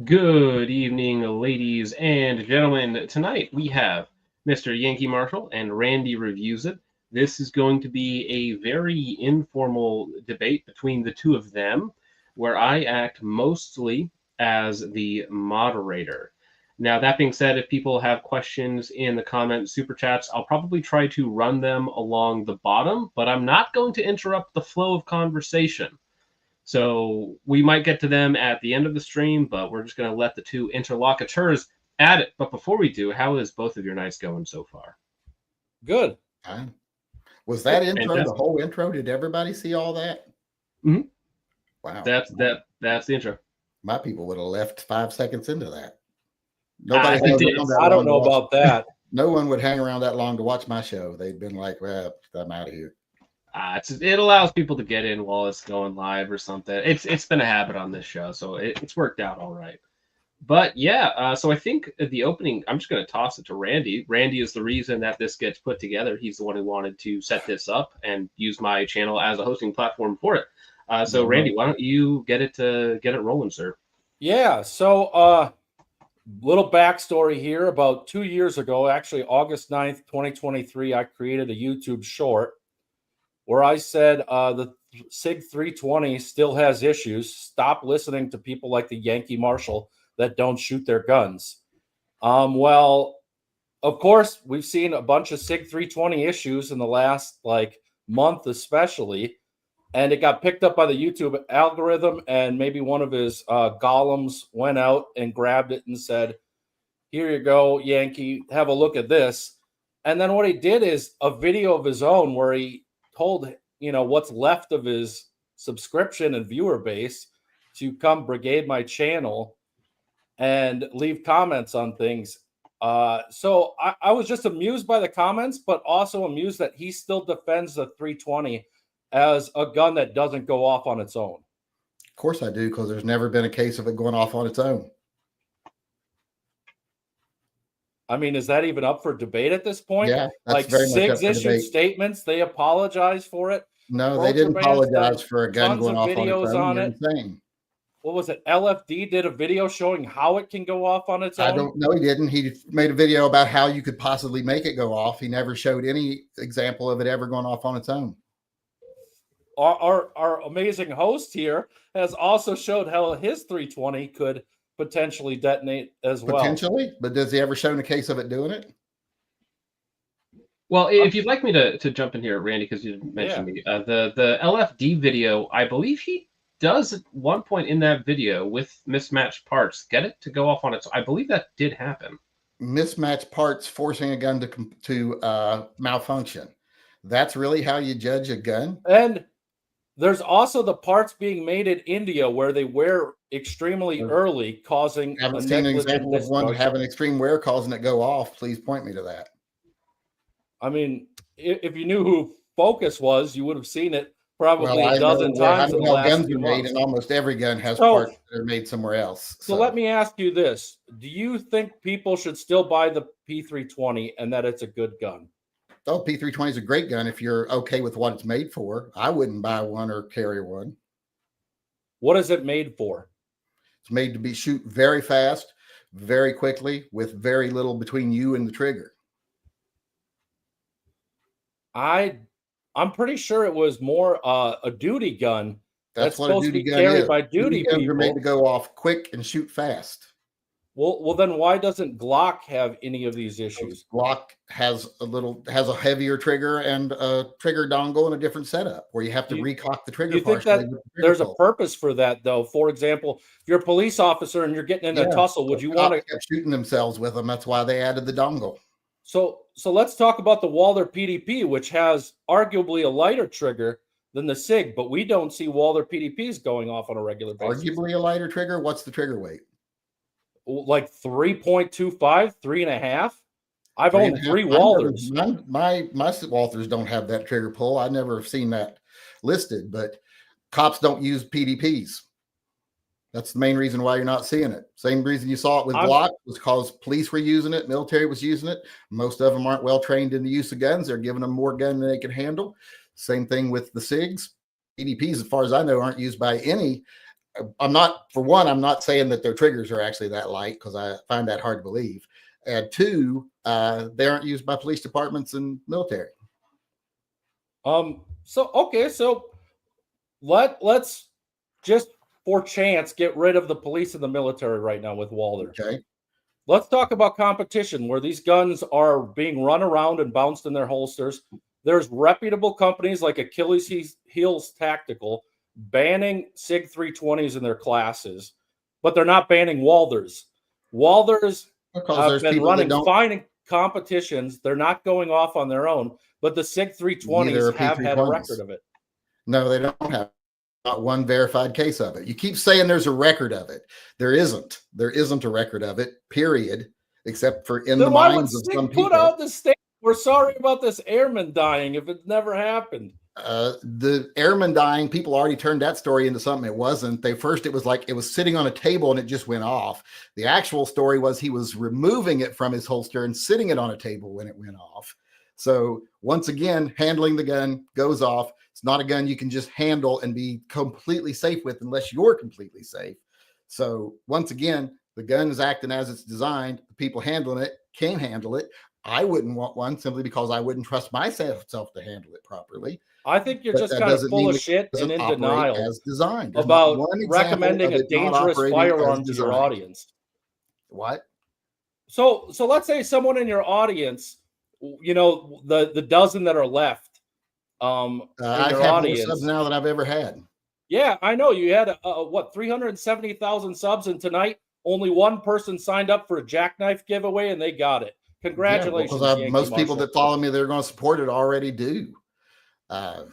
Good evening, ladies and gentlemen. Tonight we have Mr. Yankee Marshall and Randy Reviews It. This is going to be a very informal debate between the two of them, where I act mostly as the moderator. Now, that being said, if people have questions in the comment super chats, I'll probably try to run them along the bottom, but I'm not going to interrupt the flow of conversation. So we might get to them at the end of the stream, but we're just going to let the two interlocutors at it. But before we do, how is both of your nights going so far? Good. Was that intro the whole intro? Did everybody see all that? Mm-hmm. Wow. That's the intro. My people would have left 5 seconds into that. Nobody. I don't know about that. No one would hang around that long to watch my show. They'd been like, "Well, I'm out of here." It allows people to get in while it's going live or something. It's been a habit on this show, so it's worked out all right. But yeah, so I think the opening, I'm just going to toss it to Randy. Randy is the reason that this gets put together. He's the one who wanted to set this up and use my channel as a hosting platform for it. So Randy, why don't you get it rolling, sir? Yeah. So little backstory here. About 2 years ago, actually August 9th, 2023, I created a YouTube short where I said the Sig 320 still has issues. Stop listening to people like the Yankee Marshal that don't shoot their guns. Well, of course, we've seen a bunch of Sig 320 issues in the last month especially, and it got picked up by the YouTube algorithm, and maybe one of his golems went out and grabbed it and said, "Here you go, Yankee, have a look at this." And then what he did is a video of his own where he told what's left of his subscription and viewer base to come brigade my channel and leave comments on things. So I was just amused by the comments, but also amused that he still defends the 320 as a gun that doesn't go off on its own. Of course I do, because there's never been a case of it going off on its own. I mean, is that even up for debate at this point? Yeah, like Sig's issued statements, they apologize for it. No, they didn't apologize for a gun going off on its own. You're insane. What was it? LFD did a video showing how it can go off on its own. I don't know. He didn't. He made a video about how you could possibly make it go off. He never showed any example of it ever going off on its own. Our amazing host here has also showed how his 320 could potentially detonate as well. Potentially, but does he ever shown a case of it doing it? Well, if you'd like me to jump in here, Randy, because you mentioned me, the LFD video, I believe he does at one point in that video with mismatched parts get it to go off on its. I believe that did happen. Mismatched parts forcing a gun to malfunction. That's really how you judge a gun. And there's also the parts being made in India where they wear extremely early, causing. I haven't seen an example of one having extreme wear causing it go off. Please point me to that. I mean, if you knew who Focus was, you would have seen it probably a dozen times in the last guns few are made, months. and almost every gun has parts that are made somewhere else. So let me ask you this: do you think people should still buy the P320 and that it's a good gun? Oh, P320 is a great gun if you're okay with what it's made for. I wouldn't buy one or carry one. What is it made for? It's made to be shoot very fast, very quickly, with very little between you and the trigger. I'm pretty sure it was more a duty gun. That's what supposed a duty to be gun carried is. by duty guns people. are made to go off quick and shoot fast. Well, then why doesn't Glock have any of these issues? Glock has a heavier trigger and a trigger dongle and a different setup where you have to recock the trigger. Do you think that there's a purpose for that, though? For example, if you're a police officer and you're getting in a tussle, would you want to keep shooting themselves with them? That's why they added the dongle. So let's talk about the Walther PDP, which has arguably a lighter trigger than the Sig, but we don't see Walther PDPs going off on a regular basis. Arguably a lighter trigger. What's the trigger weight? Like 3.25, 3.5. I've owned 3 Walthers. My Walthers don't have that trigger pull. I never have seen that listed, but cops don't use PDPs. That's the main reason why you're not seeing it. Same reason you saw it with Glock was because police were using it, military was using it. Most of them aren't well trained in the use of guns. They're giving them more gun than they can handle. Same thing with the SIGs. PDPs, as far as I know, aren't used by any I'm not saying that their triggers are actually that light, because I find that hard to believe. And two, they aren't used by police departments and military. So let's just for chance get rid of the police and the military right now with Walther. Okay. Let's talk about competition where these guns are being run around and bounced in their holsters. There's reputable companies like Achilles Heels Tactical banning Sig 320s in their classes, but they're not banning Walthers. Walthers have been running fine competitions. They're not going off on their own, but the Sig 320s have had a record of it. No, they don't have not one verified case of it. You keep saying there's a record of it. There isn't. There isn't a record of it, period, except for in the minds of some people. Put out the statement, we're sorry about this airman dying if it never happened. The airman dying, people already turned that story into something it wasn't. It was like it was sitting on a table and it just went off. The actual story was he was removing it from his holster and sitting it on a table when it went off. So once again, handling the gun goes off. It's not a gun you can just handle and be completely safe with unless you're completely safe. So once again, the gun is acting as it's designed. The people handling it can handle it. I wouldn't want one simply because I wouldn't trust myself to handle it properly. I think you're just kind of full of shit and in denial as designed. about recommending a dangerous firearm to your audience. What? So let's say someone in your audience, you know, the dozen that are left. I've had more subs now than I've ever had. Yeah, I know. You had 370,000 subs, and tonight only one person signed up for a jackknife giveaway, and they got it. Congratulations! Yeah, because most people that follow me, they're going to support it already do.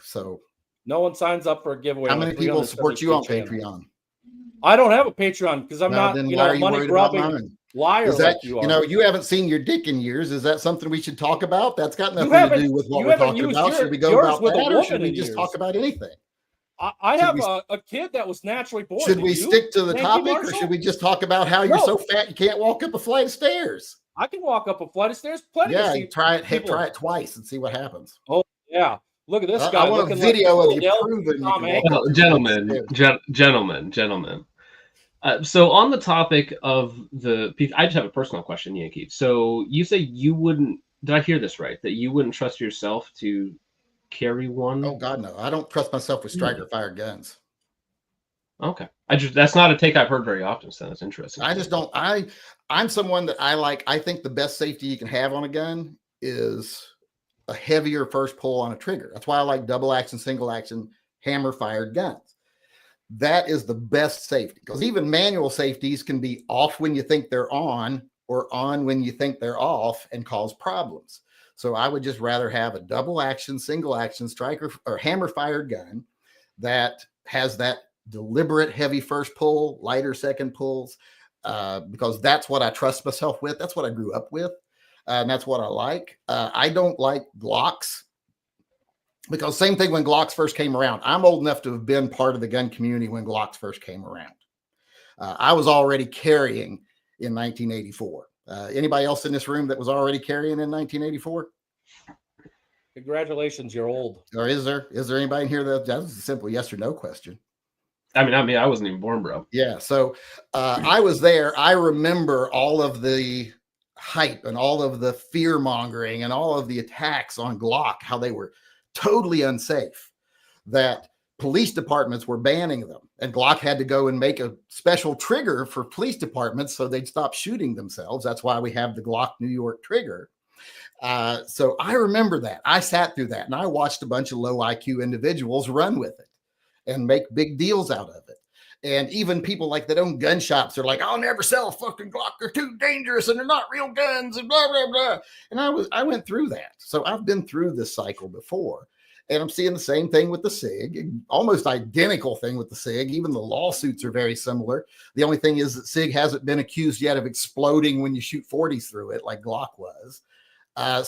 So no one signs up for a giveaway. How many people support you on Patreon? I don't have a Patreon because I'm not, money grubbing liar. Is that you haven't seen your dick in years? Is that something we should talk about? That's got nothing to do with what we're talking about. Should we go about that, or should we just talk about anything? I have a kid that was naturally born. Should we stick to the topic, or should we just talk about how you're so fat you can't walk up a flight of stairs? I can walk up a flight of stairs. Plenty. Yeah, try it twice and see what happens. Oh yeah. Look at this guy. I want a video of you proving. Gentlemen. So on the topic of I just have a personal question, Yankee. So you say you wouldn't, did I hear this right? That you wouldn't trust yourself to carry one? Oh God, no. I don't trust myself with striker fire guns. Okay. That's not a take I've heard very often, so that's interesting. I just don't, I'm someone that I think the best safety you can have on a gun is a heavier first pull on a trigger. That's why I like double action, single action, hammer fired guns. That is the best safety, because even manual safeties can be off when you think they're on or on when you think they're off and cause problems. So I would just rather have a double action, single action striker or hammer fired gun that has that deliberate heavy first pull, lighter second pulls, because that's what I trust myself with. That's what I grew up with. And that's what I like. I don't like Glocks, because same thing when Glocks first came around. I'm old enough to have been part of the gun community when Glocks first came around. I was already carrying in 1984. Anybody else in this room that was already carrying in 1984? Congratulations, you're old. Or is there anybody in here that's a simple yes or no question? I mean, I wasn't even born, bro. Yeah. So I was there. I remember all of the hype and all of the fear mongering and all of the attacks on Glock, how they were totally unsafe, that police departments were banning them, and Glock had to go and make a special trigger for police departments so they'd stop shooting themselves. That's why we have the Glock New York trigger. So I remember that. I sat through that and I watched a bunch of low IQ individuals run with it and make big deals out of it. And even people like that own gun shops are like, I'll never sell a fucking Glock. They're too dangerous and they're not real guns and blah, blah, blah. And I went through that. So I've been through this cycle before. And I'm seeing the same thing with the SIG, almost identical thing with the SIG. Even the lawsuits are very similar. The only thing is that SIG hasn't been accused yet of exploding when you shoot 40s through it like Glock was. I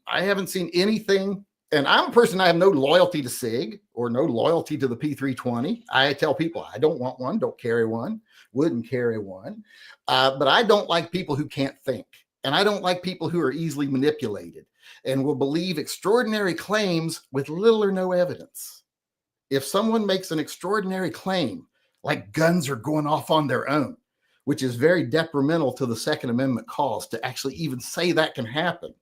haven't seen anything. And I'm a person, I have no loyalty to SIG or no loyalty to the P320. I tell people I don't want one, don't carry one, wouldn't carry one. But I don't like people who can't think. And I don't like people who are easily manipulated and will believe extraordinary claims with little or no evidence. If someone makes an extraordinary claim like guns are going off on their own, which is very detrimental to the Second Amendment cause to actually even say that can happen.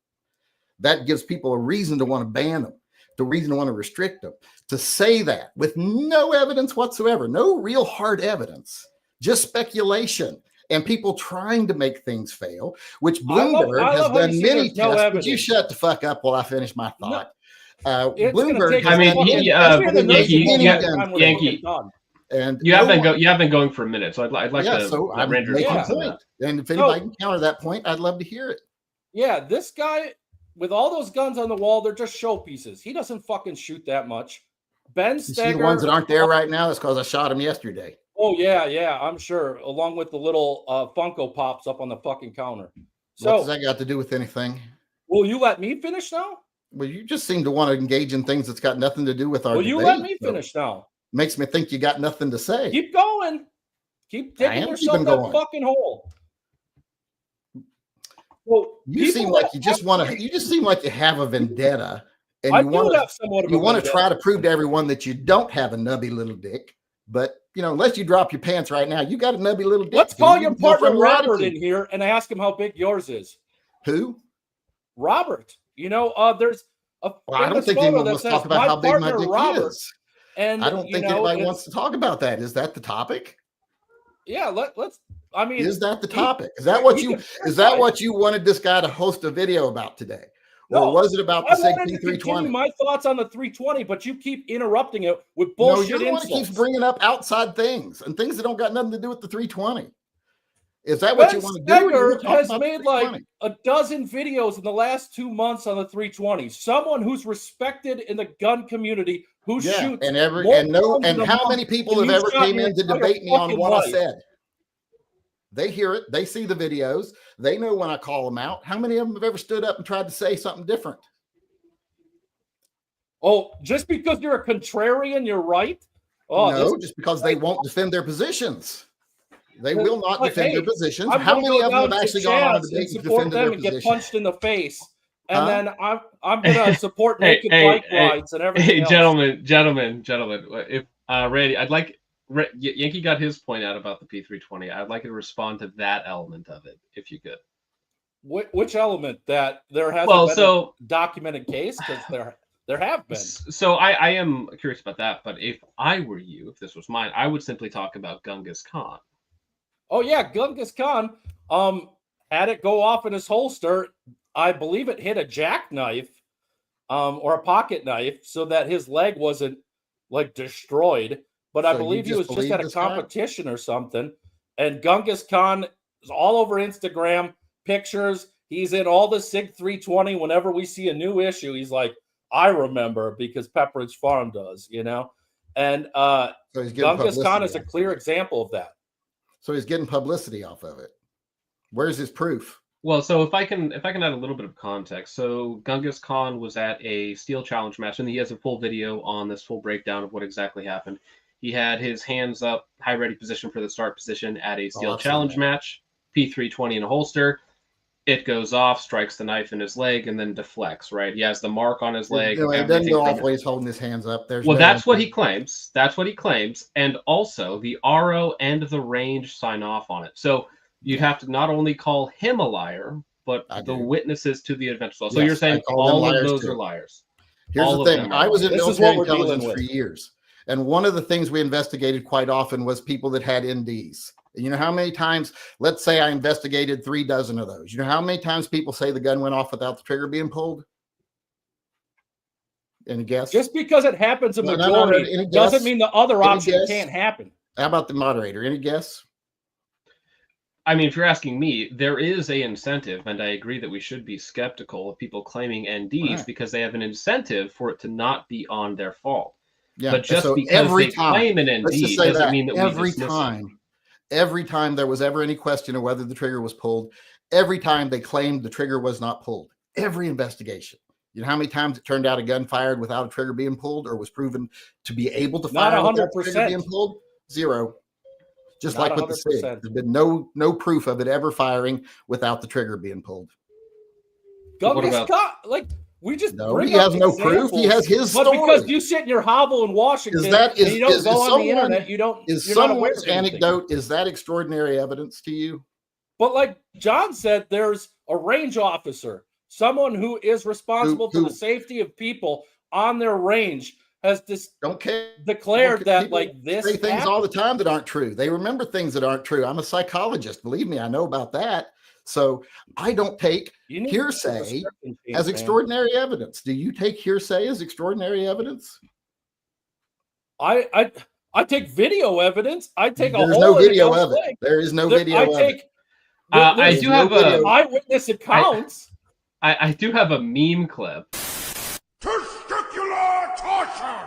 That gives people a reason to want to ban them, the reason to want to restrict them. To say that with no evidence whatsoever, no real hard evidence, just speculation and people trying to make things fail, which Bloomberg has done many tests. Would you shut the fuck up while I finish my thought? Bloomberg has done Yankee. And you have been going for a minute, so I'd like to. So I'm making a point, and if anybody can counter that point, I'd love to hear it. Yeah, this guy with all those guns on the wall, they're just showpieces. He doesn't fucking shoot that much. Ben Steger, see the ones that aren't there right now? That's because I shot him yesterday. Oh yeah, I'm sure. Along with the little Funko Pops up on the fucking counter. So what does that got to do with anything? Will you let me finish now? Well, you just seem to want to engage in things that's got nothing to do with our. Will you let me finish now? Makes me think you got nothing to say. Keep going. Keep digging yourself that fucking hole. Well, you seem like you just want to. You just seem like you have a vendetta, and you want to try to prove to everyone that you don't have a nubby little dick. But unless you drop your pants right now, you got a nubby little dick. Let's call your partner Robert in here and ask him how big yours is. Who? Robert. There's a. Well, I don't think anyone wants to talk about how big my dick is. And I don't think anybody wants to talk about that. Is that the topic? Yeah, let's. I mean, is that the topic? Is that what you wanted this guy to host a video about today? Or was it about the Sig P320? My thoughts on the 320, but you keep interrupting it with bullshit. No, you're the one that keeps bringing up outside things and things that don't got nothing to do with the 320. Is that what you want to do? Steger has made like a dozen videos in the last 2 months on the 320. Someone who's respected in the gun community who shoots and how many people have ever came in to debate me on what I said? They hear it. They see the videos. They know when I call them out. How many of them have ever stood up and tried to say something different? Oh, just because you're a contrarian, you're right? Oh, no, just because they won't defend their positions. They will not defend their positions. How many of them have actually gone on a debate and defended their position? Get punched in the face. And then I'm going to support naked bike rides and everything else. Gentlemen. If Randy, I'd like Yankee got his point out about the P320. I'd like you to respond to that element of it, if you could. Which element? That there hasn't been a documented case? Because there have been. So I am curious about that. But if I were you, if this was mine, I would simply talk about Gungas Khan. Oh yeah, Gungas Khan had it go off in his holster. I believe it hit a jackknife or a pocket knife, so that his leg wasn't like destroyed. But I believe he was just at a competition or something. And Gungas Khan is all over Instagram, pictures. He's in all the Sig 320. Whenever we see a new issue, he's like, I remember because Pepperidge Farm does, And Gungas Khan is a clear example of that. So he's getting publicity off of it. Where's his proof? Well, so if I can add a little bit of context. So Gungas Khan was at a steel challenge match, and he has a full video on this full breakdown of what exactly happened. He had his hands up, high ready position for the start position at a steel challenge match, P320 in a holster. It goes off, strikes the knife in his leg, and then deflects, right? He has the mark on his leg. It doesn't go off while he's holding his hands up. That's what he claims. That's what he claims. And also, the RO and the range sign off on it. So you'd have to not only call him a liar, but the witnesses to the event as well. So you're saying all of those are liars. Here's the thing. I was in military intelligence for years. And one of the things we investigated quite often was people that had NDs. And you know how many times, let's say I investigated 3 dozen of those. You know how many times people say the gun went off without the trigger being pulled? Any guess? Just because it happens in majority doesn't mean the other option can't happen. How about the moderator? Any guess? I mean, if you're asking me, there is an incentive, and I agree that we should be skeptical of people claiming NDs because they have an incentive for it to not be on their fault. Yeah, but just because they claim an ND doesn't mean that every time there was ever any question of whether the trigger was pulled, every time they claimed the trigger was not pulled, every investigation. You know how many times it turned out a gun fired without a trigger being pulled or was proven to be able to fire without the trigger being pulled? 0. Just not like with the Sig. There's been no proof of it ever firing without the trigger being pulled. Gungas Khan, We just No, bring he has up no proof. He examples. has his But story. because you sit in your hovel in Washington and you don't go on the internet, you're not aware someone's of anything. anecdote, is that extraordinary evidence to you? But like John said, there's a range officer, someone who is responsible for the safety of people on their range, has declared that people like this say things all the time that aren't true. They remember things that aren't true. I'm a psychologist. Believe me, I know about that. So I don't take hearsay as extraordinary evidence. Do you take hearsay as extraordinary evidence? I take video evidence. I take There's no video of it. There is no video of it. I do have eyewitness accounts. I do have a meme clip. Testicular torsion.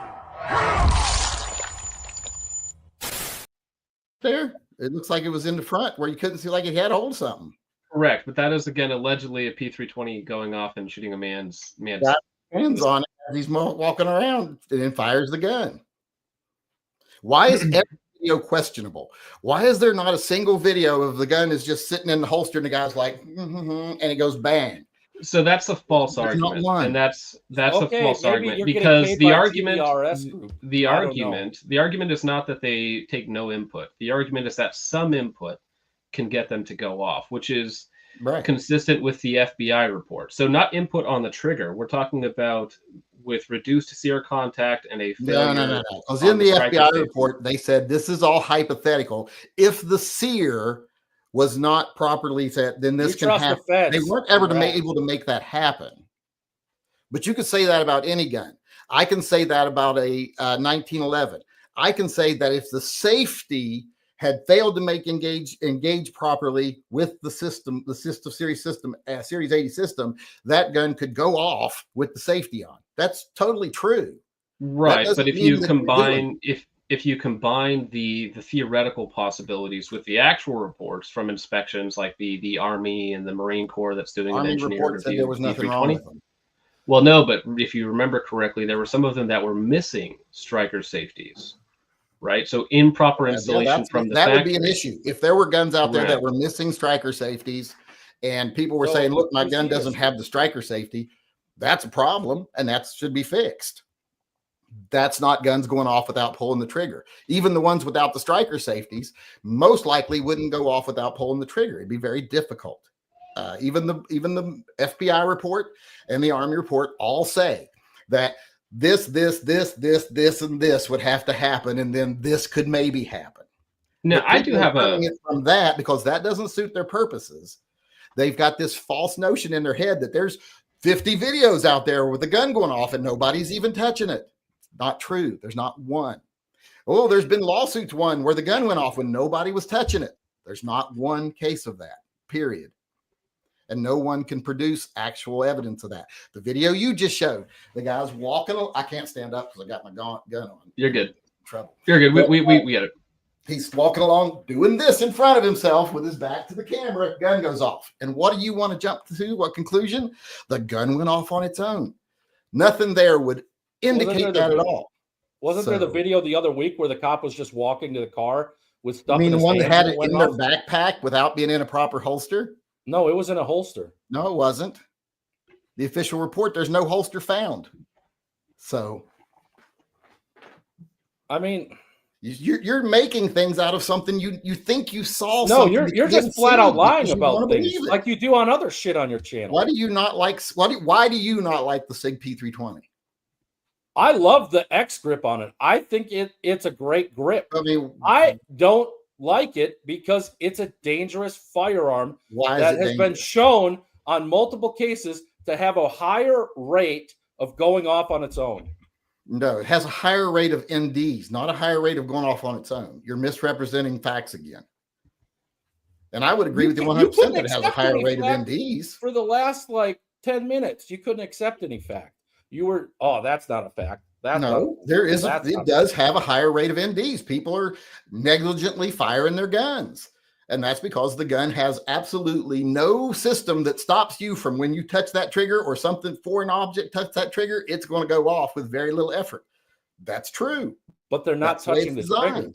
There, it looks like it was in the front where you couldn't see, like it had hold of something. Correct, but that is again allegedly a P320 going off and shooting a man's hands on it as he's walking around and then fires the gun. Why is every video questionable? Why is there not a single video of the gun is just sitting in the holster and the guy's like, and it goes bang? So that's a false argument, and that's a false argument, because the argument is not that they take no input. The argument is that some input can get them to go off, which is consistent with the FBI report. So not input on the trigger. We're talking about with reduced sear contact and a failure. No. Because in the FBI report, they said this is all hypothetical. If the sear was not properly set, then this can happen. They weren't ever able to make that happen. But you could say that about any gun. I can say that about a 1911. I can say that if the safety had failed to make engage properly with the series 80 system, that gun could go off with the safety on. That's totally true. Right, but if you combine if you combine the theoretical possibilities with the actual reports from inspections, like the Army and the Marine Corps that's doing an engineer review, there was nothing wrong with them. Well, no, but if you remember correctly, there were some of them that were missing striker safeties, right? So improper installation from the factory. That would be an issue. If there were guns out there that were missing striker safeties and people were saying, look, my gun doesn't have the striker safety, that's a problem and that should be fixed. That's not guns going off without pulling the trigger. Even the ones without the striker safeties most likely wouldn't go off without pulling the trigger. It'd be very difficult. Even the FBI report and the Army report all say that this, and this would have to happen, and then this could maybe happen. Now, I do have it from that because that doesn't suit their purposes. They've got this false notion in their head that there's 50 videos out there with the gun going off and nobody's even touching it. Not true. There's not one. Oh, there's been lawsuits won where the gun went off when nobody was touching it. There's not one case of that, period. And no one can produce actual evidence of that. The video you just showed, the guy's walking. I can't stand up because I got my gun on. You're good. Trouble. You're good. We get it. He's walking along doing this in front of himself with his back to the camera. Gun goes off. And what do you want to jump to? What conclusion? The gun went off on its own. Nothing there would indicate that at all. Wasn't there the video the other week where the cop was just walking to the car with stuff? You mean the one that had it in their backpack without being in a proper holster? No, it was in a holster. No, it wasn't. The official report, there's no holster found. So, I mean, you're making things out of something you think you saw. No, you're just flat out lying about things like you do on other shit on your channel. Why do you not like? Why do you not like the Sig P320? I love the X grip on it. I think it's a great grip. I mean, I don't like it because it's a dangerous firearm that has been shown on multiple cases to have a higher rate of going off on its own. No, it has a higher rate of NDs, not a higher rate of going off on its own. You're misrepresenting facts again. And I would agree with you 100% that it has a higher rate of NDs. For the last 10 minutes, you couldn't accept any fact. You were, that's not a fact. It does have a higher rate of NDs. People are negligently firing their guns. And that's because the gun has absolutely no system that stops you from when you touch that trigger or something foreign object touch that trigger, it's going to go off with very little effort. That's true. But they're not touching the trigger.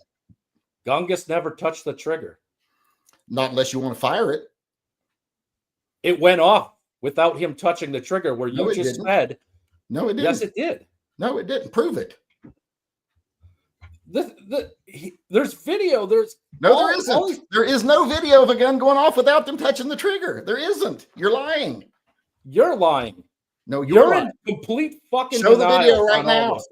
Gungas never touched the trigger. Not unless you want to fire it. It went off without him touching the trigger, where No, you it just didn't. said, No, it didn't. yes, it did. No, it didn't. Prove it. There's video. There isn't. There is no video of a gun going off without them touching the trigger. There isn't. You're lying. You're lying. No, you're lying. In complete fucking Show the denial video right now. this.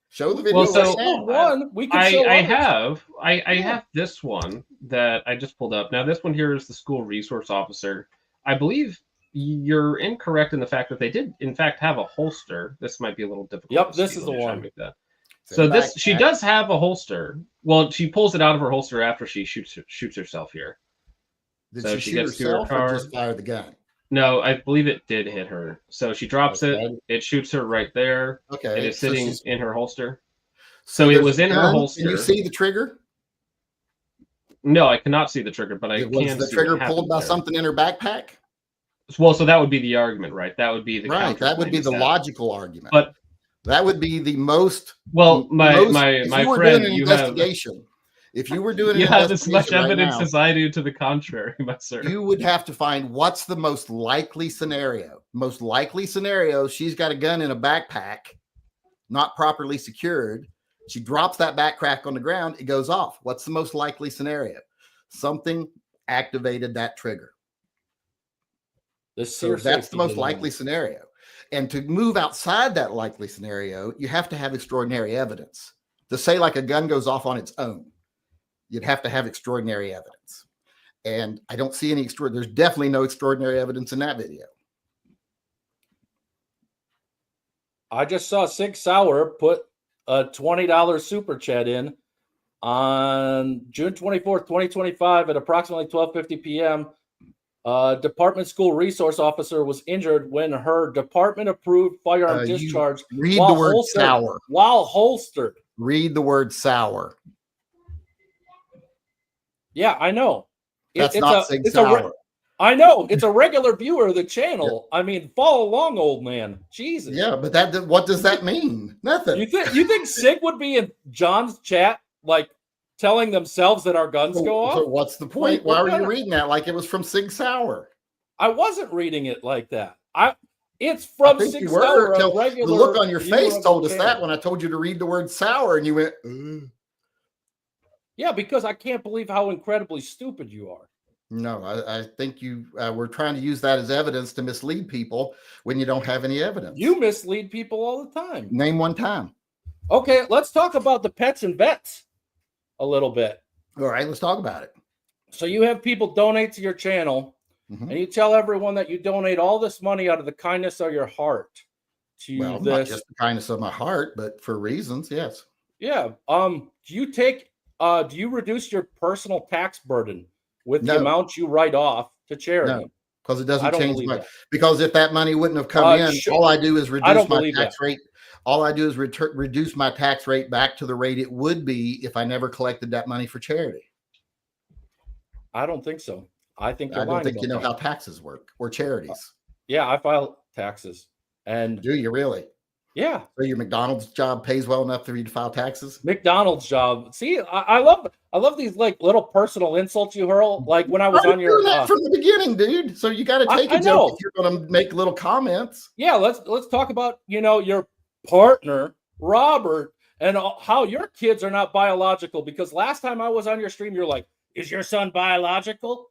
Show the video right now. We can show I have this one that I just pulled up. Now, this one here is the school resource officer. I believe you're incorrect in the fact that they did, in fact, have a holster. This might be a little difficult. Yep, this is the one. So she does have a holster. Well, she pulls it out of her holster after she shoots herself here. Did she gets to her car. Or just fire the gun? No, I believe it did hit her. So she drops it. It shoots her right there. Okay. It is sitting in her holster. So it was in her holster. Can you see the trigger? No, I cannot see the trigger, but I can see the trigger pulled by something in her backpack? Well, so that would be the argument, right? That would be the right. That would be the logical argument. But that would be the most. Well, my friend, you investigation. If you were doing you have as much evidence as I do to the contrary, my sir. You would have to find what's the most likely scenario. Most likely scenario: she's got a gun in a backpack, not properly secured. She drops that backpack on the ground. It goes off. What's the most likely scenario? Something activated that trigger. So that's the most likely scenario. And to move outside that likely scenario, you have to have extraordinary evidence. To say like a gun goes off on its own, you'd have to have extraordinary evidence. And I don't see any there's definitely no extraordinary evidence in that video. I just saw Sig Sauer put a $20 super chat in on June 24th, 2025 at approximately 12:50 p.m. Department school resource officer was injured when her department-approved firearm discharge read the word sour. While holstered. Read the word sour. Yeah, I know. That's not Sig Sauer. I know. It's a regular viewer of the channel. Yeah. I mean, follow along, old man. Jesus. Yeah, but what does that mean? Nothing. You think Sig would be in John's chat, like, telling themselves that our guns go off? So what's the point? Why were you reading that like it was from Sig Sauer? I wasn't reading it like that. It's from Sig Sauer. The look on your face told us that when I told you to read the word sour, and you went, ugh. Yeah, because I can't believe how incredibly stupid you are. No, I think you were trying to use that as evidence to mislead people when you don't have any evidence. You mislead people all the time. Name one time. Okay, let's talk about the pets and vets a little bit. All right, let's talk about it. So you have people donate to your channel, and you tell everyone that you donate all this money out of the kindness of your heart to this. Not just the kindness of my heart, but for reasons, yes. Yeah. Do you reduce your personal tax burden with the amount you write off to charity? No, because it doesn't change much. Because if that money wouldn't have come in, all I do is reduce my tax rate. All I do is reduce my tax rate back to the rate it would be if I never collected that money for charity. I don't think so. I don't think you know how taxes work or charities. Yeah, I file taxes. And do you really? Yeah. So your McDonald's job pays well enough for you to file taxes? McDonald's job. See, I love these like little personal insults you hurl. Like when I was on your from the beginning, dude. So you got to take a joke if you're going to make little comments. Yeah, let's talk about your partner Robert and how your kids are not biological. Because last time I was on your stream, you're like, "Is your son biological?"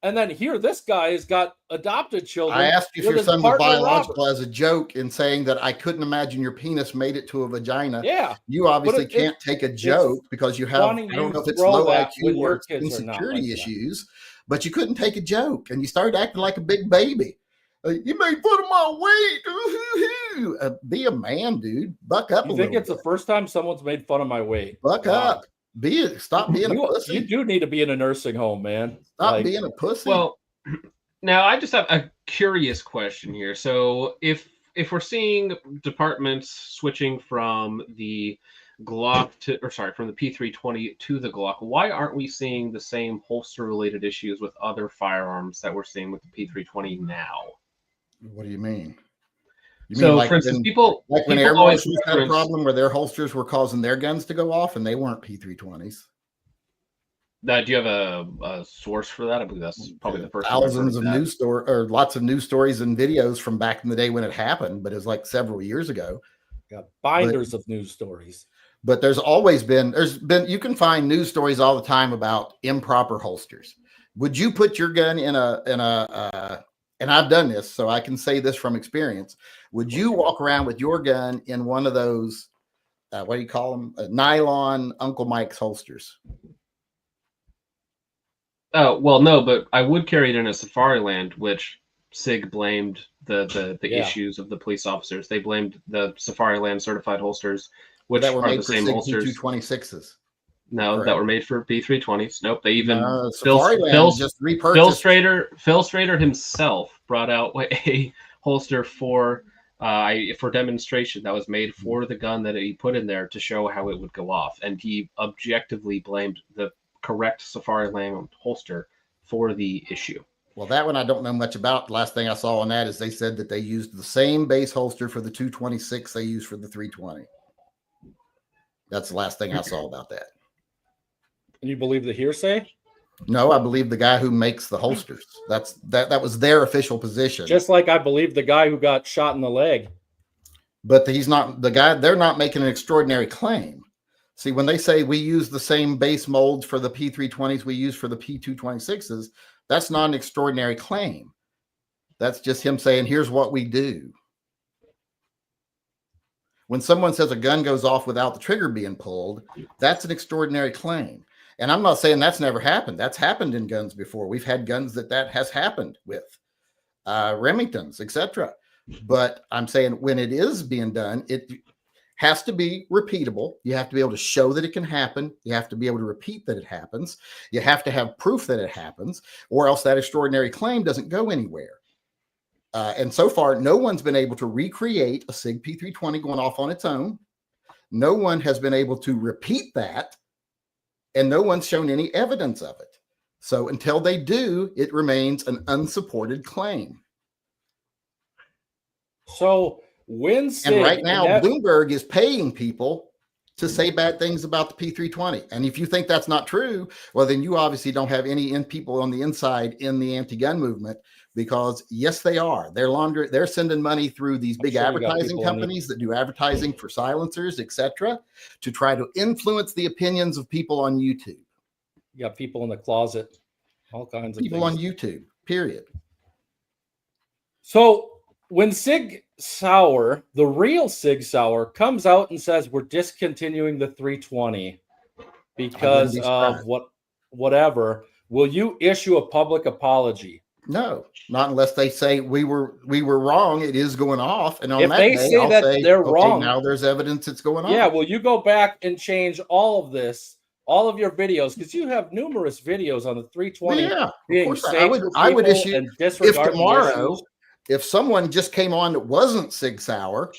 And then here, this guy has got adopted children. I asked you if your son was biological as a joke in saying that I couldn't imagine your penis made it to a vagina. Yeah. You obviously can't take a joke because you have, I don't know if it's low IQ or insecurity issues, but you couldn't take a joke. And you started acting like a big baby. You made fun of my weight. Be a man, dude. Buck up a little bit. You think it's the first time someone's made fun of my weight? Buck up. Stop being a pussy. You do need to be in a nursing home, man. Stop being a pussy. Well, now I just have a curious question here. So if we're seeing departments switching from the Glock from the P320 to the Glock, why aren't we seeing the same holster related issues with other firearms that we're seeing with the P320 now? What do you mean? So, for instance, when Air Marshals had a problem where their holsters were causing their guns to go off and they weren't P320s. Do you have a source for that? I believe that's probably the first time I've heard Thousands of that. news story or lots of news stories and videos from back in the day when it happened, but it was like several years ago. Got binders of news stories. But there's been you can find news stories all the time about improper holsters. Would you put your gun in a and I've done this, so I can say this from experience. Would you walk around with your gun in one of those what do you call them? Nylon Uncle Mike's holsters? Oh, well, no, but I would carry it in a safari land, which Sig blamed the issues of the police officers. They blamed the safari land certified holsters, which that were are made the for same Sig holsters. P226s. No, Correct. that were made for P320s. Nope, they even Phil just repurchased. Phil Strader himself brought out a holster for demonstration that was made for the gun that he put in there to show how it would go off, and he objectively blamed the correct safari land holster for the issue. Well, that one I don't know much about. The last thing I saw on that is they said that they used the same base holster for the 226 they used for the 320. That's the last thing I saw about that. And you believe the hearsay? No, I believe the guy who makes the holsters. That was their official position. Just like I believe the guy who got shot in the leg. But he's not the guy. They're not making an extraordinary claim. See, when they say we use the same base molds for the P320s we use for the P226s, that's not an extraordinary claim. That's just him saying, here's what we do. When someone says a gun goes off without the trigger being pulled, that's an extraordinary claim. And I'm not saying that's never happened. That's happened in guns before. We've had guns that has happened with, Remingtons, etc. But I'm saying when it is being done, it has to be repeatable. You have to be able to show that it can happen. You have to be able to repeat that it happens. You have to have proof that it happens, or else that extraordinary claim doesn't go anywhere. And so far, no one's been able to recreate a SIG P320 going off on its own. No one has been able to repeat that, and no one's shown any evidence of it. So until they do, it remains an unsupported claim. So when Sig, and right now, Bloomberg is paying people to say bad things about the P320. And if you think that's not true, well, then you obviously don't have any people on the inside in the anti-gun movement, because yes, they are. They're sending money through these big advertising companies that do advertising for silencers, etc., to try to influence the opinions of people on YouTube. You got people in the closet, all kinds of people on YouTube, period. So when Sig Sauer, the real Sig Sauer, comes out and says we're discontinuing the 320 because of whatever, will you issue a public apology? No, not unless they say we were wrong. It is going off, and on if that they day, say that they're wrong, now there's evidence it's going on. Yeah, will you go back and change all of this, all of your videos, because you have numerous videos on the 320 being safe I would issue and disregard if tomorrow. If someone just came on that wasn't Sig Sauer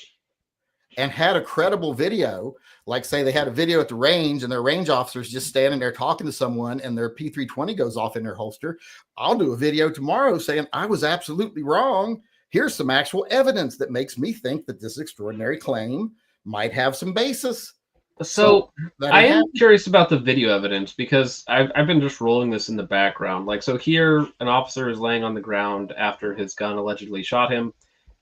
and had a credible video, like say they had a video at the range and their range officer's just standing there talking to someone and their P320 goes off in their holster, I'll do a video tomorrow saying I was absolutely wrong. Here's some actual evidence that makes me think that this extraordinary claim might have some basis. So I am curious about the video evidence, because I've been just rolling this in the background. Like, so here an officer is laying on the ground after his gun allegedly shot him,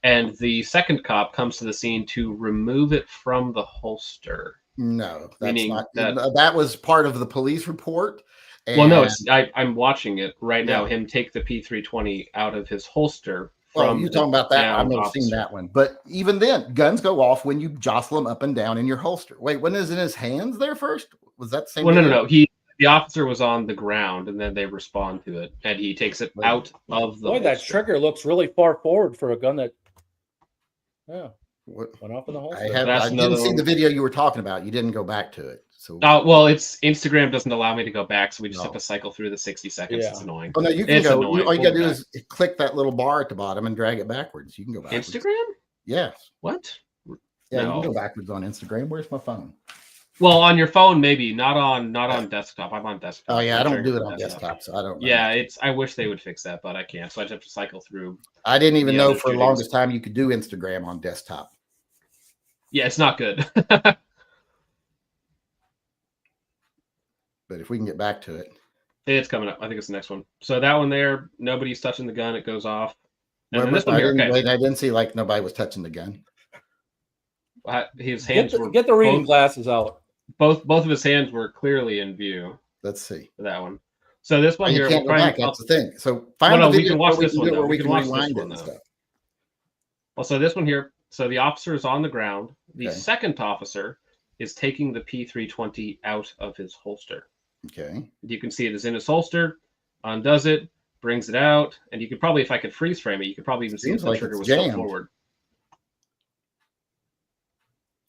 and the second cop comes to the scene to remove it from the holster. No, that's not. That was part of the police report. Well, no, I'm watching it right now. Him take the P320 out of his holster. Well, you're talking about that. I've never seen that one. But even then, guns go off when you jostle them up and down in your holster. Wait, when is it in his hands there first? Was that the same? Well, no. The officer was on the ground, and then they respond to it, and he takes it out of the holster. That trigger looks really far forward for a gun that went off in the holster. I didn't see the video you were talking about. You didn't go back to it. So well, it's Instagram doesn't allow me to go back, so we just have to cycle through the 60 seconds. It's annoying. Oh no, you can go. All you gotta do is click that little bar at the bottom and drag it backwards. You can go back. Instagram? Yes. What? Yeah, you can go backwards on Instagram. Where's my phone? Well, on your phone, maybe not on desktop. I'm on desktop. Oh yeah, I don't do it on desktop, so I don't know. Yeah, I wish they would fix that, but I can't. So I just have to cycle through. I didn't even know for the longest time you could do Instagram on desktop. Yeah, it's not good. But if we can get back to it. It's coming up. I think it's the next one. So that one there, nobody's touching the gun. It goes off. And Wait, then this one here, okay. wait, I didn't see like nobody was touching the gun. His hands were get the reading glasses out. Both of his hands were clearly in view. Let's see For that one. So this one you here, can't go back. That's the thing. So find the we video can watch where this one. we can watch rewind this it one, and stuff. Well, so this one here. So the officer is on the ground. The Okay. second officer is taking the P320 out of his holster. Okay. You can see it is in his holster. Undoes it, brings it out, and you could probably, if I could freeze frame it, you could probably even see the trigger was still forward.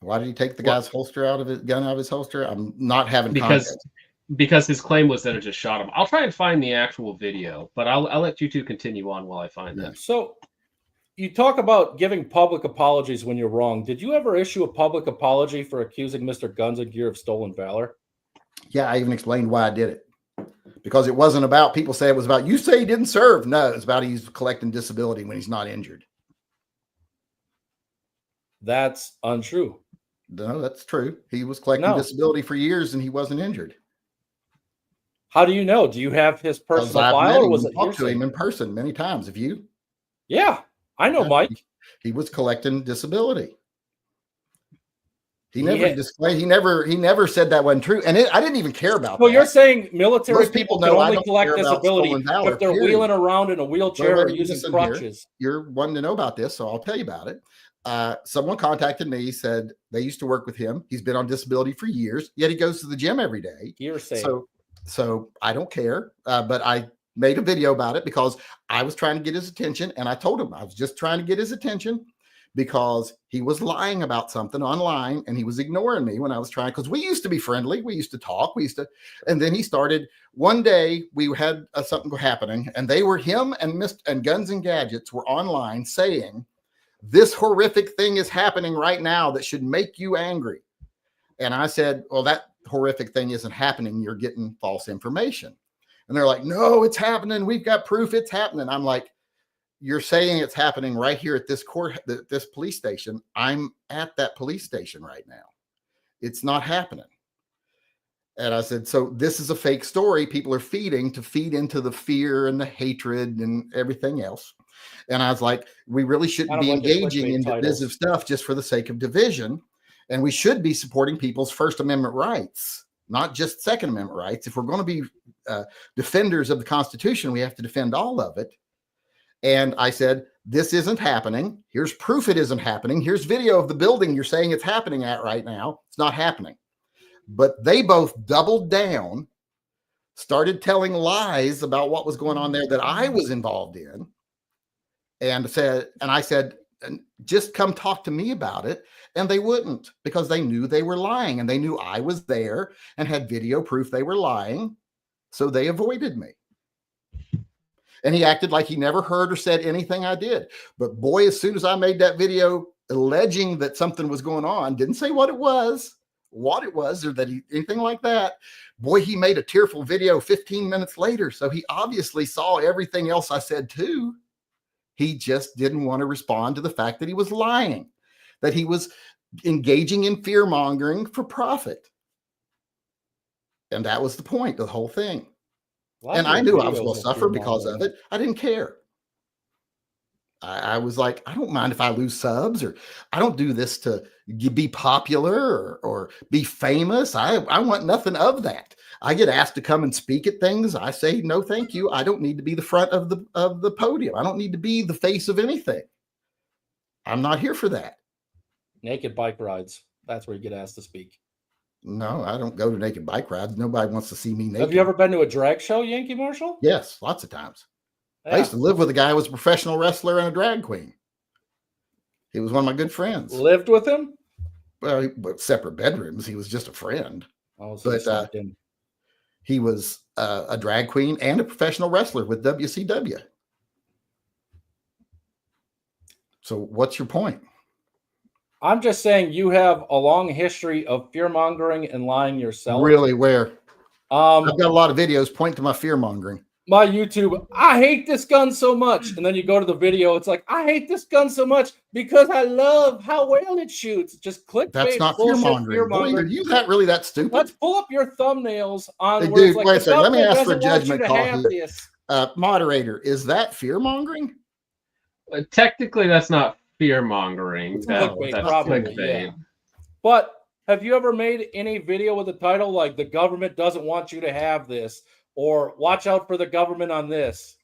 Why did he take the guy's holster out of his gun out of his holster? I'm not having because his claim was that it just shot him. I'll try and find the actual video, but I'll let you two continue on while I find that. So you talk about giving public apologies when you're wrong. Did you ever issue a public apology for accusing Mr. Guns and Gear of stolen valor? Yeah, I even explained why I did it. Because it wasn't about, people say it was about, you say he didn't serve. No, it's about he's collecting disability when he's not injured. That's untrue. No, that's true. He was collecting disability for years and he wasn't injured. How do you know? Do you have his personal file, or was it talked to him in person many times? Have you? Yeah, I know, Mike. He was collecting disability. He never said that wasn't true, and I didn't even care about. Well, that. you're saying military Most people know can only collect disability if they're wheeling around in a wheelchair or using crutches. You're wanting to know about this, so I'll tell you about it. Someone contacted me, said they used to work with him. He's been on disability for years, yet he goes to the gym every day. So I don't care, but I made a video about it because I was trying to get his attention, and I told him I was just trying to get his attention because he was lying about something online and he was ignoring me when I was trying, because we used to be friendly. We used to talk. And then he started, one day we had something happening and they were him and Guns and Gadgets were online saying, this horrific thing is happening right now that should make you angry. And I said, well, that horrific thing isn't happening. You're getting false information. And they're like, no, it's happening. We've got proof it's happening. I'm like, you're saying it's happening right here at this this police station. I'm at that police station right now. It's not happening. And I said, so this is a fake story. People are feeding to feed into the fear and the hatred and everything else. And I was like, we really shouldn't be engaging in divisive stuff just for the sake of division. And we should be supporting people's First Amendment rights, not just Second Amendment rights. If we're going to be defenders of the Constitution, we have to defend all of it. And I said, this isn't happening. Here's proof it isn't happening. Here's video of the building you're saying it's happening at right now. It's not happening. But they both doubled down, started telling lies about what was going on there that I was involved in. And I said, just come talk to me about it. And they wouldn't, because they knew they were lying and they knew I was there and had video proof they were lying. So they avoided me. And he acted like he never heard or said anything I did. But boy, as soon as I made that video alleging that something was going on, didn't say what it was or that anything like that. Boy, he made a tearful video 15 minutes later. So he obviously saw everything else I said too. He just didn't want to respond to the fact that he was lying, that he was engaging in fear mongering for profit. And that was the point of the whole thing. And I knew I was going to suffer because of it. I didn't care. I was like, I don't mind if I lose subs, or I don't do this to be popular or be famous. I want nothing of that. I get asked to come and speak at things. I say, no, thank you. I don't need to be the front of the podium. I don't need to be the face of anything. I'm not here for that. Naked bike rides. That's where you get asked to speak. No, I don't go to naked bike rides. Nobody wants to see me naked. Have you ever been to a drag show, Yankee Marshal? Yes, lots of times. Yeah. I used to live with a guy who was a professional wrestler and a drag queen. He was one of my good friends. Lived with him? Well, separate bedrooms. He was just a friend. Oh, so but he was a drag queen and a professional wrestler with WCW. So what's your point? I'm just saying you have a long history of fear mongering and lying yourself. Really? Where? I've got a lot of videos. Point to my fear mongering. my YouTube, I hate this gun so much. And then you go to the video, it's like, I hate this gun so much because I love how well it shoots. Just clickbait. That's not fear mongering. Boy, are you really that stupid? Let's pull up your thumbnails on Hey, where dude, it's like, wait a the second. Let me government ask for a doesn't want you judgment to call have here. this. Moderator, is that fear mongering? Technically, that's not fear mongering. It's That's probably, clickbait. yeah. But have you ever made any video with the title like "The government doesn't want you to have this" or "Watch out for the government on this"?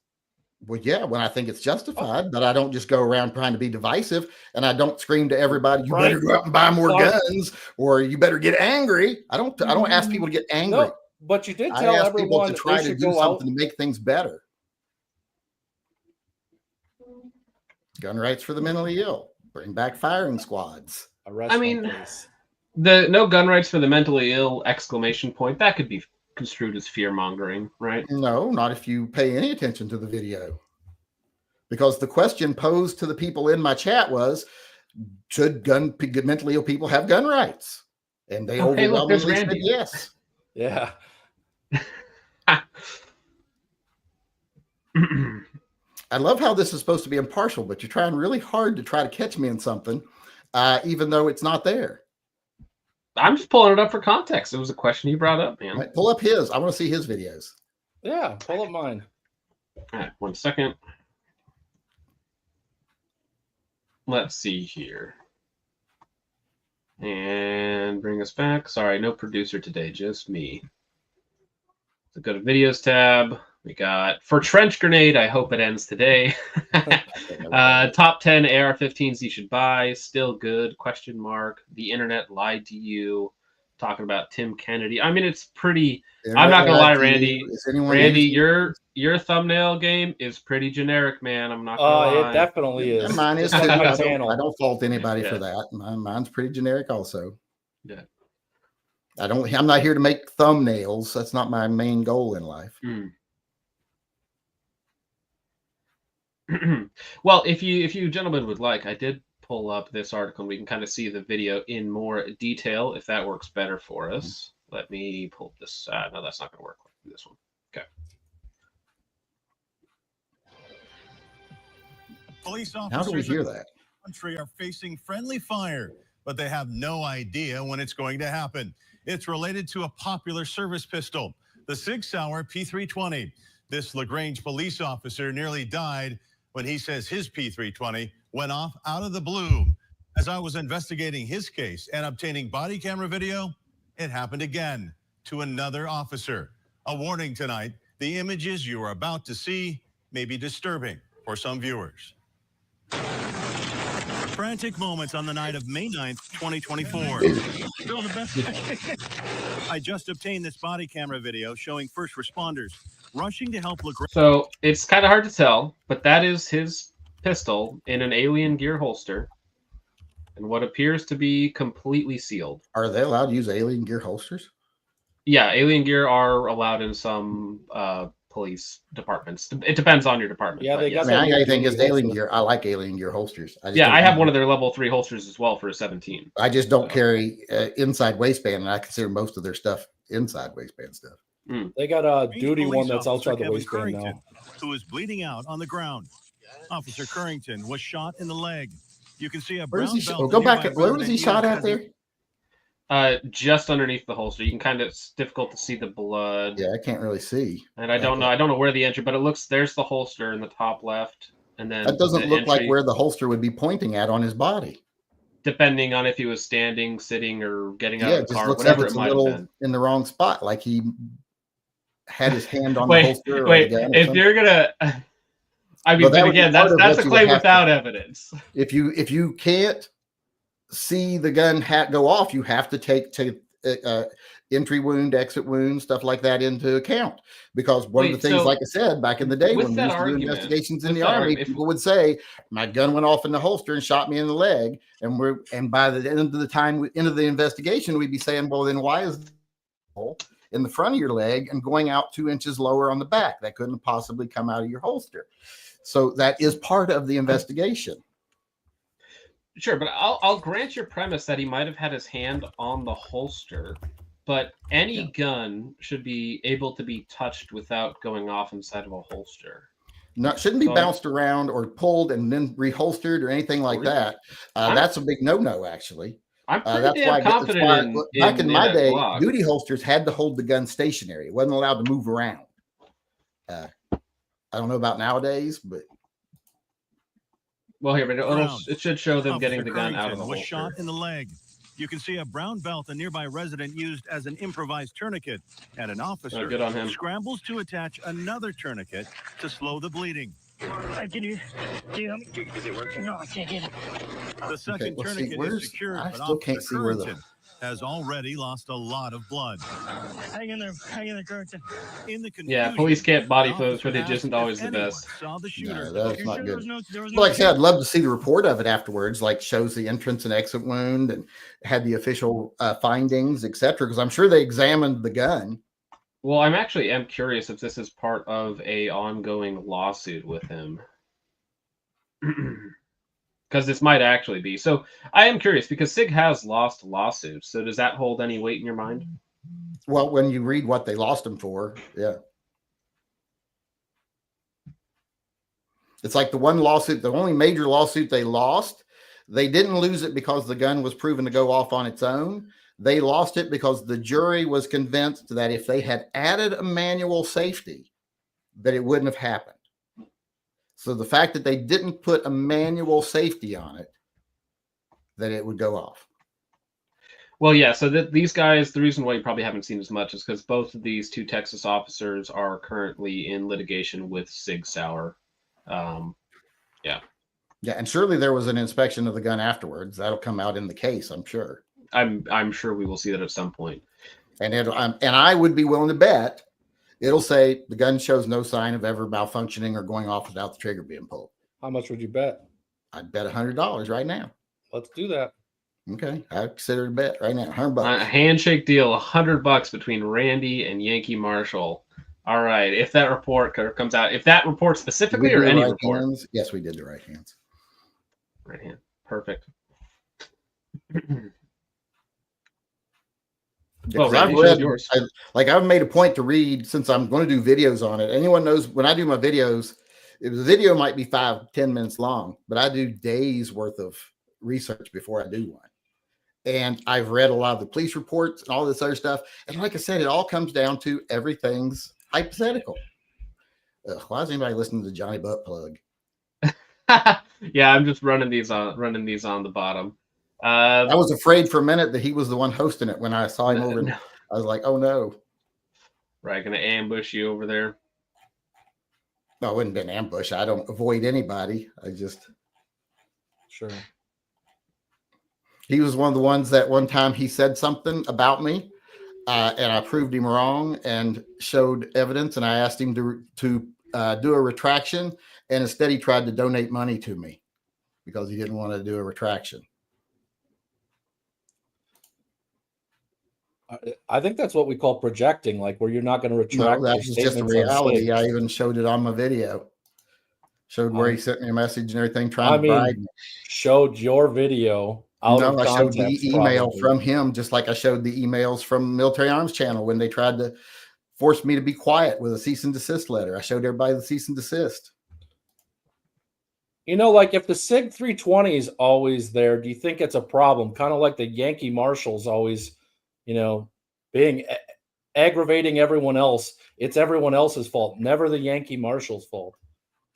Well, yeah, when I think it's justified, but I don't just go around trying to be divisive, and I don't scream to everybody, "You better go out and buy more guns," or "You better get angry." I don't ask people to get angry. No, but you did tell I ask everyone people to try they to should do go something out. to make things better. Gun rights for the mentally ill. Bring back firing squads. I mean, the no gun rights for the mentally ill exclamation point, that could be construed as fear mongering, right? No, not if you pay any attention to the video. Because the question posed to the people in my chat was, should mentally ill people have gun rights? And they overwhelmingly said yes. Yeah. I love how this is supposed to be impartial, but you're trying really hard to try to catch me in something, even though it's not there. I'm just pulling it up for context. It was a question you brought up, man. Right, pull up his. I want to see his videos. Yeah, pull up mine. All right, 1 second. Let's see here. And bring us back. Sorry, no producer today, just me. So go to videos tab. We got for trench grenade. I hope it ends today. Top 10 AR-15s you should buy. Still good? Question mark. The internet lied to you. Talking about Tim Kennedy. I mean, it's pretty. I'm not gonna lie, Randy. Randy, your thumbnail game is pretty generic, man. I'm not gonna lie. It definitely is. Mine is too. I don't fault anybody for that. Mine's pretty generic, also. Yeah. I'm not here to make thumbnails. That's not my main goal in life. Well, if you gentlemen would like, I did pull up this article and we can kind of see the video in more detail if that works better for us. Let me pull this. No, that's not going to work. Let's do this one. Okay. Police officers How do we hear that? Country are facing friendly fire, but they have no idea when it's going to happen. It's related to a popular service pistol, the Sig Sauer P320. This LaGrange police officer nearly died when he says his P320 went off out of the blue. As I was investigating his case and obtaining body camera video, it happened again to another officer. A warning tonight, the images you are about to see may be disturbing for some viewers. Frantic moments on the night of May 9th, 2024. Still the best. I just obtained this body camera video showing first responders rushing to help LaGrange. So it's kind of hard to tell, but that is his pistol in an alien gear holster and what appears to be completely sealed. Are they allowed to use alien gear holsters? Yeah, alien gear are allowed in some police departments. It depends on your department. Yeah, they got. I got anything against alien gear. I like alien gear holsters. I have one of their level 3 holsters as well for a 17. I just don't carry inside waistband, and I consider most of their stuff inside waistband stuff. They got a duty one that's outside the waistband now. Who is bleeding out on the ground. Officer Currington was shot in the leg. You can see a brown belt. Go back. Where was he shot at there? Just underneath the holster. You can kind of, it's difficult to see the blood. Yeah, I can't really see. And I don't know where the entry, but it looks, there's the holster in the top left. And then that doesn't look like where the holster would be pointing at on his body. Depending on if he was standing, sitting, or getting out of the car, looks whatever like it's it might a little have been. In the wrong spot, like he had his hand on the holster. Wait, if you're gonna, I mean, but again, that's a claim without evidence. If you can't see the gun go off, you have to take entry wound, exit wound, stuff like that into account. Because one of the things, like I said, back in the day when we used to do investigations in the Army, people would say, my gun went off in the holster and shot me in the leg. And by the end of the investigation, we'd be saying, well, then why is in the front of your leg and going out 2 inches lower on the back? That couldn't possibly come out of your holster. So that is part of the investigation. Sure, but I'll grant your premise that he might have had his hand on the holster, but any gun should be able to be touched without going off inside of a holster. Shouldn't be bounced around or pulled and then reholstered or anything like that. That's a big no-no, actually. I'm pretty damn confident back in my day, Glock. duty holsters had to hold the gun stationary. It wasn't allowed to move around. I don't know about nowadays, but well, here, but it should show them getting the gun out of the holster. Was shot in the leg. You can see a brown belt a nearby resident used as an improvised tourniquet, and an officer good on him. Scrambles to attach another tourniquet to slow the bleeding. Can you is it working? No, I can't get it. The second tourniquet is secured, I but still can't see where the has already lost a lot of blood. Hang in there, Currington. In the yeah, police can't body footage isn't always the best. Saw the shooter. No, that's not good. Like I said, I'd love to see the report of it afterwards, like shows the entrance and exit wound and had the official findings, etc. Because I'm sure they examined the gun. Well, I'm curious if this is part of a ongoing lawsuit with him. Because this might actually be. So I am curious because Sig has lost lawsuits. So does that hold any weight in your mind? Well, when you read what they lost him for, yeah. It's like the one lawsuit, the only major lawsuit they lost, they didn't lose it because the gun was proven to go off on its own. They lost it because the jury was convinced that if they had added a manual safety, that it wouldn't have happened. So the fact that they didn't put a manual safety on it, that it would go off. Well, yeah. So these guys, the reason why you probably haven't seen as much is because both of these two Texas officers are currently in litigation with Sig Sauer. Yeah. Yeah, and surely there was an inspection of the gun afterwards. That'll come out in the case, I'm sure. I'm sure we will see that at some point. And I would be willing to bet it'll say the gun shows no sign of ever malfunctioning or going off without the trigger being pulled. How much would you bet? I'd bet $100 right now. Let's do that. Okay, I consider it a bet right now. $100. A handshake deal, $100 between Randy and Yankee Marshal. All right. If that report comes out, if that report specifically or any report. Hands? Yes, we did the right hands. Right hand. Perfect. Well, I've read, I've made a point to read since I'm going to do videos on it. Anyone knows when I do my videos, the video might be 5-10 minutes long, but I do days worth of research before I do one. And I've read a lot of the police reports and all this other stuff. And like I said, it all comes down to everything's hypothetical. Why is anybody listening to Johnny Butt Plug? Yeah, I'm just running these on the bottom. I was afraid for a minute that he was the one hosting it when I saw him over. No. I was like, oh no. Right, gonna ambush you over there. No, it wouldn't have been ambush. I don't avoid anybody. I just sure. He was one of the ones that one time he said something about me, and I proved him wrong and showed evidence. And I asked him to do a retraction, and instead he tried to donate money to me because he didn't want to do a retraction. I think that's what we call projecting, like where you're not going to retract. No, that's just a reality. I even showed it on my video. Showed where he sent me a message and everything, trying to bribe me. Showed your video out of context. I showed the email from him, just like I showed the emails from Military Arms Channel when they tried to force me to be quiet with a cease and desist letter. I showed everybody the cease and desist. You know, like if the Sig 320 is always there, do you think it's a problem? Kind of like the Yankee Marshals always, you know, being aggravating everyone else. It's everyone else's fault, never the Yankee Marshal's fault.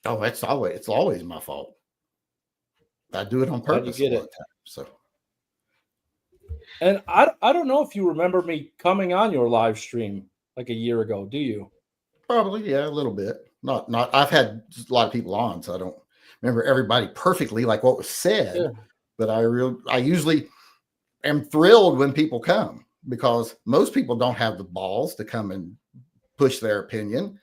Oh, it's always my fault. I do it on purpose. You get it. So, and I don't know if you remember me coming on your live stream like a year ago. Do you? Probably, yeah, a little bit. Not. I've had a lot of people on, so I don't remember everybody perfectly like what was said. Yeah. But I usually am thrilled when people come because most people don't have the balls to come and push their opinion.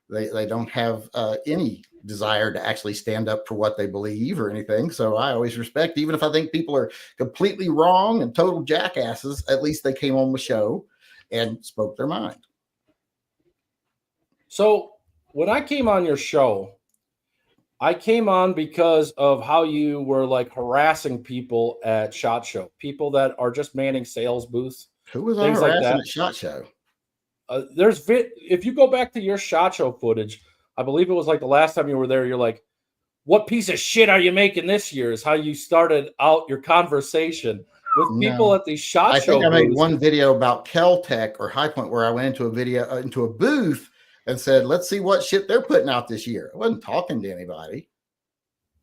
They don't have any desire to actually stand up for what they believe or anything. So I always respect, even if I think people are completely wrong and total jackasses, at least they came on the show and spoke their mind. So when I came on your show, I came on because of how you were like harassing people at SHOT Show, people that are just manning sales booths. Who was I things like harassing that. at SHOT Show? If you go back to your SHOT Show footage, I believe it was like the last time you were there, you're like, what piece of shit are you making this year? Is how you started out your conversation with people at the SHOT Show. I think I made booths. one video about Kel-Tec or High Point where I went into a booth and said, let's see what shit they're putting out this year. I wasn't talking to anybody.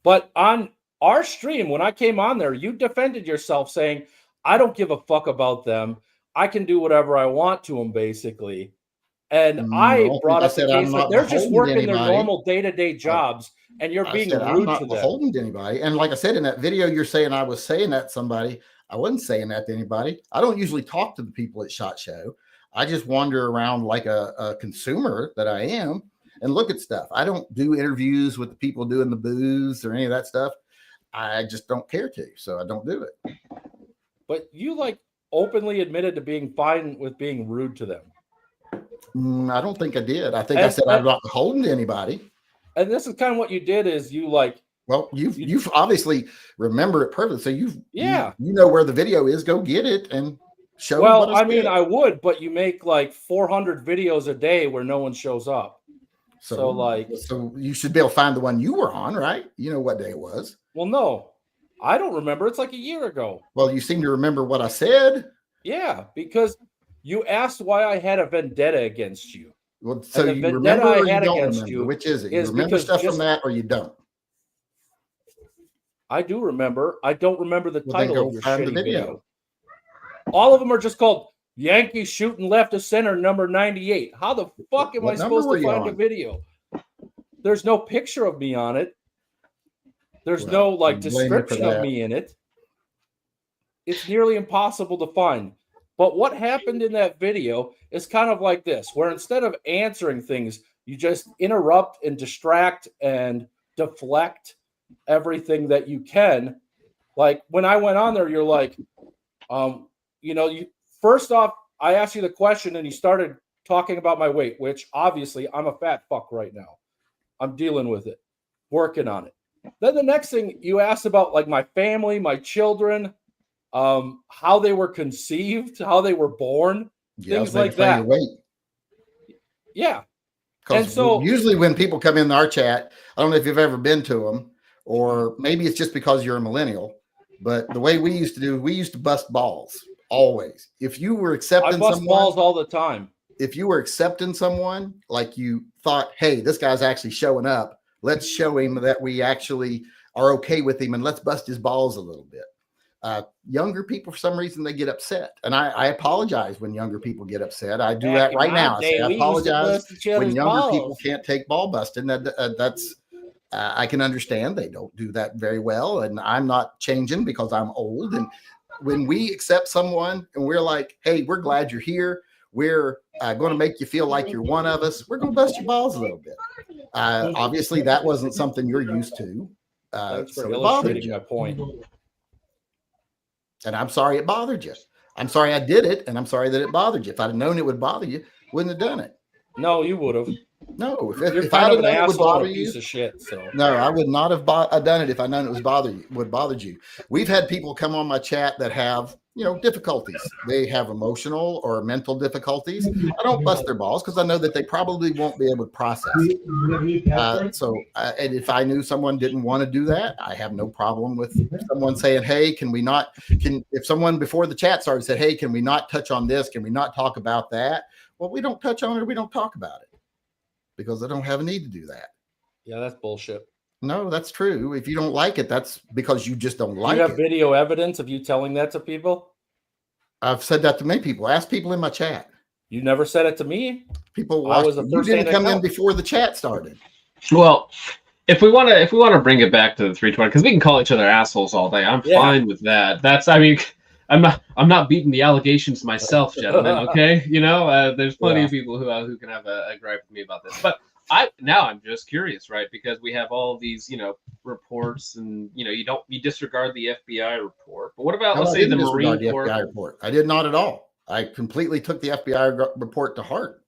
But on our stream, when I came on there, you defended yourself saying, I don't give a fuck about them. I can do whatever I want to them, basically. And I brought up the case that they're just working their normal day-to-day jobs, and you're being rude to them. I'm not beholden to anybody. And like I said, in that video, you're saying I was saying that to somebody. I wasn't saying that to anybody. I don't usually talk to the people at SHOT Show. I just wander around like a consumer that I am and look at stuff. I don't do interviews with the people doing the booths or any of that stuff. I just don't care to, so I don't do it. But you like openly admitted to being fine with being rude to them. I don't think I did. I think I said I'm not beholden to anybody. And this is kind of what you did is you like. Well, you've obviously remember it perfectly. So you know where the video is. Go get it and show. Well, I mean, I would, but you make like 400 videos a day where no one shows up. So you should be able to find the one you were on, right? You know what day it was. Well, no, I don't remember. It's like a year ago. Well, you seem to remember what I said. Yeah, because you asked why I had a vendetta against you. Well, so you remember or you don't remember? You Which is it? You remember stuff from that or you don't? I do remember. I don't remember the title of your shitty video. All of them are just called Yankee shooting left of center, number 98. How the fuck am I supposed to find a video? There's no picture of me on it. There's no like description of me in it. It's nearly impossible to find. But what happened in that video is kind of like this, where instead of answering things, you just interrupt and distract and deflect everything that you can. Like when I went on there, you're like, first off, I asked you the question and you started talking about my weight, which obviously I'm a fat fuck right now. I'm dealing with it, working on it. Then the next thing you asked about like my family, my children, how they were conceived, how they were born, things like that. Yeah. And so usually when people come in our chat, I don't know if you've ever been to them, or maybe it's just because you're a millennial, but the way we used to bust balls always. If you were accepting someone, balls all the time. If you were accepting someone, like you thought, hey, this guy's actually showing up, let's show him that we actually are okay with him and let's bust his balls a little bit. Younger people, for some reason, they get upset. And I apologize when younger people get upset. I do that right now. I apologize when younger people can't take ball busting. That's I can understand they don't do that very well. And I'm not changing because I'm old. And when we accept someone and we're like, hey, we're glad you're here. We're going to make you feel like you're one of us. We're going to bust your balls a little bit. Obviously, that wasn't something you're used to. Thanks for illustrating my point. And I'm sorry it bothered you. I'm sorry I did it, and I'm sorry that it bothered you. If I'd have known it would bother you, wouldn't have done it. No, you would have. No, if I'd have known it would bother you, piece of shit. So no, I would not have done it if I'd known it would bother you. We've had people come on my chat that have difficulties. They have emotional or mental difficulties. I don't bust their balls because I know that they probably won't be able to process it. And if I knew someone didn't want to do that, I have no problem with someone saying, hey, if someone before the chat started said, hey, can we not touch on this? Can we not talk about that? Well, we don't touch on it or we don't talk about it because I don't have a need to do that. Yeah, that's bullshit. No, that's true. If you don't like it, that's because you just don't like it. You have video evidence of you telling that to people? I've said that to many people. Ask people in my chat. You never said it to me. People watched. You didn't come in before the chat started. Well, if we want to bring it back to the 320, because we can call each other assholes all day. I'm fine with that. I'm not beating the allegations myself, gentlemen. Okay, there's plenty of people who can have a gripe with me about this, but I'm just curious, right? Because we have all these, reports, and you disregard the FBI report. But what about let's say the Marine Corps FBI report? I did not at all. I completely took the FBI report to heart,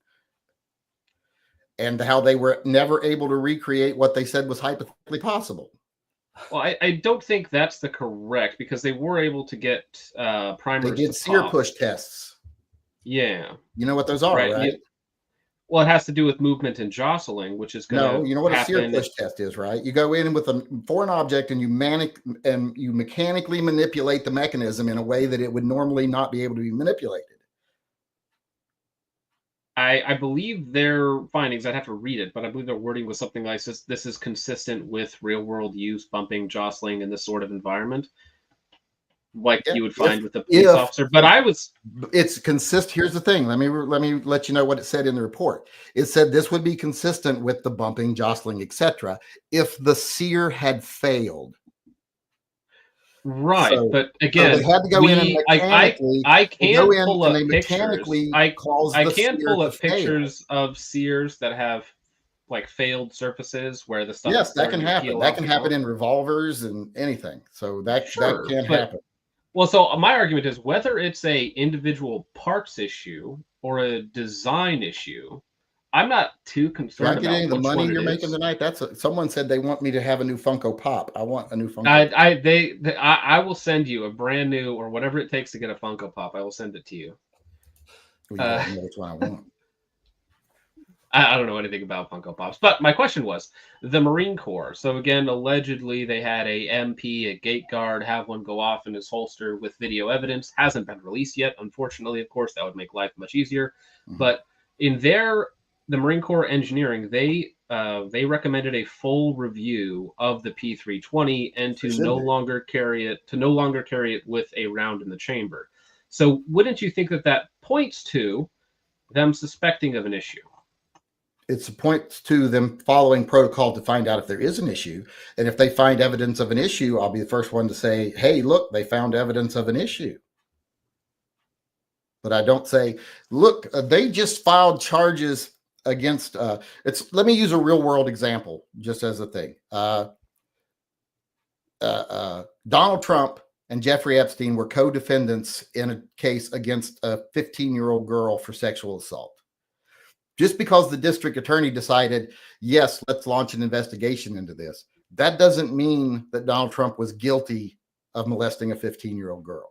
and how they were never able to recreate what they said was hypothetically possible. Well, I don't think that's the correct, because they were able to get primers. They did sear push tests. Yeah. You know what those are, Right. right? Well, it has to do with movement and jostling, which is going No, to you know what a sear happen. push test is, right? You go in with a foreign object and you mechanically manipulate the mechanism in a way that it would normally not be able to be manipulated. I believe their findings, I'd have to read it, but I believe their wording was something like this is consistent with real world use, bumping, jostling in this sort of environment, like Yeah, you would find with a police if officer. But I was it's consistent. Here's the thing. Let me let you know what it said in the report. It said this would be consistent with the bumping, jostling, etc. if the sear had failed. right, but So again, they had to go in and mechanically. I They go can in pull and up they pictures. mechanically cause I the can sear pull to up fail. pictures of sears that have like failed surfaces where the stuff is Yes, that can starting to happen. peel That off can the happen bone. in revolvers and anything. So that Sure, can but happen. well, so my argument is whether it's a individual parts issue or a design issue, I'm not too Do I concerned get any about of the which money one it you're making is. tonight? Someone said they want me to have a new Funko Pop. I want a new Funko Pop. I will send you a brand new or whatever it takes to get a Funko Pop. I will send it to you. Well, you already know which one I want. I don't know anything about Funko Pops, but my question was the Marine Corps. So again, allegedly they had a MP, a gate guard, have one go off in his holster with video evidence. Hasn't been released yet, unfortunately. Of course, that would make life much easier. Mhm. But in the Marine Corps engineering, they recommended a full review of the P320 and They to should no do. longer carry it with a round in the chamber. So wouldn't you think that points to them suspecting of an issue? It points to them following protocol to find out if there is an issue. And if they find evidence of an issue, I'll be the first one to say, hey, look, they found evidence of an issue. But I don't say, look, they just filed charges against let me use a real world example just as a thing. Donald Trump and Jeffrey Epstein were co-defendants in a case against a 15-year-old girl for sexual assault. Just because the district attorney decided, yes, let's launch an investigation into this, that doesn't mean that Donald Trump was guilty of molesting a 15-year-old girl.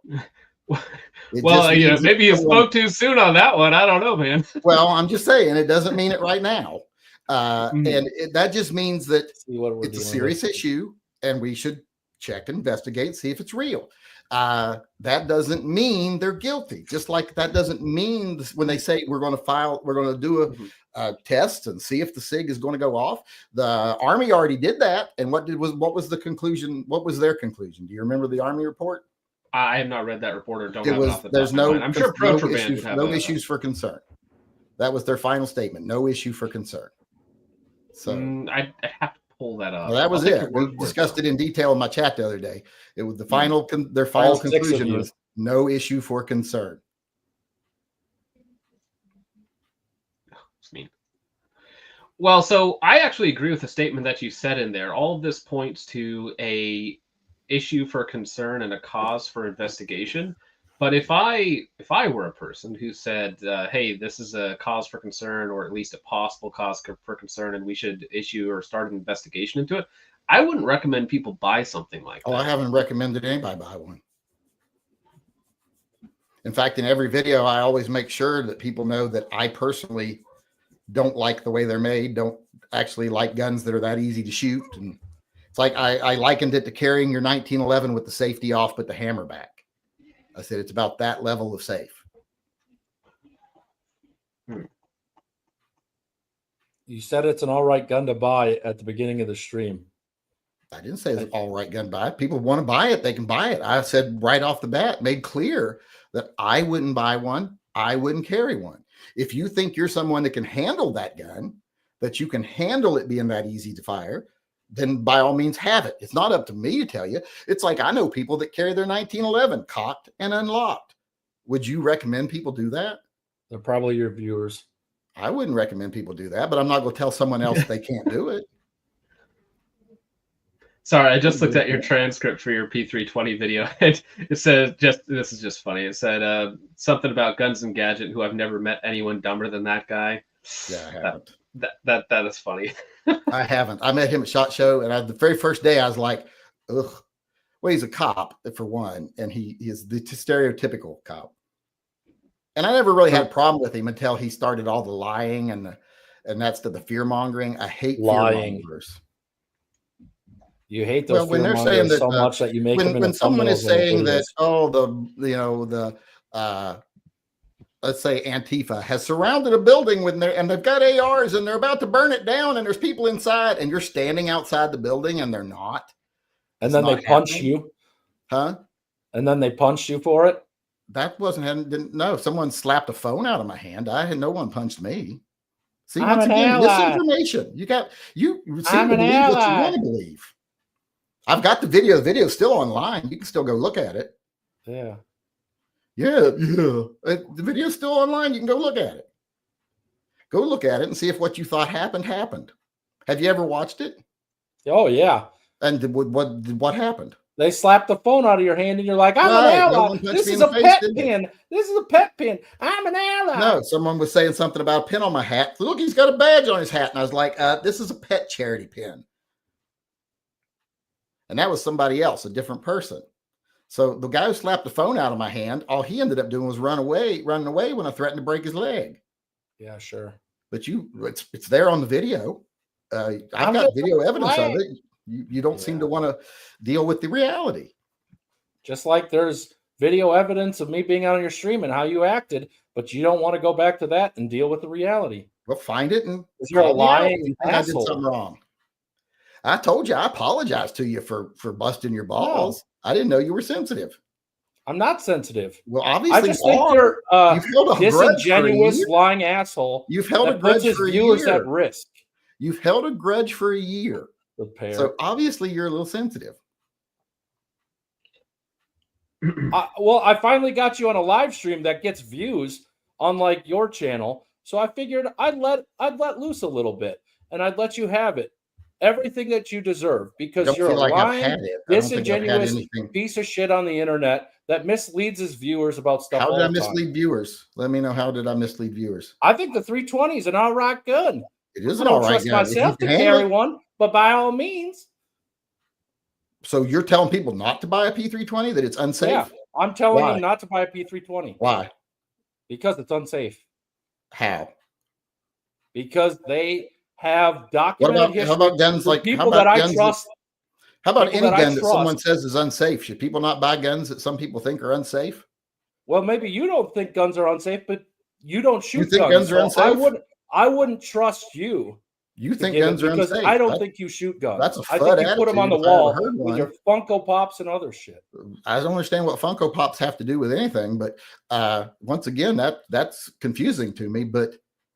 Well, maybe you spoke too soon on that one. I don't know, man. Well, I'm just saying it doesn't mean it right now. And that just means that it's a serious issue and we should check, investigate, see if it's real. That doesn't mean they're guilty. Just like that doesn't mean when they say we're going to do a test and see if the SIG is going to go off. The Army already did that. And what was the conclusion? What was their conclusion? Do you remember the Army report? I have not read that report or don't have it it off the top there's of my no mind. I'm sure no Protraband issues, would have no issues for concern. That was their final statement. No issue for concern. So I have to pull that up. Well, that was it. We discussed it in detail in my chat the other day. It was the final. Their final conclusion was no issue for concern. Well, so I actually agree with the statement that you said in there. All of this points to a issue for concern and a cause for investigation. But if I were a person who said, "Hey, this is a cause for concern, or at least a possible cause for concern, and we should issue or start an investigation into it," I wouldn't recommend people buy something like that. Oh, I haven't recommended anybody buy one. In fact, in every video, I always make sure that people know that I personally don't like the way they're made. Don't actually like guns that are that easy to shoot. And it's like I likened it to carrying your 1911 with the safety off, but the hammer back. I said it's about that level of safe. You said it's an all right gun to buy at the beginning of the stream. I didn't say it's an all right gun to buy. People want to buy it, they can buy it. I said right off the bat, made clear that I wouldn't buy one. I wouldn't carry one. If you think you're someone that can handle that gun, that you can handle it being that easy to fire, then by all means have it. It's not up to me to tell you. It's like I know people that carry their 1911 cocked and unlocked. Would you recommend people do that? They're probably your viewers. I wouldn't recommend people do that, but I'm not going to tell someone else they can't do it. Sorry, I just looked at your transcript for your P320 video. It said this is just funny. It said something about Guns and Gadget, who I've never met anyone dumber than that guy. Yeah, I haven't. That is funny. I haven't. I met him at SHOT Show, and the very first day I was like, ugh. Well, he's a cop for one, and he is the stereotypical cop. And I never really had a problem with him until he started all the lying and that's the fear mongering. I hate Lying. fear mongers. You hate those when they're fear saying mongers that so much that you make them in when a someone thumbnails is and their saying that, videos. Let's say Antifa has surrounded a building and they've got ARs and they're about to burn it down and there's people inside and you're standing outside the building and they're not. And then they punch you. Huh? And then they punched you for it. That didn't know. Someone slapped a phone out of my hand. No one punched me. See, once again, misinformation. You seem to believe what you want to believe. I've got the video. The video's still online. You can still go look at it. Yeah. Yeah. The video's still online. You can go look at it. Go look at it and see if what you thought happened. Have you ever watched it? Oh, yeah. And what happened? They slapped the phone out of your hand and you're like, I'm an ally. This is a pet pin. This is a pet pin. I'm an ally. No, someone was saying something about a pin on my hat. Look, he's got a badge on his hat. And I was like, this is a pet charity pin. And that was somebody else, a different person. So the guy who slapped the phone out of my hand, all he ended up doing was running away when I threatened to break his leg. Yeah, sure. But it's there on the video. I've got video evidence of it. You don't seem to want to deal with the reality. Just like there's video evidence of me being on your stream and how you acted, but you don't want to go back to that and deal with the reality. Well, find it and you're a lying asshole. I did something wrong. I told you I apologized to you for busting your balls. No. I didn't know you were sensitive. I'm not sensitive. Well, obviously, I just think you're disingenuous, lying asshole. You've held a grudge for a viewers year. At risk. You've held a grudge for a year. So obviously, you're a little sensitive. Well, I finally got you on a live stream that gets views on like your channel, so I figured I'd let loose a little bit and I'd let you have it. Everything that you deserve, because you're a lying, disingenuous piece of shit on the internet that misleads his viewers about stuff. How did I mislead viewers? Let me know. How did I mislead viewers? I think the 320 is an all right gun. It is an all right gun. I don't trust myself to carry one, but by all means. So you're telling people not to buy a P320, that it's unsafe? Yeah, I'm telling them not to buy a P320. Why? Because it's unsafe. How? Because they have documented history. How about guns like people that I trust? How about any gun that someone says is unsafe? Should people not buy guns that some people think are unsafe? Well, maybe you don't think guns are unsafe, but you don't shoot guns. You think guns are unsafe? I wouldn't trust you. You think guns are unsafe? I don't think you shoot guns. That's a I think you put them on the wall with your Funko Pops and other shit. I don't understand what Funko Pops have to do with anything, but once again, that's confusing to me. But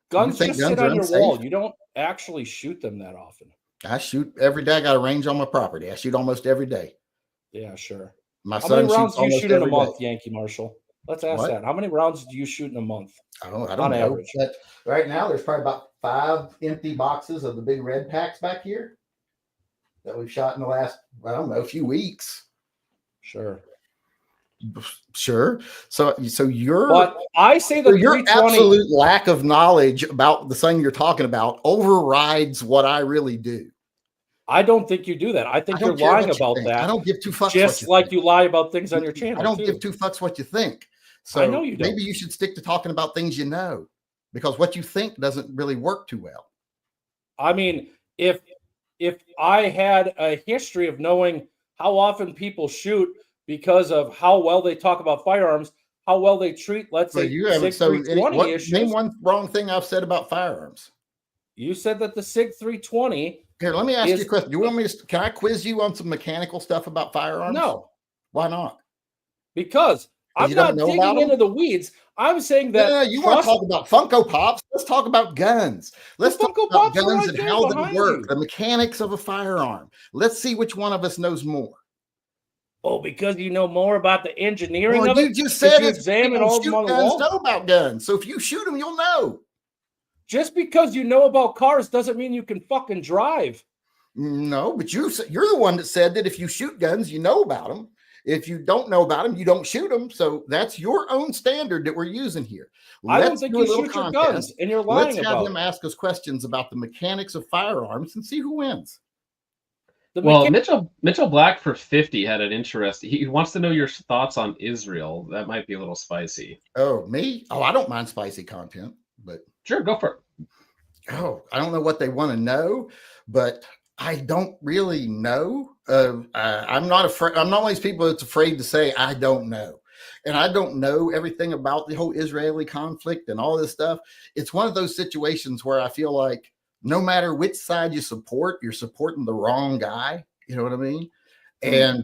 guns just sit on your wall. You don't actually shoot them that often. I shoot every day. I got a range on my property. I shoot almost every day. Yeah, sure. How many rounds do you shoot in a month, Yankee Marshal? Let's ask that. How many rounds do you shoot in a month? Oh, I don't know. Average. But right now, there's probably about 5 empty boxes of the big red packs back here that we've shot in the last, I don't know, few weeks. Sure. So you're. But I say that your absolute lack of knowledge about the thing you're talking about overrides what I really do. I don't think you do that. I think you're lying about that. I don't give two fucks. Just like you lie about things on your channel. I don't give two fucks what you think. So I know you don't. Maybe you should stick to talking about things you know, because what you think doesn't really work too well. I mean, if I had a history of knowing how often people shoot because of how well they talk about firearms, how well they treat, let's say, you haven't. So name one wrong thing I've said about firearms. You said that the Sig 320. Here, let me ask you a question. Do you want me to? Can I quiz you on some mechanical stuff about firearms? No. Why not? Because I'm not digging into the weeds. I'm saying that you want to talk about Funko Pops. Let's talk about guns. Let's talk about guns and how they work, the mechanics of a firearm. Let's see which one of us knows more. Oh, because you know more about the engineering of it? You just said you examine all of them on the wall. Know about guns. So if you shoot them, you'll know. Just because you know about cars doesn't mean you can fucking drive. No, but you're the one that said that if you shoot guns, you know about them. If you don't know about them, you don't shoot them. So that's your own standard that we're using here. I don't think you shoot your guns, and you're lying about it. Let's have them ask us questions about the mechanics of firearms and see who wins. Well, Mitchell Black for 50 had an interest. He wants to know your thoughts on Israel. That might be a little spicy. Oh, me? Oh, I don't mind spicy content, but Sure, go for it. oh, I don't know what they want to know, but I don't really know. I'm not afraid. I'm not one of these people that's afraid to say I don't know, and I don't know everything about the whole Israeli conflict and all this stuff. It's one of those situations where I feel like no matter which side you support, you're supporting the wrong guy. You know what I mean? And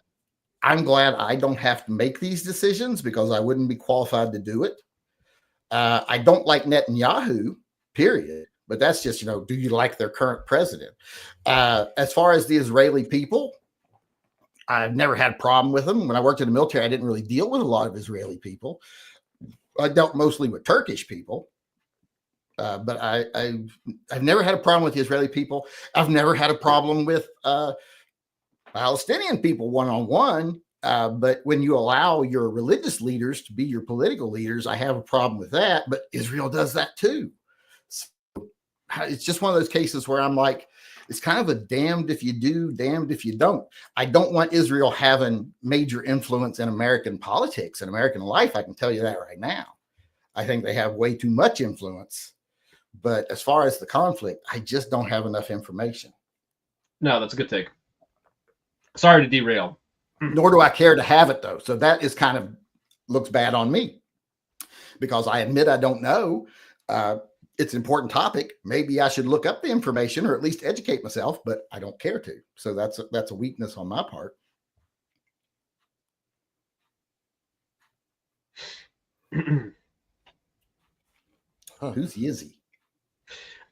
I'm glad I don't have to make these decisions because I wouldn't be qualified to do it. I don't like Netanyahu, period. But that's just, do you like their current president? As far as the Israeli people, I've never had a problem with them. When I worked in the military, I didn't really deal with a lot of Israeli people. I dealt mostly with Turkish people. But I've never had a problem with the Israeli people. I've never had a problem with Palestinian people one-on-one. But when you allow your religious leaders to be your political leaders, I have a problem with that. But Israel does that too. So it's just one of those cases where I'm like, it's kind of a damned if you do, damned if you don't. I don't want Israel having major influence in American politics and American life. I can tell you that right now. I think they have way too much influence. But as far as the conflict, I just don't have enough information. No, that's a good take. Sorry to derail. Nor do I care to have it, though. So that is kind of looks bad on me because I admit I don't know. It's an important topic. Maybe I should look up the information or at least educate myself, but I don't care to. So that's a weakness on my part. Who's Yizzy?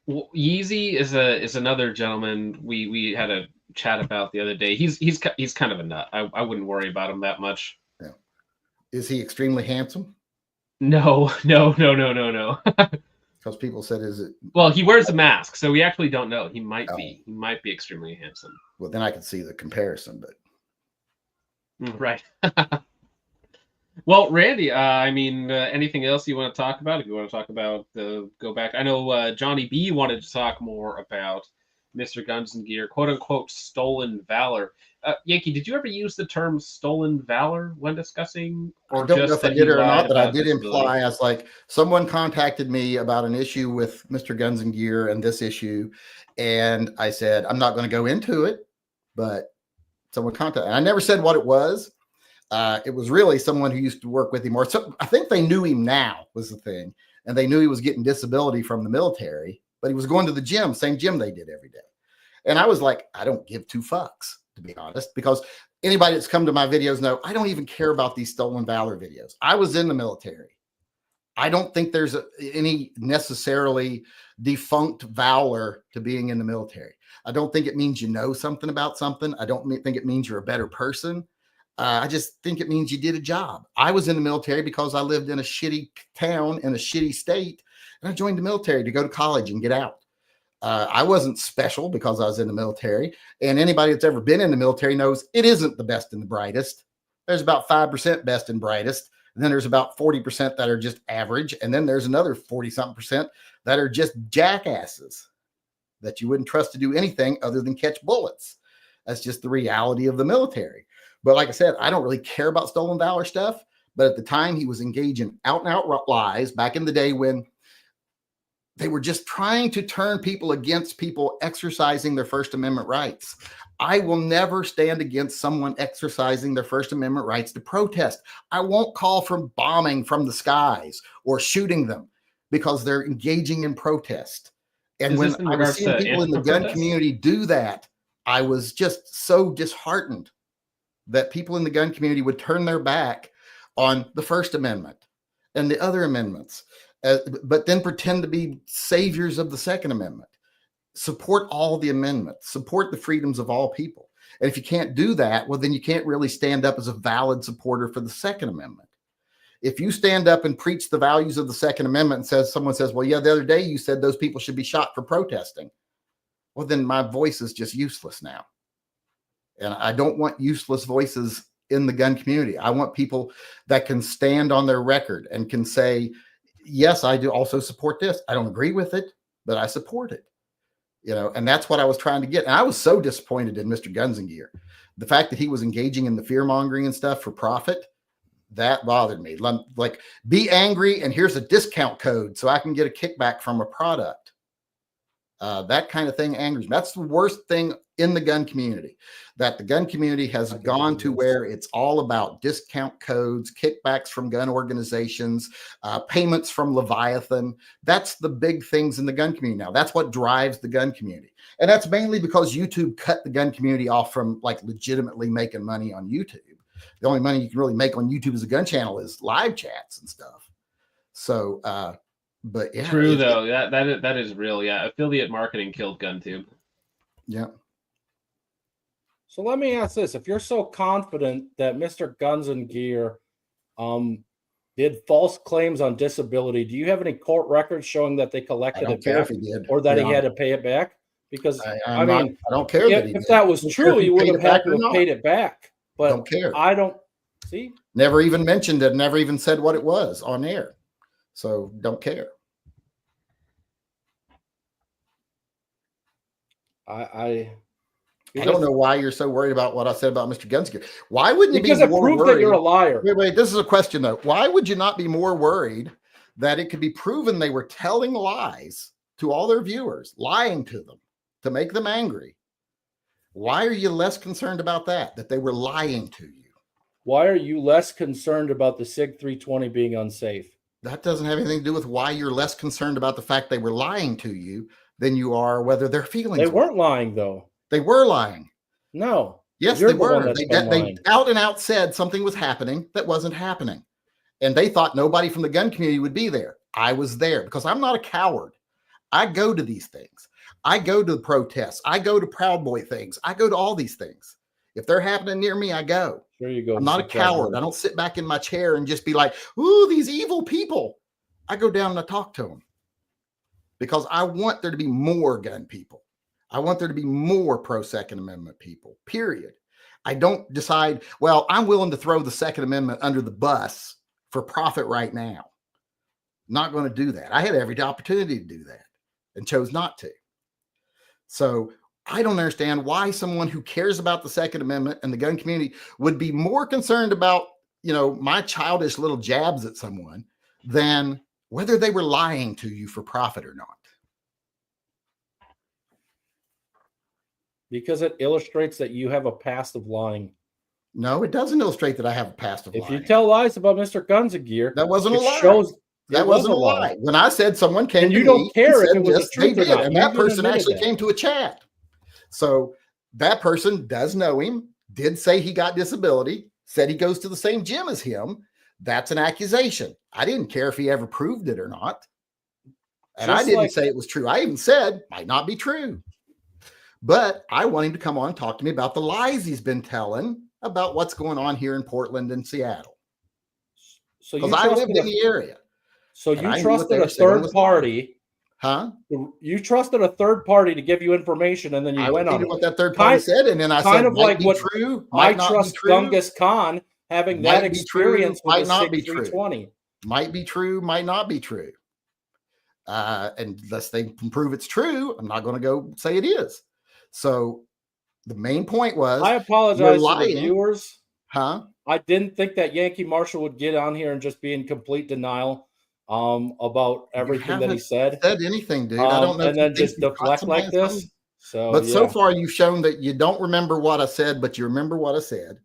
Well, Yeezy is another gentleman we had a chat about the other day. He's kind of a nut. I wouldn't worry about him that much. Yeah. Is he extremely handsome? No. Because people said, is it? Well, he wears a mask, so we actually don't know. He might be. He might be extremely handsome. Well, then I can see the comparison, but right. Well, Randy, anything else you want to talk about? If you want to talk about go back, I know Johnny B wanted to talk more about Mr. Guns and Gear, quote unquote, stolen valor. Yankee, did you ever use the term stolen valor when discussing? Or I don't know if I did or not, but I did imply as like someone contacted me about an issue with Mr. Guns and Gear and this issue. And I said, I'm not going to go into it, but someone contacted. I never said what it was. It was really someone who used to work with him, or so, I think they knew him now was the thing. And they knew he was getting disability from the military, but he was going to the gym, same gym they did every day. And I was like, I don't give two fucks, to be honest, because anybody that's come to my videos know I don't even care about these stolen valor videos. I was in the military. I don't think there's any necessarily defunct valor to being in the military. I don't think it means you know something about something. I don't think it means you're a better person. I just think it means you did a job. I was in the military because I lived in a shitty town in a shitty state, and I joined the military to go to college and get out. I wasn't special because I was in the military, and anybody that's ever been in the military knows it isn't the best and the brightest. There's about 5% best and brightest, and then there's about 40% that are just average, and then there's another 40-something% that are just jackasses that you wouldn't trust to do anything other than catch bullets. That's just the reality of the military. But like I said, I don't really care about stolen valor stuff. But at the time, he was engaging out and out lies back in the day when they were just trying to turn people against people exercising their First Amendment rights. I will never stand against someone exercising their First Amendment rights to protest. I won't call for bombing from the skies or shooting them because they're engaging in protest. And when I was seeing people in the gun community do that, I was just so disheartened that people in the gun community would turn their back on the First Amendment and the other amendments, but then pretend to be saviors of the Second Amendment. Support all the amendments, support the freedoms of all people. And if you can't do that, well, then you can't really stand up as a valid supporter for the Second Amendment. If you stand up and preach the values of the Second Amendment and someone says, well, yeah, the other day you said those people should be shot for protesting. Well, then my voice is just useless now. And I don't want useless voices in the gun community. I want people that can stand on their record and can say, yes, I do also support this. I don't agree with it, but I support it. and that's what I was trying to get. And I was so disappointed in Mr. Guns and Gear. The fact that he was engaging in the fear mongering and stuff for profit, that bothered me. Like, be angry and here's a discount code so I can get a kickback from a product. That kind of thing angers me. That's the worst thing in the gun community, that the gun community has gone to where it's all about discount codes, kickbacks from gun organizations, payments from Leviathan. That's the big things in the gun community now. That's what drives the gun community. And that's mainly because YouTube cut the gun community off from like legitimately making money on YouTube. The only money you can really make on YouTube as a gun channel is live chats and stuff. So, but yeah, true though. That is real. Yeah, affiliate marketing killed GunTube. Yeah. So let me ask this: if you're so confident that Mr. Guns and Gear did false claims on disability, do you have any court records showing that they collected it back, or that he had to pay it back? Because I don't care if that was true, he would have had to have paid it back. But don't care. I don't see. Never even mentioned it. Never even said what it was on air. So don't care. I don't know why you're so worried about what I said about Mr. Gunsker. Why wouldn't you be more worried? Because it proved that you're a liar. Wait, this is a question though. Why would you not be more worried that it could be proven they were telling lies to all their viewers, lying to them to make them angry? Why are you less concerned about that they were lying to you? Why are you less concerned about the SIG 320 being unsafe? That doesn't have anything to do with why you're less concerned about the fact they were lying to you than you are whether their feelings. They weren't lying though. They were lying. No. Yes, they were. They out and out said something was happening that wasn't happening. And they thought nobody from the gun community would be there. I was there because I'm not a coward. I go to these things. I go to the protests. I go to Proud Boy things. I go to all these things. If they're happening near me, I go. There you go. I'm not a coward. I don't sit back in my chair and just be like, ooh, these evil people. I go down and I talk to them because I want there to be more gun people. I want there to be more pro-Second Amendment people, period. I don't decide, well, I'm willing to throw the Second Amendment under the bus for profit right now. Not going to do that. I had every opportunity to do that and chose not to. So I don't understand why someone who cares about the Second Amendment and the gun community would be more concerned about, my childish little jabs at someone than whether they were lying to you for profit or not. Because it illustrates that you have a past of lying. No, it doesn't illustrate that I have a past of lying. If you tell lies about Mr. Guns and Gear, that wasn't a lie. That wasn't a lie. When I said someone came and to you me, don't care if it was yes, a truth they did, or not. and that person actually came to a chat. So that person does know him, did say he got disability, said he goes to the same gym as him. That's an accusation. I didn't care if he ever proved it or not. And I didn't say it was true. I even said might not be true. But I want him to come on and talk to me about the lies he's been telling about what's going on here in Portland and Seattle. So because I lived in the area. So you trusted a third party. Huh? You trusted a third party to give you information, and then you went on what that third party said, and then I said, kind of like what true. I trust Gungas Khan having that experience might not be true. Might be true, might not be true. Unless they can prove it's true, I'm not going to go say it is. So the main point was, I apologize to the viewers. Huh? I didn't think that Yankee Marshal would get on here and just be in complete denial about everything that he said. Said anything, dude. I don't know. And then just deflect like this. So far you've shown that you don't remember what I said, but you remember what I said.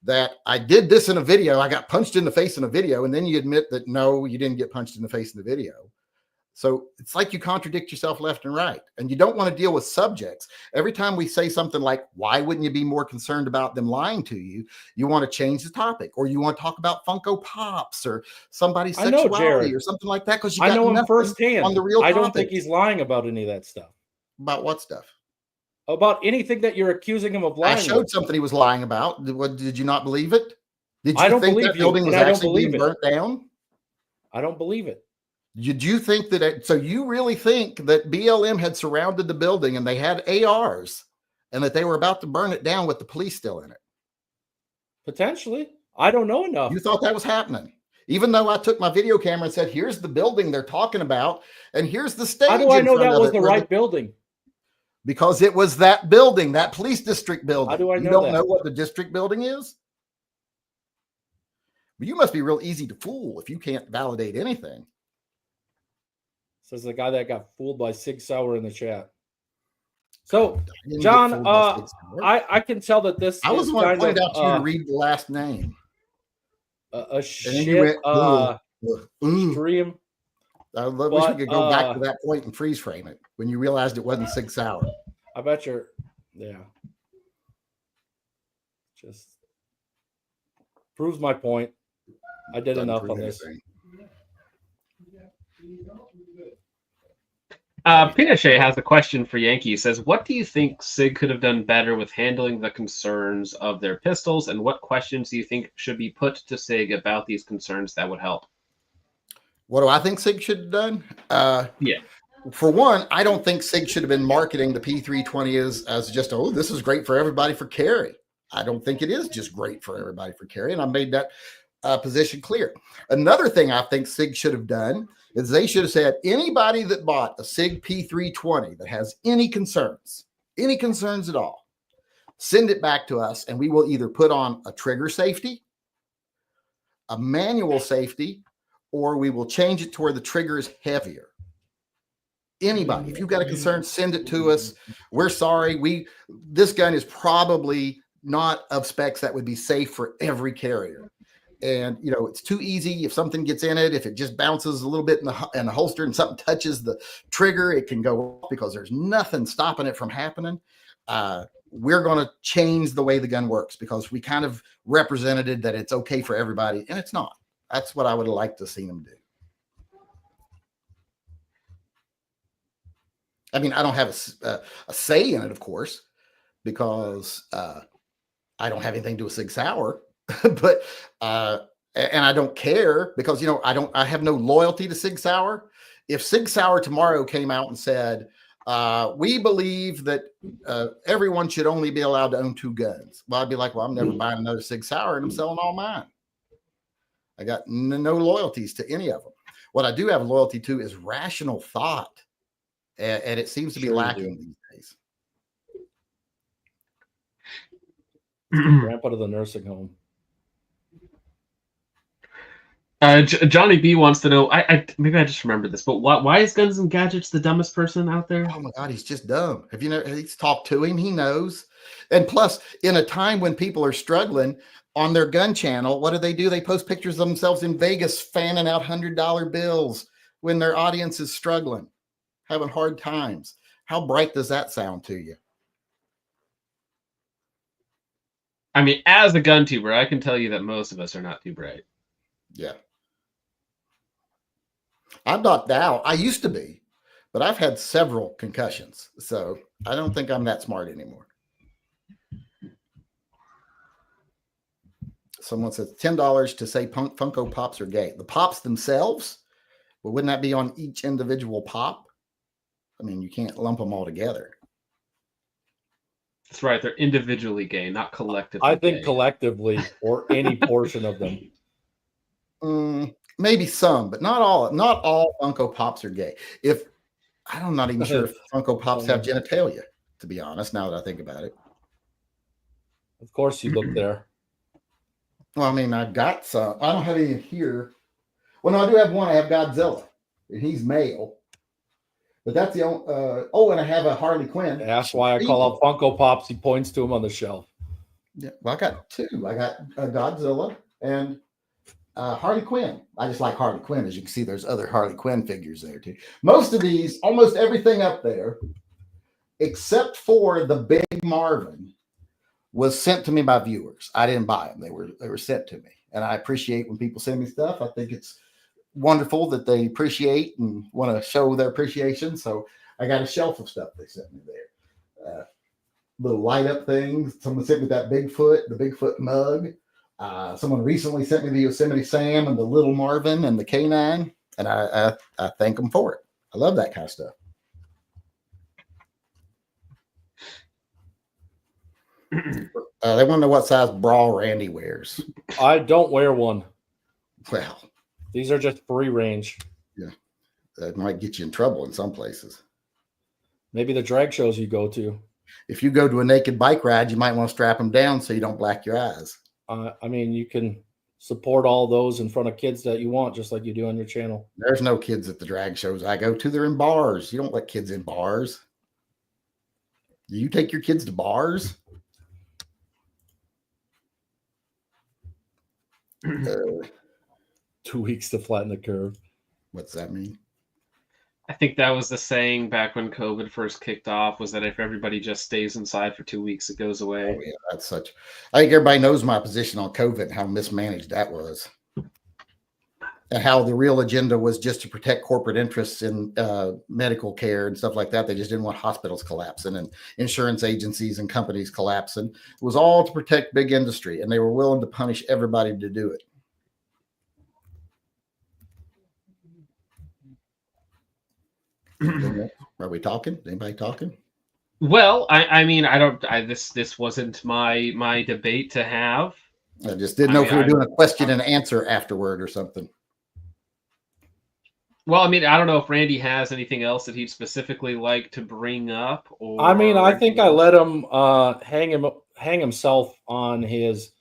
That I did this in a video. I got punched in the face in a video, and then you admit that no, you didn't get punched in the face in the video. So it's like you contradict yourself left and right, and you don't want to deal with subjects. Every time we say something like, why wouldn't you be more concerned about them lying to you? You want to change the topic, or you want to talk about Funko Pops or somebody's sexuality or something like that. Because I know him firsthand. On the real I topic. don't think he's lying about any of that stuff. About what stuff? About anything that you're accusing him of lying. I showed something he was lying about. Did you not believe it? Did you I don't think believe that building was actually being burnt down? I don't believe it. Did you think that? So you really think that BLM had surrounded the building and they had ARs and that they were about to burn it down with the police still in it? Potentially. I don't know enough. You thought that was happening, even though I took my video camera and said, here's the building they're talking about, and here's the stage. How do I know that was the right building? Because it was that building, that police district building. How do I know You don't that? know what the district building is? You must be real easy to fool if you can't validate anything. Says the guy that got fooled by Sig Sauer in the chat. So, I didn't get John, fooled by Sig Sauer. I can tell that this I was is the one kind that pointed of out to you to read the last name. a And then shit you went, ugh. stream. I wish we could go back to that point and freeze frame it when you realized it wasn't Sig Sauer. I bet you're, yeah. Just proves my point. I did Doesn't enough prove on this. anything. Pinochet has a question for Yankee. He says, what do you think Sig could have done better with handling the concerns of their pistols, and what questions do you think should be put to Sig about these concerns that would help? What do I think Sig should have done? Yeah. For one, I don't think Sig should have been marketing the P320 as just, oh, this is great for everybody for carry. I don't think it is just great for everybody for carry, and I made that position clear. Another thing I think Sig should have done is they should have said, anybody that bought a Sig P320 that has any concerns at all, send it back to us, and we will either put on a trigger safety, a manual safety, or we will change it to where the trigger is heavier. Anybody, if you've got a concern, send it to us. We're sorry. This gun is probably not of specs that would be safe for every carrier. And, you know, it's too easy. If something gets in it, if it just bounces a little bit in the holster and something touches the trigger, it can go off because there's nothing stopping it from happening. We're going to change the way the gun works because we kind of represented that it's okay for everybody, and it's not. That's what I would have liked to see them do. I mean, I don't have a say in it, of course, because I don't have anything to do with Sig Sauer, but and I don't care because, you know, I have no loyalty to Sig Sauer. If Sig Sauer tomorrow came out and said, we believe that everyone should only be allowed to own 2 guns, well, I'd be like, well, I'm never buying another Sig Sauer, and I'm selling all mine. I got no loyalties to any of them. What I do have loyalty to is rational thought. And it seems to be lacking these days. Grandpa to the nursing home. Johnny B wants to know, maybe I just remembered this, but why is Guns and Gadgets the dumbest person out there? Oh my God, he's just dumb. Have you know, he's talked to him, he knows. And plus, in a time when people are struggling on their gun channel, what do? They post pictures of themselves in Vegas fanning out $100 bills when their audience is struggling, having hard times. How bright does that sound to you? I mean, as a gun tuber, I can tell you that most of us are not too bright. Yeah. I'm not now. I used to be, but I've had several concussions. So I don't think I'm that smart anymore. Someone says $10 to say Funko Pops are gay. The Pops themselves, well, wouldn't that be on each individual Pop? I mean, you can't lump them all together. That's right. They're individually gay, not collectively I think gay. collectively, or any portion of them. Maybe some, but not all. Not all Funko Pops are gay. I'm not even sure if Funko Pops have genitalia, to be honest, now that I think about it. Of course you look there. Well, I mean, I've got some. I don't have any here. Well, no, I do have one. I have Godzilla, and he's male. But that's the only. And I have a Harley Quinn. That's why I call out Funko Pops. He points to him on the shelf. Yeah, well, I got 2. I got Godzilla and Harley Quinn. I just like Harley Quinn. As you can see, there's other Harley Quinn figures there too. Most of these, almost everything up there, except for the Big Marvin, was sent to me by viewers. I didn't buy them. They were sent to me. And I appreciate when people send me stuff. I think it's wonderful that they appreciate and want to show their appreciation. So I got a shelf of stuff they sent me there. Little light up things. Someone sent me that the Bigfoot mug. Someone recently sent me the Yosemite Sam and the Little Marvin and the K9. And I thank them for it. I love that kind of stuff. They want to know what size bra Randy wears. I don't wear one. Well, these are just free range. Yeah, that might get you in trouble in some places. Maybe the drag shows you go to. If you go to a naked bike ride, you might want to strap them down so you don't black your eyes. I mean, you can support all those in front of kids that you want, just like you do on your channel. There's no kids at the drag shows I go to. They're in bars. You don't let kids in bars. Do you take your kids to bars? 2 weeks to flatten the curve. What's that mean? I think that was the saying back when COVID first kicked off, was that if everybody just stays inside for 2 weeks, it goes away. Oh, yeah, that's such. I think everybody knows my position on COVID and how mismanaged that was. And how the real agenda was just to protect corporate interests in medical care and stuff like that. They just didn't want hospitals collapsing and insurance agencies and companies collapsing. It was all to protect big industry, and they were willing to punish everybody to do it. Are we talking? Anybody talking? Well, I mean, this wasn't my debate to have. I just didn't know if we were doing a question and answer afterward or something. Well, I mean, I don't know if Randy has anything else that he'd specifically like to bring up. Or I mean, I think I let him hang himself on his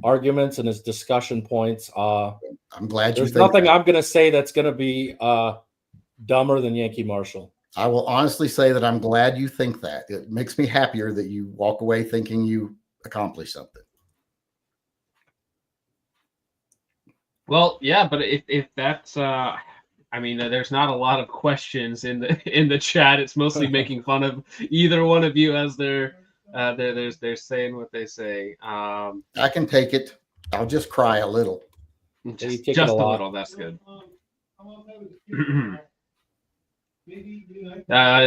arguments and his discussion points. I'm glad you there's nothing I'm going to say that's going to be dumber than Yankee Marshal. I will honestly say that I'm glad you think that. It makes me happier that you walk away thinking you accomplished something. Well, yeah, but if that's I mean, there's not a lot of questions in the chat. It's mostly making fun of either one of you as they're saying what they say. I can take it. I'll just cry a little. Just a little. That's good.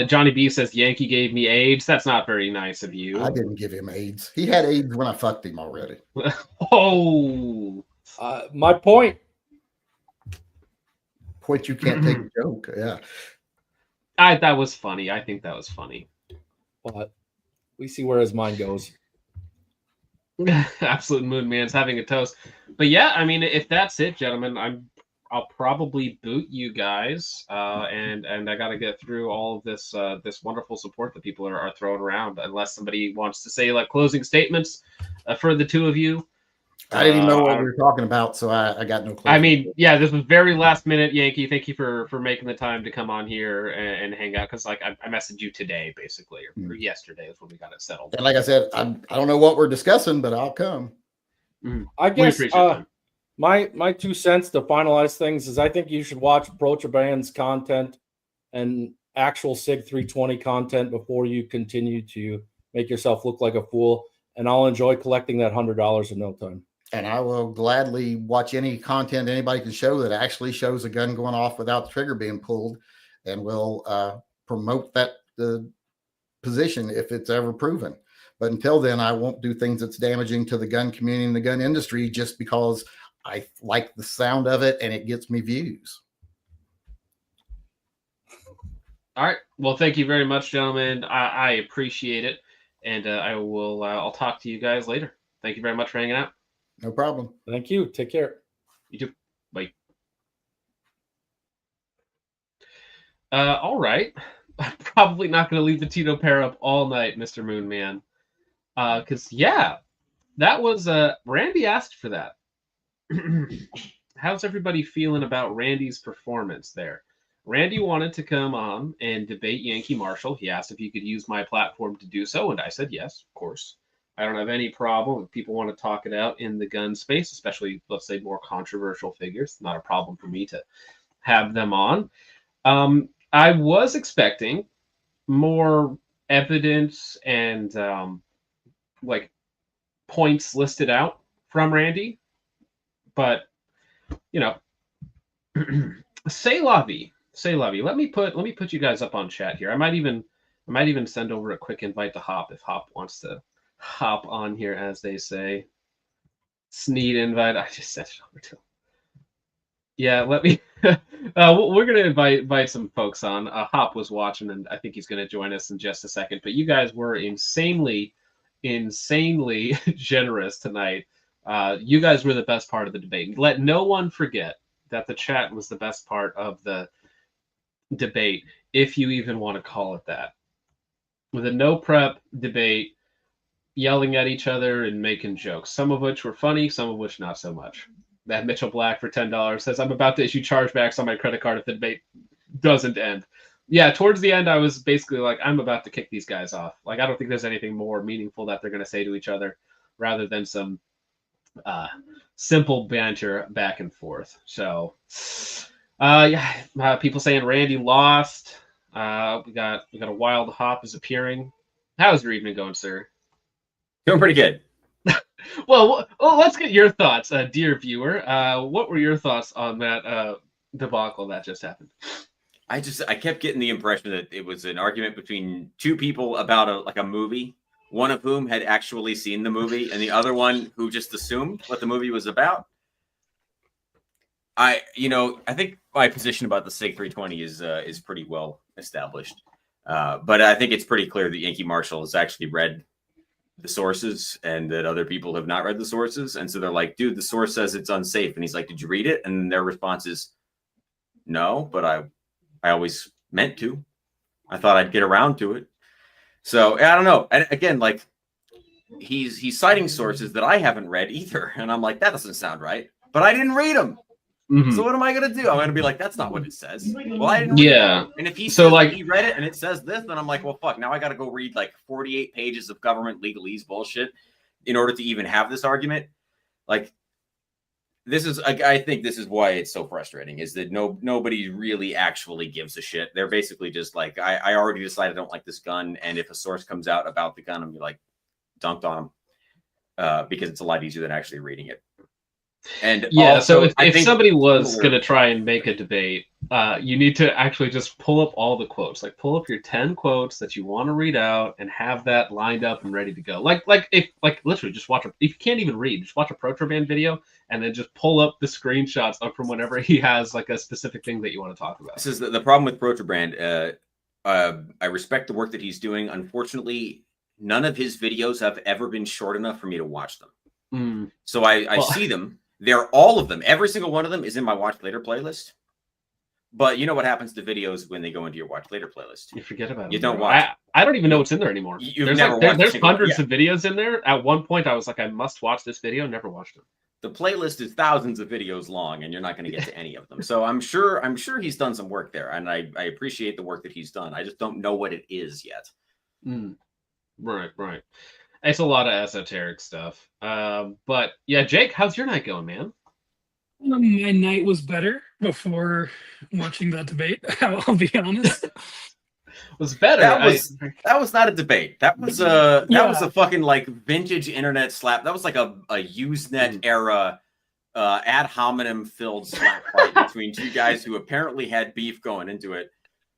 Johnny B says Yankee gave me AIDS. That's not very nice of you. I didn't give him AIDS. He had AIDS when I fucked him already. Oh, my point. Point you can't take a joke. Yeah. That was funny. I think that was funny. But we see where his mind goes. Absolute Moon Man's having a toast. But yeah, I mean, if that's it, gentlemen, I'll probably boot you guys, and I got to get through all of this this wonderful support that people are throwing around. Unless somebody wants to say like closing statements for the two of you. I didn't even know what we were talking about, so I got no clue. I mean, yeah, this was very last minute, Yankee. Thank you for making the time to come on here and hang out, because like I messaged you today, basically, or yesterday is when we got it settled. And like I said, I don't know what we're discussing, but I'll come. I guess my 2 cents to finalize things is I think you should watch Approacher Band's content and actual Sig 320 content before you continue to make yourself look like a fool. And I'll enjoy collecting that $100 in no time. And I will gladly watch any content anybody can show that actually shows a gun going off without the trigger being pulled, and will promote that position if it's ever proven. But until then, I won't do things that's damaging to the gun community and the gun industry just because I like the sound of it and it gets me views. All right. Well, thank you very much, gentlemen. I appreciate it. And I'll talk to you guys later. Thank you very much for hanging out. No problem. Thank you. Take care. You too. Bye. All right. I'm probably not going to leave the Tito pair up all night, Mr. Moon Man. Because, yeah, that was Randy asked for that. How's everybody feeling about Randy's performance there? Randy wanted to come on and debate Yankee Marshal. He asked if he could use my platform to do so, and I said yes, of course. I don't have any problem if people want to talk it out in the gun space, especially, let's say, more controversial figures. Not a problem for me to have them on. I was expecting more evidence and like points listed out from Randy, but you know, say la vie. Say la vie. Let me put you guys up on chat here. I might even send over a quick invite to Hop if Hop wants to hop on here, as they say. Sneed invite. I just sent it over to him. Yeah, let me. We're gonna invite some folks on. Hop was watching, and I think he's gonna join us in just a second. But you guys were insanely generous tonight. You guys were the best part of the debate. Let no one forget that the chat was the best part of the debate, if you even want to call it that. with a no prep debate, yelling at each other and making jokes, some of which were funny, some of which not so much. That Mitchell Black for $10 says, I'm about to issue chargebacks on my credit card if the debate doesn't end. Yeah, towards the end, I was basically like, I'm about to kick these guys off. Like, I don't think there's anything more meaningful that they're going to say to each other rather than some simple banter back and forth. So, people saying Randy lost. We got a Wild Hop is appearing. How's your evening going, sir? Doing pretty good. Well, let's get your thoughts, dear viewer. What were your thoughts on that debacle that just happened? I kept getting the impression that it was an argument between two people about a movie, one of whom had actually seen the movie, and the other one who just assumed what the movie was about. I think my position about the Sig 320 is pretty well established, but I think it's pretty clear that Yankee Marshal has actually read the sources and that other people have not read the sources, and so they're like, dude, the source says it's unsafe, and he's like, did you read it? And their response is, no, but I always meant to. I thought I'd get around to it. So I don't know. And again, like he's citing sources that I haven't read either, and I'm like, that doesn't sound right. But I didn't read them. Mm-hmm. So what am I gonna do? I'm gonna be like, that's not what it says. Well, I didn't read it. And if he says he read it and it says this, then I'm like, well, fuck. Now I got to go read like 48 pages of government legalese bullshit in order to even have this argument. Like, I think this is why it's so frustrating, is that nobody really actually gives a shit. They're basically just like, I already decided I don't like this gun, and if a source comes out about the gun, I'm like, dunked on them, because it's a lot easier than actually reading it. And yeah, also, so if somebody was going to try and make a debate, you need to actually just pull up all the quotes. Like, pull up your 10 quotes that you want to read out and have that lined up and ready to go. Like literally just watch if you can't even read, just watch a Protroband video and then just pull up the screenshots up from whenever he has like a specific thing that you want to talk about. This is the problem with Protroband. I respect the work that he's doing. Unfortunately, none of his videos have ever been short enough for me to watch them. So I see them. They're all of them. Every single one of them is in my watch later playlist. But you know what happens to videos when they go into your watch later playlist? You forget about it. You don't watch. I don't even know what's in there anymore. There's hundreds of videos in there. At one point, I was like, I must watch this video. Never watched it. The playlist is thousands of videos long, and you're not going to get to any of them. So I'm sure he's done some work there, and I appreciate the work that he's done. I just don't know what it is yet. Right. It's a lot of esoteric stuff. But yeah, Jake, how's your night going, man? My night was better before watching that debate. I'll be honest. Was better. That was not a debate. That was a fucking like vintage internet slap. That was like a Usenet era ad hominem filled slap fight between two guys who apparently had beef going into it.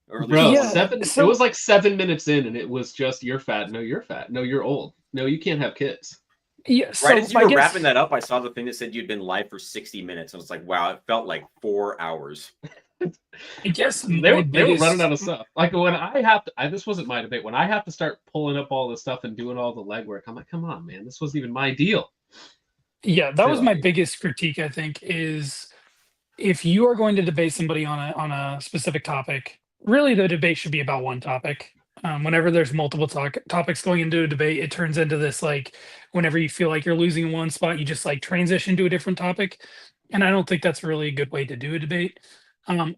Bro, it was like 7 minutes in, and it was just, you're fat. No, you're fat. No, you're old. No, you can't have kids. Yeah, so right as you were wrapping that up, I saw the thing that said you'd been live for 60 minutes. I was like, wow, it felt like 4 hours. I guess they were running out of stuff. Like when I have to, this wasn't my debate. When I have to start pulling up all this stuff and doing all the legwork, I'm like, come on, man, this wasn't even my deal. Yeah, that was my biggest critique, I think, is if you are going to debate somebody on a specific topic, really the debate should be about one topic. Whenever there's multiple topics going into a debate, it turns into this, like, whenever you feel like you're losing in one spot, you just like transition to a different topic. And I don't think that's really a good way to do a debate.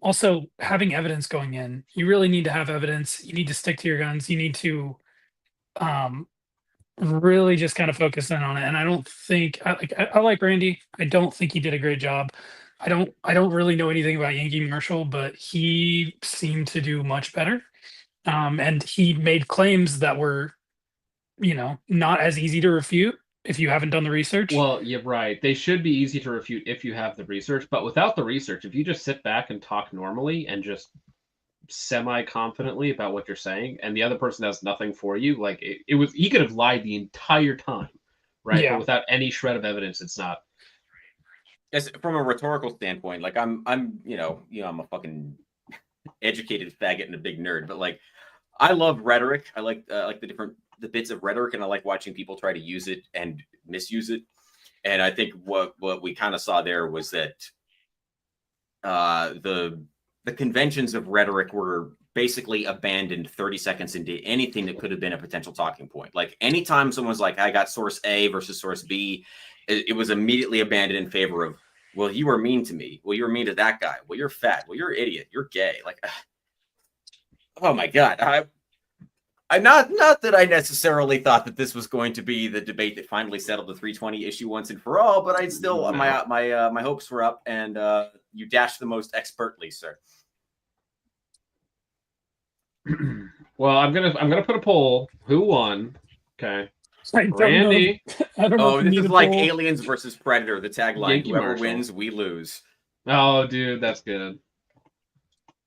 Also, having evidence going in, you really need to have evidence. You need to stick to your guns. You need to really just kind of focus in on it. And I don't think I like Randy. I don't think he did a great job. I don't really know anything about Yankee Marshal, but he seemed to do much better. And he made claims that were, not as easy to refute if you haven't done the research. Well, you're right. They should be easy to refute if you have the research, but without the research, if you just sit back and talk normally and just semi-confidently about what you're saying, and the other person has nothing for you, like he could have lied the entire time, right? Yeah. But without any shred of evidence, it's not. As from a rhetorical standpoint, like I'm I'm a fucking educated faggot and a big nerd, but like I love rhetoric. I like the bits of rhetoric, and I like watching people try to use it and misuse it. And I think what we kind of saw there was that the conventions of rhetoric were basically abandoned 30 seconds into anything that could have been a potential talking point. Like anytime someone's like, I got source A versus source B, it was immediately abandoned in favor of, well, you were mean to me. Well, you were mean to that guy. Well, you're fat. Well, you're an idiot. You're gay. Like, oh my God. I not that I necessarily thought that this was going to be the debate that finally settled the 320 issue once and for all, but I still my hopes were up, and you dashed the most expertly, sir. Well, I'm gonna put a poll. Who won? Okay, Randy. I don't know. Oh, this is like Aliens versus Predator. The tagline: Yankee "Whoever Marshal. wins, we lose." Oh, dude, that's good.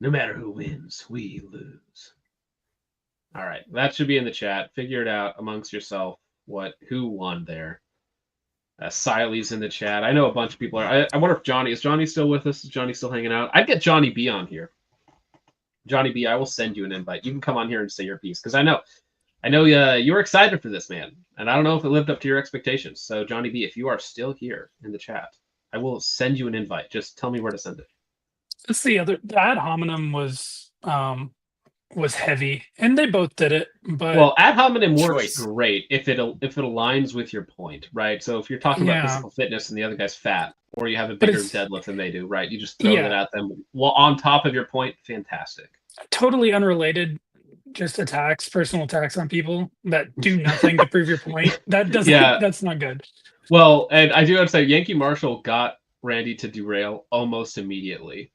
No matter who wins, we lose. All right, that should be in the chat. Figure it out amongst yourself. Who won there? Siley's in the chat. I know a bunch of people are. I wonder if is Johnny still with us? Is Johnny still hanging out? I'd get Johnny B on here. Johnny B, I will send you an invite. You can come on here and say your piece because I know you were excited for this, man, and I don't know if it lived up to your expectations. So Johnny B, if you are still here in the chat, I will send you an invite. Just tell me where to send it. Let's see. The ad hominem was heavy, and they both did it. But well, ad hominem works great if it aligns with your point, right? So if you're talking about physical fitness and the other guy's fat, or you have a bigger deadlift than they do, right? You just throw that at them while on top of your point. Fantastic. Totally unrelated, just personal attacks on people that do nothing to prove your point. That doesn't. That's not good. Well, and I do have to say, Yankee Marshal got Randy to derail almost immediately.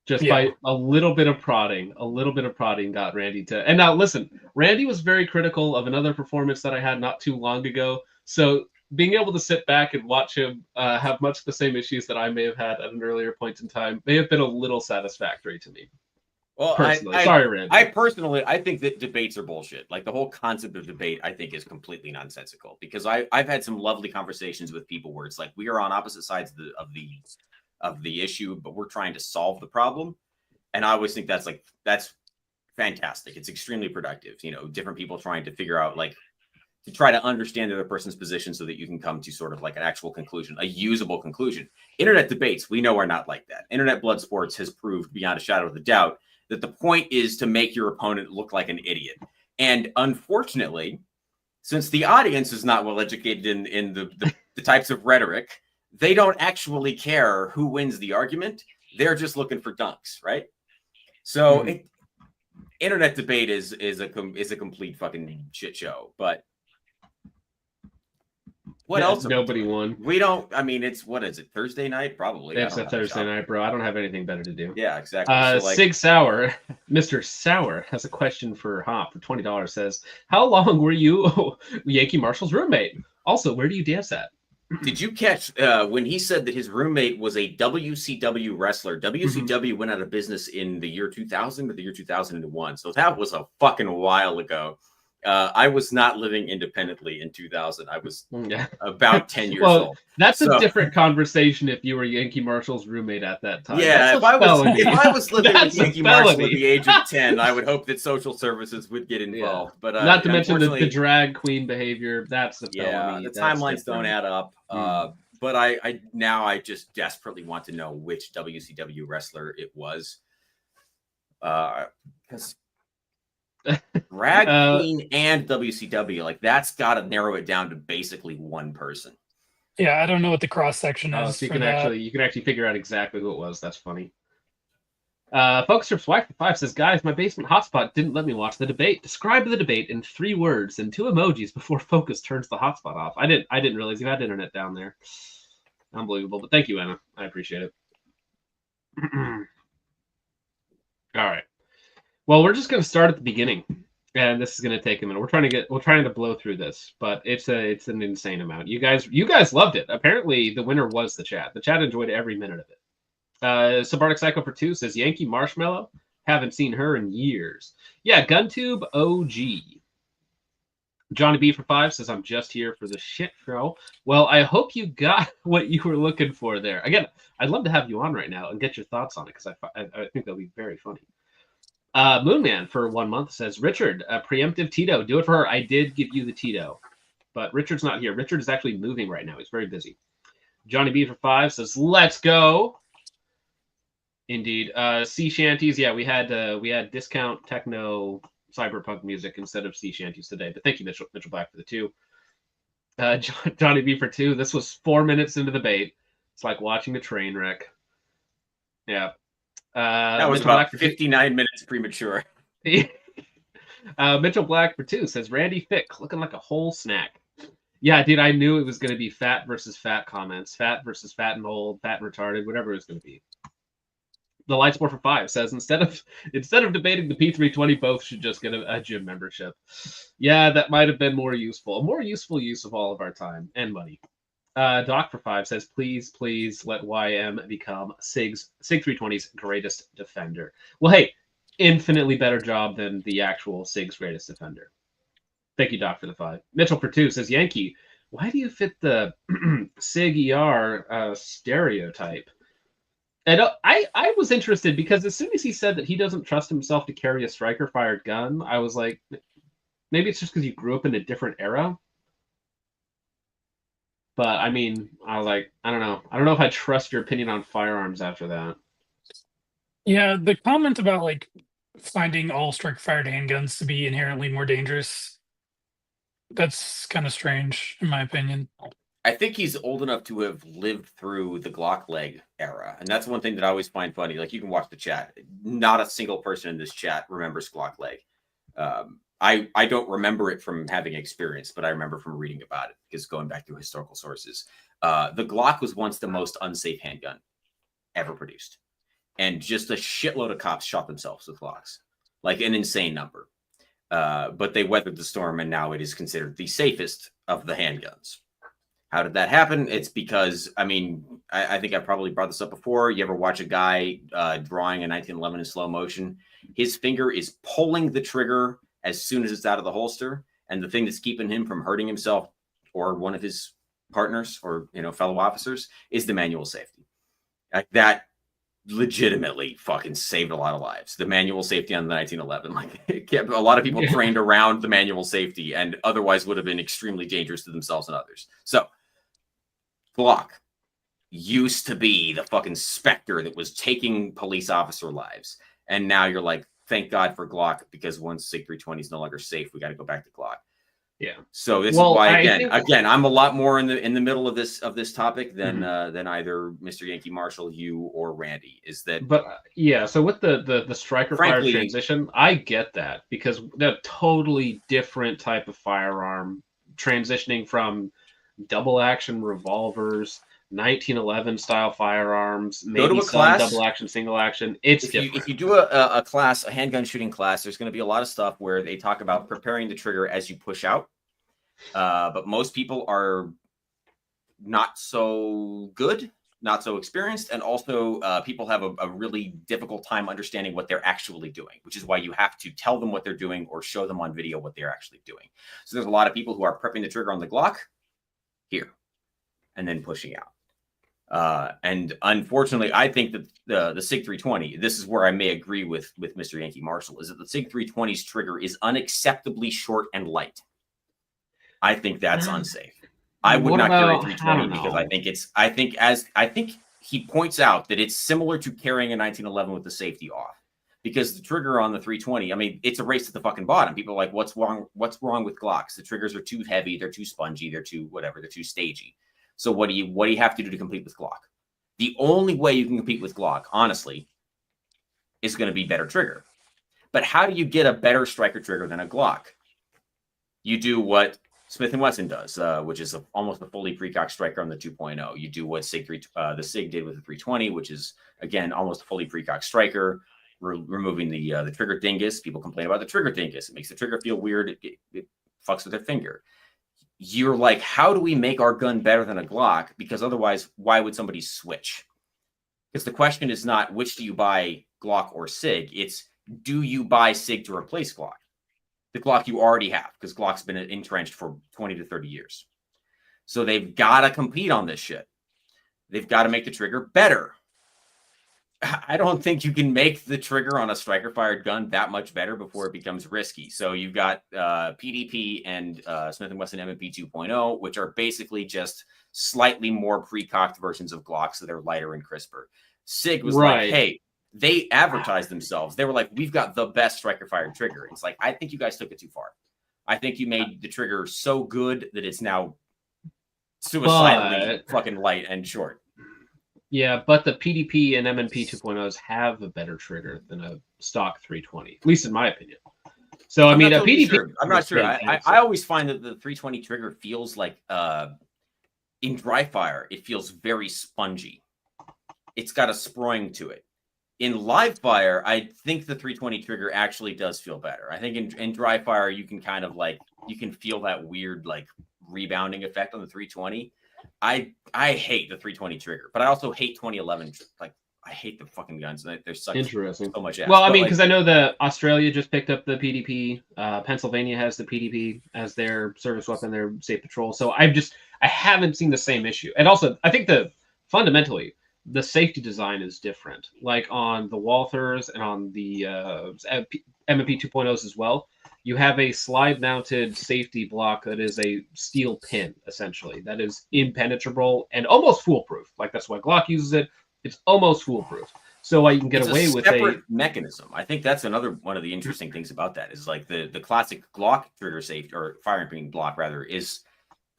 Just by a little bit of prodding got Randy to. And now listen, Randy was very critical of another performance that I had not too long ago. So being able to sit back and watch him have much the same issues that I may have had at an earlier point in time may have been a little satisfactory to me. Well, sorry, Randy. I think that debates are bullshit. Like the whole concept of debate, I think is completely nonsensical because I've had some lovely conversations with people where it's like we are on opposite sides of the issue, but we're trying to solve the problem. And I always think that's fantastic. It's extremely productive. You know, different people trying to figure out to try to understand the other person's position so that you can come to sort of like an actual conclusion, a usable conclusion. Internet debates, we know, are not like that. Internet blood sports has proved beyond a shadow of a doubt that the point is to make your opponent look like an idiot. And unfortunately, since the audience is not well educated in the types of rhetoric, they don't actually care who wins the argument. They're just looking for dunks, right? So internet debate is a complete fucking shit show. But what else? Nobody won. We don't. I mean, what is it? Thursday night, probably. It's a Thursday night, bro. I don't have anything better to do. Yeah, exactly. Sig Sauer, Mr. Sauer, has a question for Hop for $20. Says, "How long were you Yankee Marshal's roommate? Also, where do you dance at?" Did you catch when he said that his roommate was a WCW wrestler? WCW went out of business in the year 2000 or the year 2001. So that was a fucking while ago. I was not living independently in 2000. I was about 10 years old. That's a different conversation if you were Yankee Marshal's roommate at that time. Yeah, if I was living with Yankee Marshal at the age of 10, I would hope that social services would get involved. But not to mention the drag queen behavior. That's the felony. The timelines don't add up. But I just desperately want to know which WCW wrestler it was. Because drag queen and WCW, that's got to narrow it down to basically one person. Yeah, I don't know what the cross section is. So you can actually figure out exactly who it was. That's funny. Folkstrips Wife for 5 says, "Guys, my basement hotspot didn't let me watch the debate. Describe the debate in 3 words and 2 emojis before Focus turns the hotspot off." I didn't realize you had internet down there. Unbelievable. But thank you, Anna. I appreciate it. All right. Well, we're just going to start at the beginning, and this is going to take a minute. We're trying to blow through this, but it's an insane amount. You guys loved it. Apparently, the winner was the chat. The chat enjoyed every minute of it. Subarctic Psycho for 2 says, "Yankee Marshmallow, haven't seen her in years." Yeah, GunTube OG. Johnny B for 5 says, "I'm just here for the shit show." Well, I hope you got what you were looking for there. Again, I'd love to have you on right now and get your thoughts on it because I think that'll be very funny. Moonman for 1 month says, "Richard, preemptive Tito. Do it for her. I did give you the Tito." But Richard's not here. Richard is actually moving right now. He's very busy. Johnny B for 5 says, "Let's go." Indeed. Sea shanties. Yeah, we had discount techno cyberpunk music instead of sea shanties today. But thank you, Mitchell Black, for the 2. Johnny B for 2. This was 4 minutes into the debate. It's like watching a train wreck. Yeah. That was Mitchell about Black 59 minutes premature. Mitchell Black for 2 says Randy Fick looking like a whole snack. Yeah, dude, I knew it was going to be fat versus fat comments. Fat versus fat and old, fat and retarded, whatever it was going to be. The Lightsport for 5 says instead of debating the P320, both should just get a gym membership. Yeah, that might have been more useful. A more useful use of all of our time and money. Doc for 5 says, please let YM become Sig 320's greatest defender. Well, hey, infinitely better job than the actual Sig's greatest defender. Thank you, Doc, for the 5. Mitchell for 2 says, Yankee, why do you fit the Sig ER stereotype? And I was interested because as soon as he said that he doesn't trust himself to carry a striker-fired gun, I was like, maybe it's just because you grew up in a different era. But I mean, I was like, I don't know. I don't know if I trust your opinion on firearms after that. Yeah, the comment about like finding all striker-fired handguns to be inherently more dangerous, that's kind of strange, in my opinion. I think he's old enough to have lived through the Glock leg era. And that's one thing that I always find funny. Like, you can watch the chat. Not a single person in this chat remembers Glock leg. I don't remember it from having experience, but I remember from reading about it, because going back through historical sources. The Glock was once the most unsafe handgun ever produced. And just a shitload of cops shot themselves with Glocks. Like an insane number. But they weathered the storm, and now it is considered the safest of the handguns. How did that happen? It's because, I mean, I think I probably brought this up before. You ever watch a guy drawing a 1911 in slow motion? His finger is pulling the trigger as soon as it's out of the holster. And the thing that's keeping him from hurting himself or one of his partners or, fellow officers is the manual safety. That legitimately fucking saved a lot of lives. The manual safety on the 1911, like, it kept a lot of people trained around the manual safety and otherwise would have been extremely dangerous to themselves and others. So Glock used to be the fucking specter that was taking police officer lives. And now you're like, thank God for Glock, because once Sig 320 is no longer safe, we got to go back to Glock. Yeah. So this is why, again, I'm a lot more in the middle of this topic than either Mr. Yankee Marshal, you, or Randy. Is that? But yeah. So with the striker fire transition, I get that, because they're totally different type of firearm, transitioning from double action revolvers, 1911 style firearms, maybe some double action, single action. It's different. If you do a class, a handgun shooting class, there's going to be a lot of stuff where they talk about preparing the trigger as you push out. But most people are not so good, not so experienced, and also people have a really difficult time understanding what they're actually doing, which is why you have to tell them what they're doing or show them on video what they're actually doing. So there's a lot of people who are prepping the trigger on the Glock here and then pushing out. And unfortunately, I think that the Sig 320, this is where I may agree with Mr. Yankee Marshal, is that the Sig 320's trigger is unacceptably short and light. I think that's unsafe. I would not carry 320 because I think he points out that it's similar to carrying a 1911 with the safety off. Because the trigger on the 320, I mean, it's a race to the fucking bottom. People are like, what's wrong with Glocks? The triggers are too heavy, they're too spongy, they're too whatever, they're too stagey. So what do you have to do to compete with Glock? The only way you can compete with Glock, honestly, is going to be better trigger. But how do you get a better striker trigger than a Glock? You do what Smith & Wesson does, which is almost a fully precocked striker on the 2.0. You do what the Sig did with the 320, which is, again, almost a fully precocked striker, removing the trigger dingus. People complain about the trigger dingus. It makes the trigger feel weird. It fucks with their finger. You're like, how do we make our gun better than a Glock? Because otherwise, why would somebody switch? Because the question is not which do you buy, Glock or Sig. It's, do you buy Sig to replace Glock? The Glock you already have, because Glock's been entrenched for 20 to 30 years. So they've got to compete on this shit. They've got to make the trigger better. I don't think you can make the trigger on a striker-fired gun that much better before it becomes risky. So you've got PDP and Smith & Wesson M&P 2.0, which are basically just slightly more pre-cocked versions of Glock, so they're lighter and crisper. Sig was like, hey, they advertised themselves. They were like, we've got the best striker fired trigger. It's like, I think you guys took it too far. I think you made the trigger so good that it's now suicidally fucking light and short. Yeah, but the PDP and MNP 2.0s have a better trigger than a stock 320, at least in my opinion. So, I mean, a PDP... Sure. I'm not sure. I always find that the 320 trigger feels like, in dry fire, it feels very spongy. It's got a sproing to it. In live fire, I think the 320 trigger actually does feel better. I think in dry fire, you can kind of like, you can feel that weird like rebounding effect on the 320. I hate the 320 trigger, but I also hate 2011. Like, I hate the fucking guns. They're such interesting. So much ass. Well, I mean, because I know that Australia just picked up the PDP. Pennsylvania has the PDP as their service weapon, their state patrol. So I haven't seen the same issue. And also, I think fundamentally, the safety design is different. Like on the Walthers and on the MP 2.0s as well, you have a slide-mounted safety block that is a steel pin, essentially, that is impenetrable and almost foolproof. Like, that's why Glock uses it. It's almost foolproof. So you can get away with a mechanism. I think that's another one of the interesting things about that is like the classic Glock trigger safety or firearm block rather is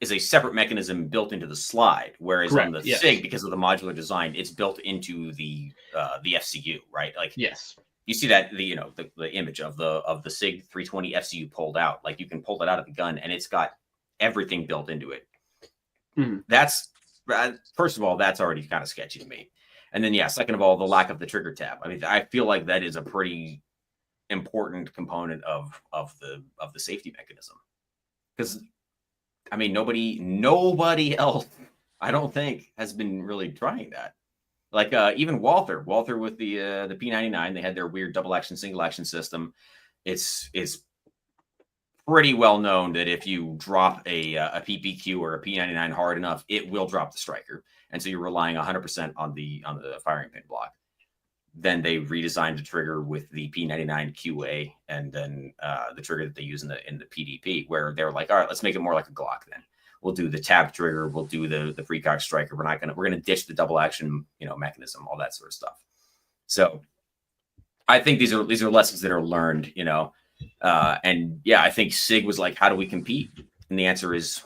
a separate mechanism built into the slide, whereas on the Sig, because of the modular design, it's built into the FCU, right? Like, yes, you see that the image of the Sig 320 FCU pulled out. Like, you can pull it out of the gun, and it's got everything built into it. That's first of all, that's already kind of sketchy to me. And then, yeah, second of all, the lack of the trigger tab. I mean, I feel like that is a pretty important component of the safety mechanism, because I mean, nobody else, I don't think, has been really trying that. Like even Walther with the P99, they had their weird double action, single action system. It's pretty well known that if you drop a PPQ or a P99 hard enough, it will drop the striker. And so you're relying 100% on the firing pin block. Then they redesigned the trigger with the P99 QA, and then the trigger that they use in the PDP, where they're like, all right, let's make it more like a Glock. Then we'll do the tab trigger, we'll do the precock striker. We're gonna ditch the double action, mechanism, all that sort of stuff. So I think these are lessons that are learned, and yeah, I think Sig was like, how do we compete? And the answer is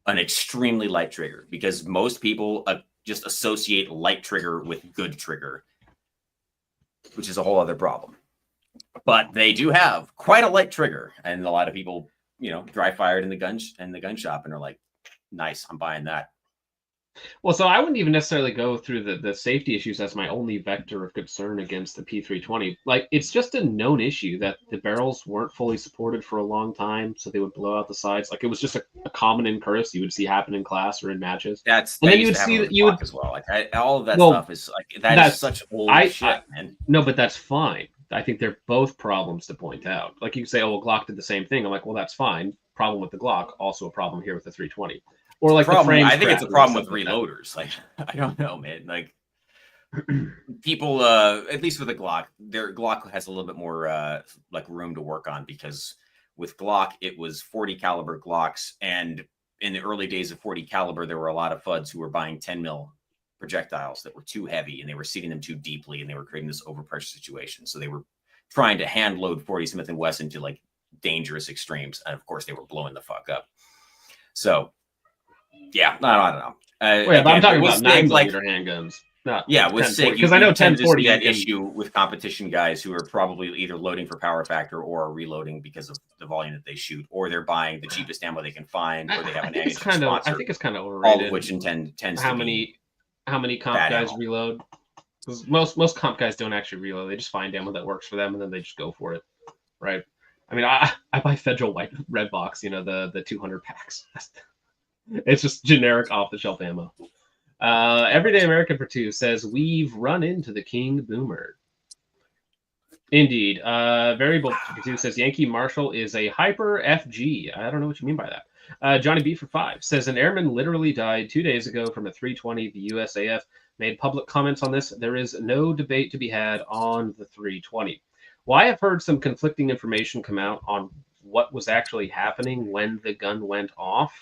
an extremely light trigger, because most people just associate light trigger with good trigger, which is a whole other problem. But they do have quite a light trigger, and a lot of people, dry fired in the gun shop and are like, nice, I'm buying that. Well, so I wouldn't even necessarily go through the safety issues as my only vector of concern against the P320. Like, it's just a known issue that the barrels weren't fully supported for a long time, so they would blow out the sides. Like, it was just a common occurrence you would see happen in class or in matches. And then you would see that as well. Like, all of that stuff is like that's such old shit, man. No, but that's fine. I think they're both problems to point out. Like, you say, oh, well, Glock did the same thing. I'm like, well, that's fine. Problem with the Glock, also a problem here with the 320. Or like the frame. I think it's a problem with reloaders. Like, I don't know, man. Like, people, at least with a Glock, their Glock has a little bit more like room to work on, because with Glock, it was 40 caliber Glocks, and in the early days of 40 caliber, there were a lot of FUDs who were buying 10 mil projectiles that were too heavy, and they were seating them too deeply, and they were creating this overpressure situation. So they were trying to hand load 40 Smith & Wesson to like dangerous extremes, and of course, they were blowing the fuck up. So. Yeah, I don't know. But I'm talking about 9mm handguns. With Sig, because I know 1040 that issue with competition guys who are probably either loading for power factor or reloading because of the volume that they shoot, or they're buying the cheapest ammo they can find, or they have an ammunition sponsor. I think it's kind of overrated. All of which tends how to many comp guys reload? Because most comp guys don't actually reload. They just find ammo that works for them, and then they just go for it, right? I mean, I buy Federal Red Box, the 200 packs. It's just generic off-the-shelf ammo. Everyday American for 2 says, we've run into the King Boomer. Indeed. Variable for 2 says, Yankee Marshal is a hyper FG. I don't know what you mean by that. Johnny B for 5 says, an airman literally died 2 days ago from a 320. The USAF made public comments on this. There is no debate to be had on the 320. Well, I have heard some conflicting information come out on what was actually happening when the gun went off.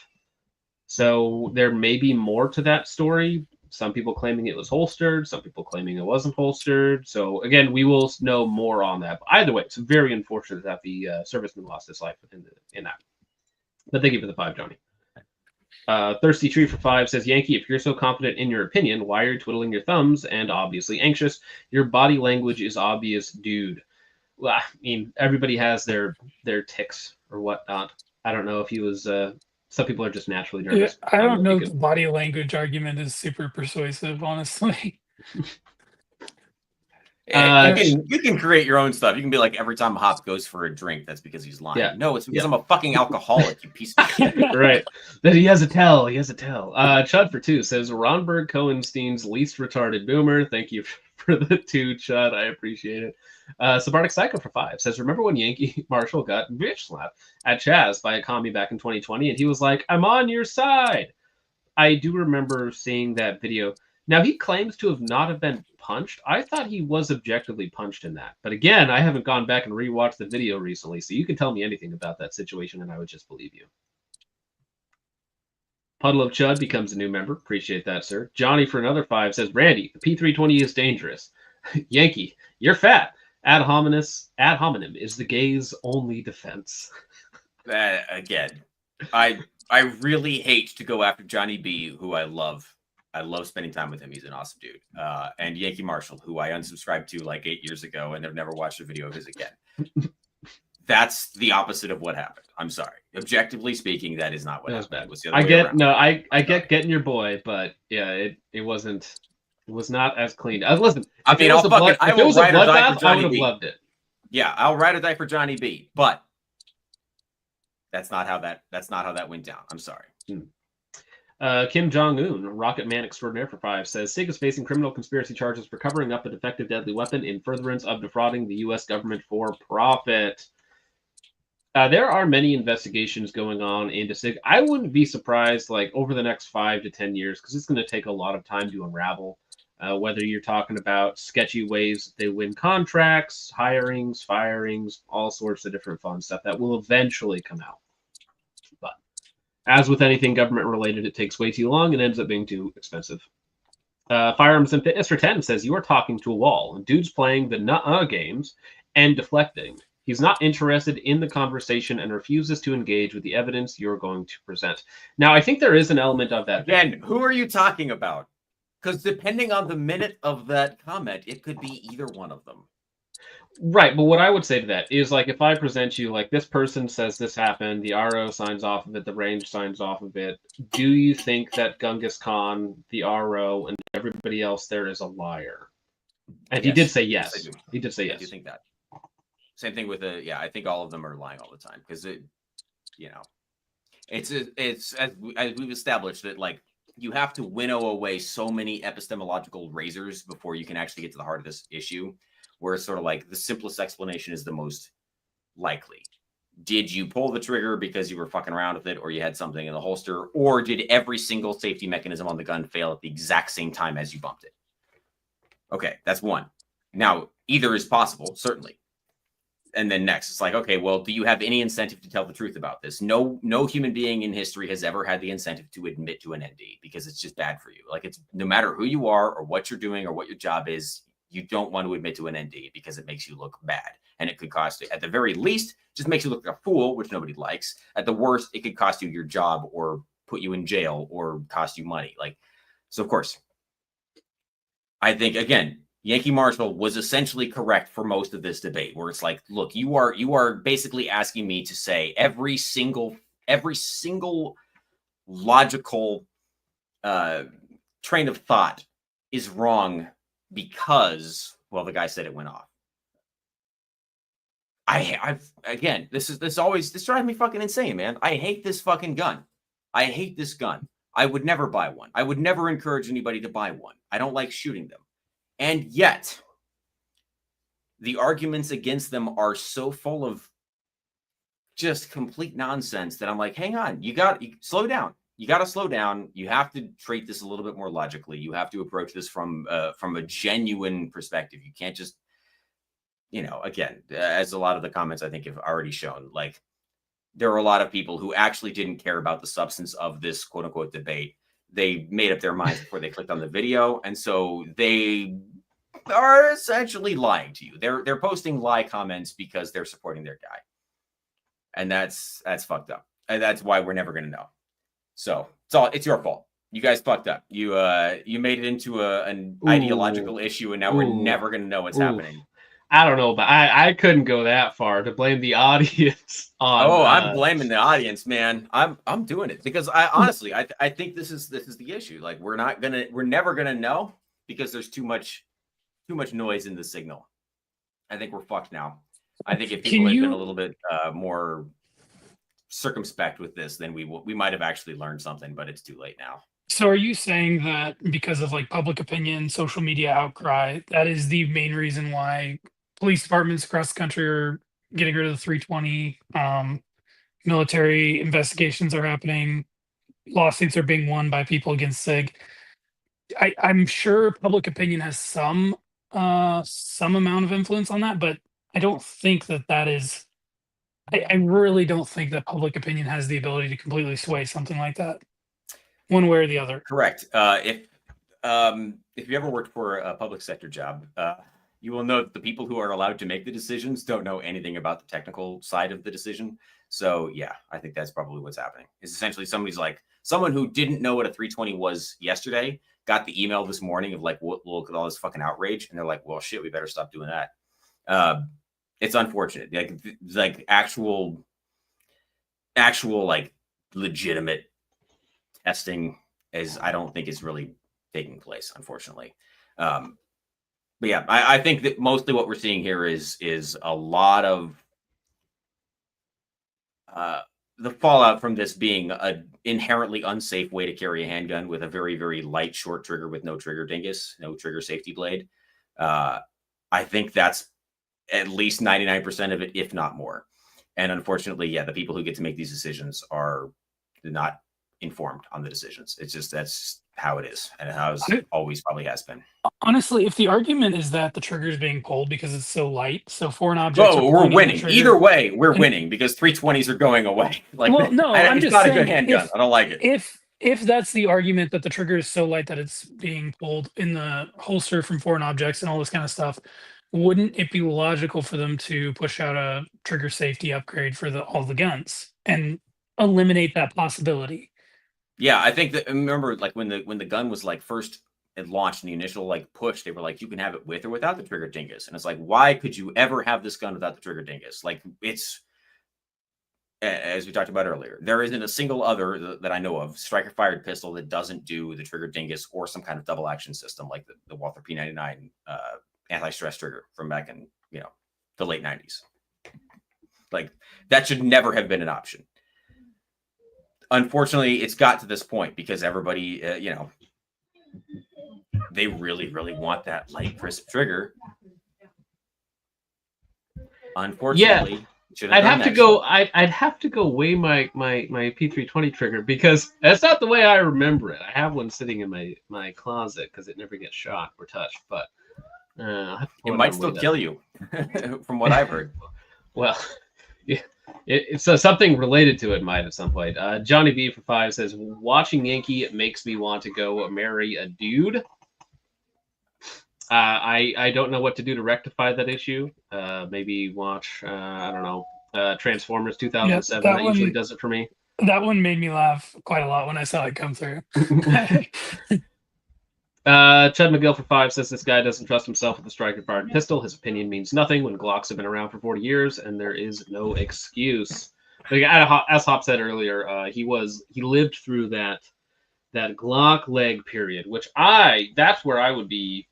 So there may be more to that story. Some people claiming it was holstered, some people claiming it wasn't holstered. So again, we will know more on that. But either way, it's very unfortunate that the serviceman lost his life in that. But thank you for the 5, Johnny. Thirsty Tree for 5 says, Yankee, if you're so confident in your opinion, why are you twiddling your thumbs and obviously anxious? Your body language is obvious, dude. Well, I mean, everybody has their tics or whatnot. I don't know if he was. Some people are just naturally nervous. Yeah, I don't know if the body language argument is super persuasive, honestly. You can create your own stuff. You can be like, every time Hop goes for a drink, that's because he's lying. Yeah. No, it's because I'm a fucking alcoholic, you piece of shit. Right. That he has a tell. He has a tell. Chud for 2 says, Ronberg Cohenstein's least retarded boomer. Thank you for the 2, Chud. I appreciate it. Subartic Psycho for 5 says, remember when Yankee Marshall got bitch slapped at Chaz by a commie back in 2020 and he was like, I'm on your side. I do remember seeing that video. Now, he claims to have not have been punched. I thought he was objectively punched in that. But again, I haven't gone back and rewatched the video recently, so you can tell me anything about that situation and I would just believe you. Puddle of Chud becomes a new member. Appreciate that, sir. Johnny for another 5 says, Randy, the P320 is dangerous. Yankee, you're fat. Ad hominem is the gay's only defense. Again, I really hate to go after Johnny B, who I love. I love spending time with him. He's an awesome dude. And Yankee Marshall, who I unsubscribed to like 8 years ago and have never watched a video of his again. That's the opposite of what happened. I'm sorry. Objectively speaking, that is not what happened. It was the other way around. I get getting your boy, but yeah, it wasn't. It was not as clean. Listen, I mean, I will ride or die for Johnny I would have B. loved it. Yeah, I'll ride or die for Johnny B. But that's not how that went down. I'm sorry. Kim Jong-un, Rocket Man Extraordinaire for 5, says Sig is facing criminal conspiracy charges for covering up a defective deadly weapon in furtherance of defrauding the U.S. government for profit. There are many investigations going on into Sig. I wouldn't be surprised, like, over the next 5 to 10 years, because it's going to take a lot of time to unravel. Whether you're talking about sketchy ways they win contracts, hirings, firings, all sorts of different fun stuff that will eventually come out. But as with anything government related, it takes way too long and ends up being too expensive. Firearms and Fitness for 10 says, you are talking to a wall. Dude's playing the nuh-uh games and deflecting. He's not interested in the conversation and refuses to engage with the evidence you're going to present. Now, I think there is an element of that. Again, who are you talking about? Because depending on the minute of that comment, it could be either one of them. Right, but what I would say to that is, like, if I present you, like, this person says this happened, the RO signs off of it, the range signs off of it, do you think that Gungas Khan, the RO, and everybody else there is a liar? And yes. He did say yes. Yes, I do. He did say yes. I do think that. Same thing with I think all of them are lying all the time because it's as we've established that, like, you have to winnow away so many epistemological razors before you can actually get to the heart of this issue, where it's sort of like the simplest explanation is the most likely. Did you pull the trigger because you were fucking around with it, or you had something in the holster, or did every single safety mechanism on the gun fail at the exact same time as you bumped it? Okay, that's one. Now, either is possible, certainly. And then next, it's like, okay, well, do you have any incentive to tell the truth about this? No human being in history has ever had the incentive to admit to an ND because it's just bad for you. Like, it's no matter who you are or what you're doing or what your job is, you don't want to admit to an ND because it makes you look bad. And it could cost you, at the very least, just makes you look like a fool, which nobody likes. At the worst, it could cost you your job or put you in jail or cost you money. Like, so of course, I think, again, Yankee Marshall was essentially correct for most of this debate, where it's like, look, you are basically asking me to say every single logical train of thought is wrong because, well, the guy said it went off. Again, this drives me fucking insane, man. I hate this fucking gun. I hate this gun. I would never buy one. I would never encourage anybody to buy one. I don't like shooting them. And yet, the arguments against them are so full of just complete nonsense that I'm like, hang on, you slow down. You got to slow down. You have to treat this a little bit more logically. You have to approach this from a genuine perspective. You can't just, again, as a lot of the comments I think have already shown, like, there are a lot of people who actually didn't care about the substance of this quote unquote debate. they made up their minds before they clicked on the video, and so they are essentially lying to you. They're posting lie comments because they're supporting their guy, and that's fucked up, and that's why we're never gonna know. So it's your fault. You guys fucked up. You made it into an ideological issue, and now we're never gonna know what's happening. I don't know, but I couldn't go that far to blame the audience on. Oh, I'm blaming the audience, man. I'm doing it because I honestly I think this is the issue. Like we're never gonna know because there's too much noise in the signal. I think we're fucked now. I think if people had been a little bit more circumspect with this, then we might have actually learned something, but it's too late now. So are you saying that because of like public opinion, social media outcry, that is the main reason why police departments across the country are getting rid of the 320? Military investigations are happening. Lawsuits are being won by people against SIG. I'm sure public opinion has some amount of influence on that, but I don't think that is. I really don't think that public opinion has the ability to completely sway something like that, one way or the other. Correct. If you ever worked for a public sector job, you will know that the people who are allowed to make the decisions don't know anything about the technical side of the decision. So yeah, I think that's probably what's happening. Is essentially someone who didn't know what a 320 was yesterday got the email this morning of like, look at all this fucking outrage, and they're like, well, shit, we better stop doing that. It's unfortunate. Like actual like legitimate testing I don't think is really taking place, unfortunately. But yeah, I think that mostly what we're seeing here is a lot of the fallout from this being an inherently unsafe way to carry a handgun with a very, very light short trigger with no trigger dingus, no trigger safety blade. I think that's at least 99% of it, if not more. And unfortunately, yeah, the people who get to make these decisions are not informed on the decisions. It's just that's how it is, and how it always probably has been. Honestly, if the argument is that the trigger is being pulled because it's so light, so foreign objects. Oh, we're winning. Either way, we're winning because 320s are going away. Like, well, no, I'm just not saying, a good handgun. I don't like it. If that's the argument that the trigger is so light that it's being pulled in the holster from foreign objects and all this kind of stuff, wouldn't it be logical for them to push out a trigger safety upgrade for all the guns and eliminate that possibility? Yeah, I think that, remember, like when the gun was like first it launched in the initial like push, they were like, you can have it with or without the trigger dingus, and it's like, why could you ever have this gun without the trigger dingus? Like, it's, as we talked about earlier, there isn't a single other that I know of striker fired pistol that doesn't do the trigger dingus or some kind of double action system like the Walther P99 anti-stress trigger from back in the late 90s. Like, that should never have been an option. Unfortunately, it's got to this point because everybody, they really, really want that light, crisp trigger. Unfortunately, I'd have to go weigh my P320 trigger because that's not the way I remember it. I have one sitting in my closet because it never gets shot or touched, but it might still kill you, from what I've heard. Well, yeah. It's something related to it might at some point. Johnny B for 5 says, watching Yankee, it makes me want to go marry a dude. I don't know what to do to rectify that issue. Maybe watch, I don't know, Transformers 2007. Yeah, that usually does it for me. That one made me laugh quite a lot when I saw it come through. Chud McGill for 5 says this guy doesn't trust himself with a striker-fired pistol. His opinion means nothing when Glocks have been around for 40 years, and there is no excuse. But as Hop said earlier, he lived through that Glock leg period, which that's where I would be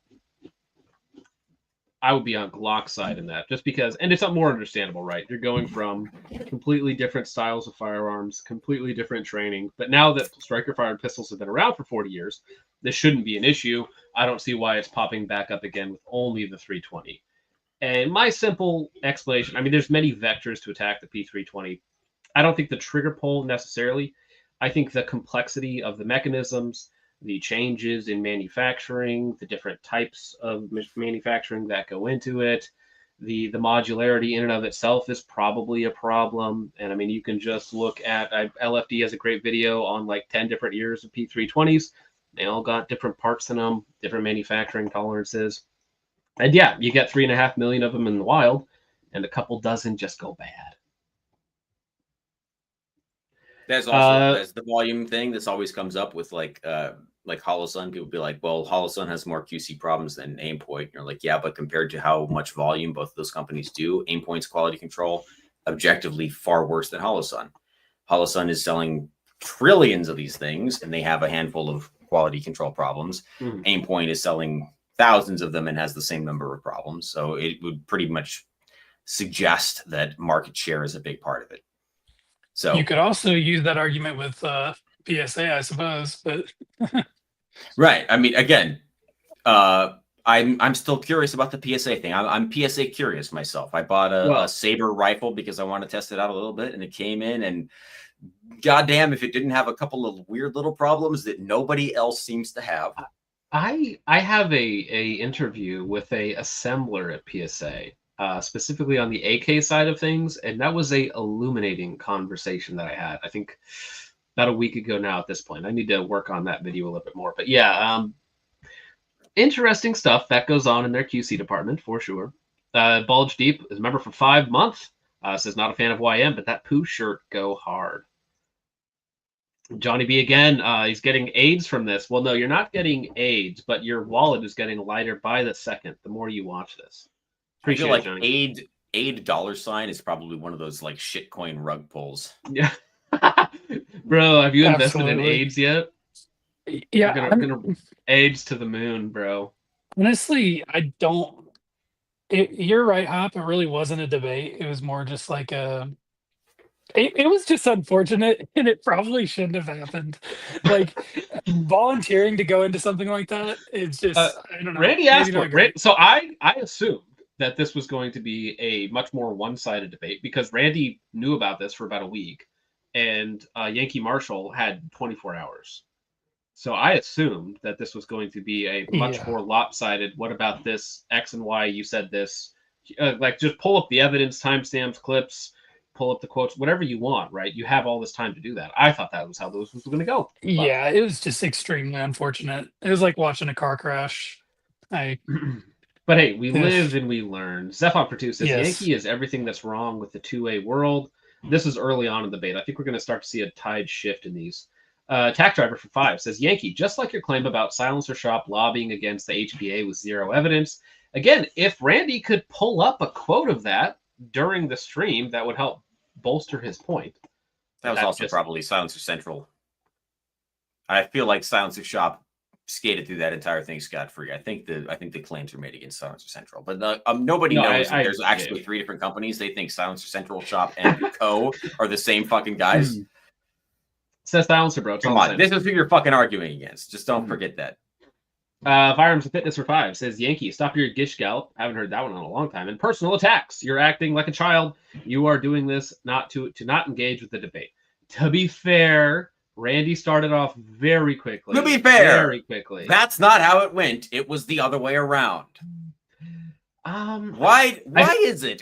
on Glock's side in that, just because, and it's not more understandable, right? You're going from completely different styles of firearms, completely different training, but now that striker-fired pistols have been around for 40 years, this shouldn't be an issue. I don't see why it's popping back up again with only the 320. And my simple explanation, I mean, there's many vectors to attack the P320. I don't think the trigger pull necessarily. I think the complexity of the mechanisms, the changes in manufacturing, the different types of manufacturing that go into it, the modularity in and of itself is probably a problem. And I mean, you can just look at LFD has a great video on like 10 different years of P320s. They all got different parts in them, different manufacturing tolerances. And yeah, you get 3.5 million of them in the wild, and a couple dozen just go bad. There's also there's the volume thing. This always comes up with like Holosun. People be like, well, Holosun has more QC problems than Aimpoint. And you're like, yeah, but compared to how much volume both of those companies do, Aimpoint's quality control objectively far worse than Holosun. Holosun is selling trillions of these things, and they have a handful of quality control problems. Aimpoint is selling thousands of them and has the same number of problems. So it would pretty much suggest that market share is a big part of it. So you could also use that argument with PSA, I suppose, but right. I mean, again, I'm still curious about the PSA thing. I'm PSA curious myself. I bought a Saber rifle because I want to test it out a little bit, and it came in, and goddamn, if it didn't have a couple of weird little problems that nobody else seems to have. I have a interview with a assembler at PSA. Specifically on the AK side of things, and that was a illuminating conversation that I had, I think about a week ago now at this point. I need to work on that video a little bit more, but yeah, interesting stuff that goes on in their QC department for sure. Bulge Deep is a member for 5 months, says not a fan of YM, but that poo shirt go hard. Johnny B again, he's getting AIDS from this. Well, no, you're not getting AIDS, but your wallet is getting lighter by the second the more you watch this. I feel like aid $sign is probably one of those like shitcoin rug pulls. Yeah. Bro, have you invested in AIDS yet? Yeah. I'm gonna AIDS to the moon, bro. Honestly, I don't. You're right, Hop. It really wasn't a debate. It was more just like a. It was just unfortunate, and it probably shouldn't have happened. Like volunteering to go into something like that, it's just I don't know. Randy asked for it. So I assumed that this was going to be a much more one-sided debate because Randy knew about this for about a week, and Yankee Marshal had 24 hours. So I assumed that this was going to be a much more lopsided. What about this X and Y? You said this. Like, just pull up the evidence, timestamps, clips, pull up the quotes, whatever you want, right? You have all this time to do that. I thought that was how this was going to go. But yeah, it was just extremely unfortunate. It was like watching a car crash. But hey, we live and we learn. Zephon Pertu says Yankee is everything that's wrong with the 2A world. This is early on in the debate. I think we're going to start to see a tide shift in these. Tack Driver for 5 says Yankee, just like your claim about Silencer Shop lobbying against the HPA with zero evidence. Again, if Randy could pull up a quote of that during the stream, that would help bolster his point. That was also probably Silencer Central. I feel like Silencer Shop skated through that entire thing scot-free. I think the claims were made against Silencer Central, but nobody knows that there's actually 3 different companies. They think Silencer Central Shop and Co are the same fucking guys. Says Silencer, bro. Come on, this is who you're fucking arguing against. Just don't forget that. Firearms and Fitness for 5 says Yankee, stop your gish gallop. Haven't heard that one in a long time. And personal attacks. You're acting like a child. You are doing this not to not engage with the debate. To be fair, Randy started off very quickly. To be fair, very quickly. That's not how it went. It was the other way around. Why is it,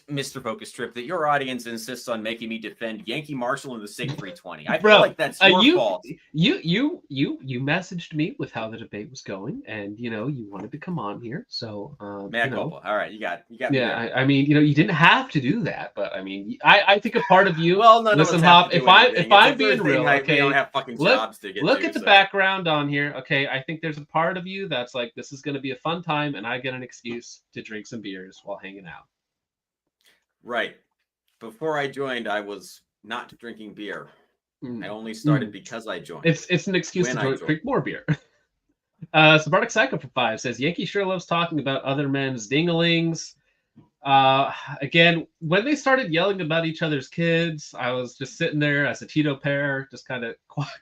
Mr. Focus Trip, that your audience insists on making me defend Yankee Marshal and the Sig 320? I feel like that's your fault. You messaged me with how the debate was going, and you wanted to come on here. So All right, you got yeah. I mean, you didn't have to do that, but I mean, I think a part of you. Well, listen, Hop. If I'm being real, okay, we don't have fucking jobs to get. Look at the background on here, okay. I think there's a part of you that's like, this is going to be a fun time, and I get an excuse to drink some beers while hanging out. Right. Before I joined, I was not drinking beer. I only started because I joined. It's an excuse to drink more beer. Sabartic Psycho for 5 says Yankee sure loves talking about other men's dinglings. Again, when they started yelling about each other's kids, I was just sitting there as a Tito pair, just kind of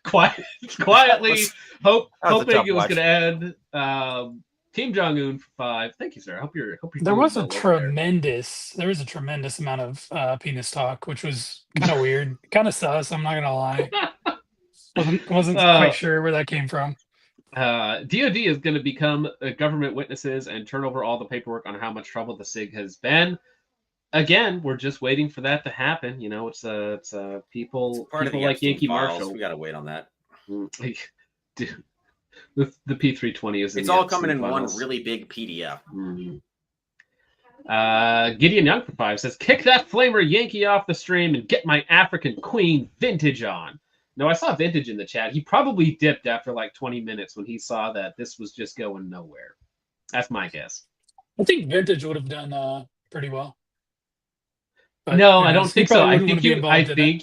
quietly hoping it was going to end. Team Jong-un for 5. Thank you, sir. I hope you're there was a tremendous amount of penis talk, which was kind of weird, kind of sus. I'm not gonna lie. Wasn't quite sure where that came from. DOD is going to become government witnesses and turn over all the paperwork on how much trouble the SIG has been. Again, we're just waiting for that to happen. You know, it's people Part of the like Epstein Yankee files. Marshal. We got to wait on that. Dude, the P320 is. It's all coming in one really big PDF. Gideon Young for 5 says, "Kick that flamer Yankee off the stream and get my African Queen vintage on." No, I saw vintage in the chat. He probably dipped after like 20 minutes when he saw that this was just going nowhere. That's my guess. I think vintage would have done pretty well. But no, I don't think so. I think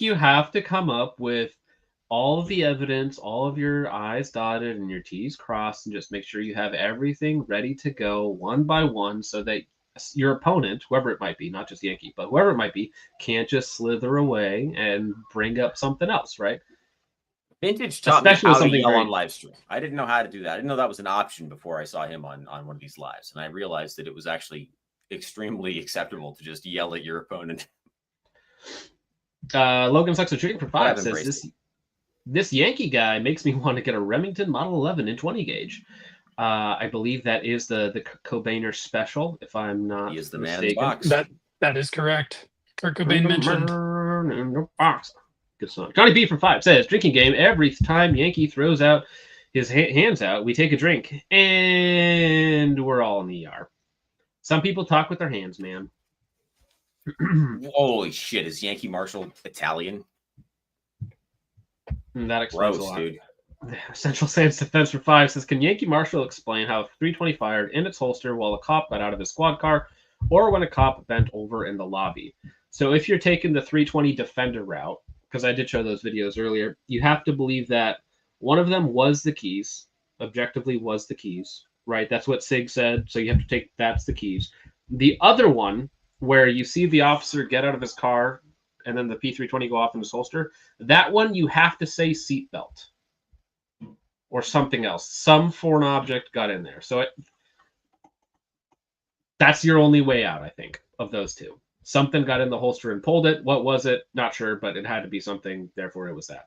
you have to come up with all of the evidence, all of your I's dotted and your T's crossed, and just make sure you have everything ready to go one by one so that your opponent, whoever it might be, not just Yankee, but whoever it might be, can't just slither away and bring up something else, right? Vintage taught me how to yell on live stream. I didn't know how to do that. I didn't know that was an option before I saw him on one of these lives. And I realized that it was actually extremely acceptable to just yell at your opponent. Logan Sucks Shooting for 5 says, this Yankee guy makes me want to get a Remington Model 11 in 20 gauge. I believe that is the Cobainer special, if I'm not He is the mistaken. man in the box. That is correct. Kurt Cobain mentioned. In the box. Good song. Johnny B from 5 says, drinking game. Every time Yankee throws out his hands out, we take a drink, and we're all in the ER. Some people talk with their hands, man. Holy shit, is Yankee Marshal Italian? That explains Gross, a lot. dude. Central Sands Defense for 5 says, can Yankee Marshal explain how 320 fired in its holster while a cop got out of his squad car, or when a cop bent over in the lobby? So if you're taking the 320 Defender route, because I did show those videos earlier, you have to believe that one of them was the keys, objectively was the keys, right? That's what Sig said, so you have to take that's the keys. The other one, where you see the officer get out of his car and then the P320 go off in his holster, that one you have to say seatbelt or something else. Some foreign object got in there. So that's your only way out, I think, of those two. Something got in the holster and pulled it. What was it? Not sure, but it had to be something. Therefore, it was that.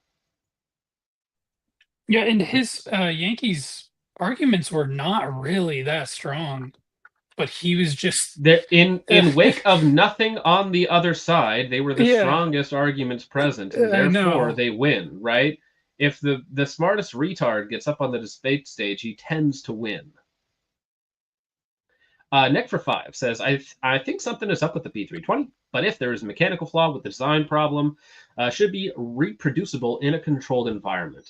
Yeah, and his Yankees arguments were not really that strong, but he was just in wake of nothing on the other side. They were the strongest arguments present, and therefore they win. Right? If the smartest retard gets up on the debate stage, he tends to win. Nick for 5 says, I think something is up with the P320, but if there is a mechanical flaw with the design problem, should be reproducible in a controlled environment.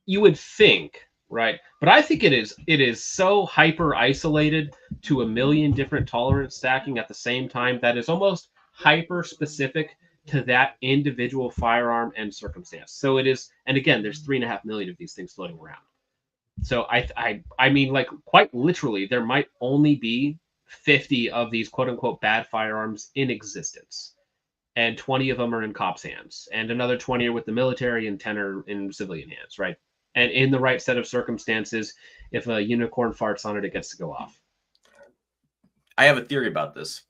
You would think, right? But I think it is so hyper isolated to a million different tolerance stacking at the same time that is almost hyper specific to that individual firearm and circumstance. So it is, and again, there's 3.5 million of these things floating around. So I mean, like, quite literally, there might only be 50 of these quote unquote bad firearms in existence, and 20 of them are in cops' hands, and another 20 are with the military, and 10 are in civilian hands, right? And in the right set of circumstances, if a unicorn farts on it, it gets to go off. I have a theory about this.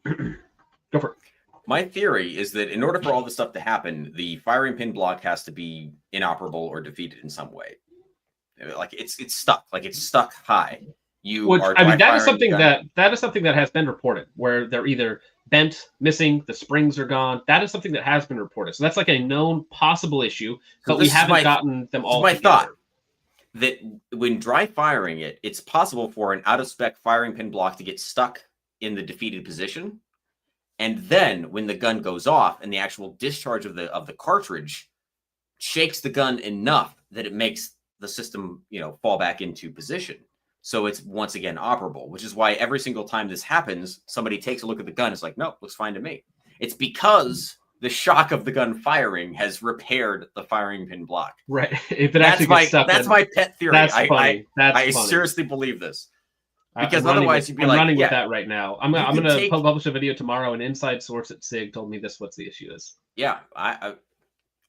Go for it. My theory is that in order for all this stuff to happen, the firing pin block has to be inoperable or defeated in some way. Like it's stuck. Like it's stuck high. That is something that has been reported, where they're either bent, missing, the springs are gone. That is something that has been reported. So that's like a known possible issue, but we haven't gotten them all. My thought that when dry firing it, it's possible for an out of spec firing pin block to get stuck in the defeated position, and then when the gun goes off and the actual discharge of the cartridge shakes the gun enough that it makes the system, fall back into position. So it's once again operable, which is why every single time this happens, somebody takes a look at the gun. It's like, nope, looks fine to me. It's because the shock of the gun firing has repaired the firing pin block. Right. If it actually gets stuck, that's my pet theory. That's funny. I seriously believe this. Because otherwise you'd be I'm like, running with that right now. I'm going to publish a video tomorrow. An inside source at SIG told me what the issue is. Yeah.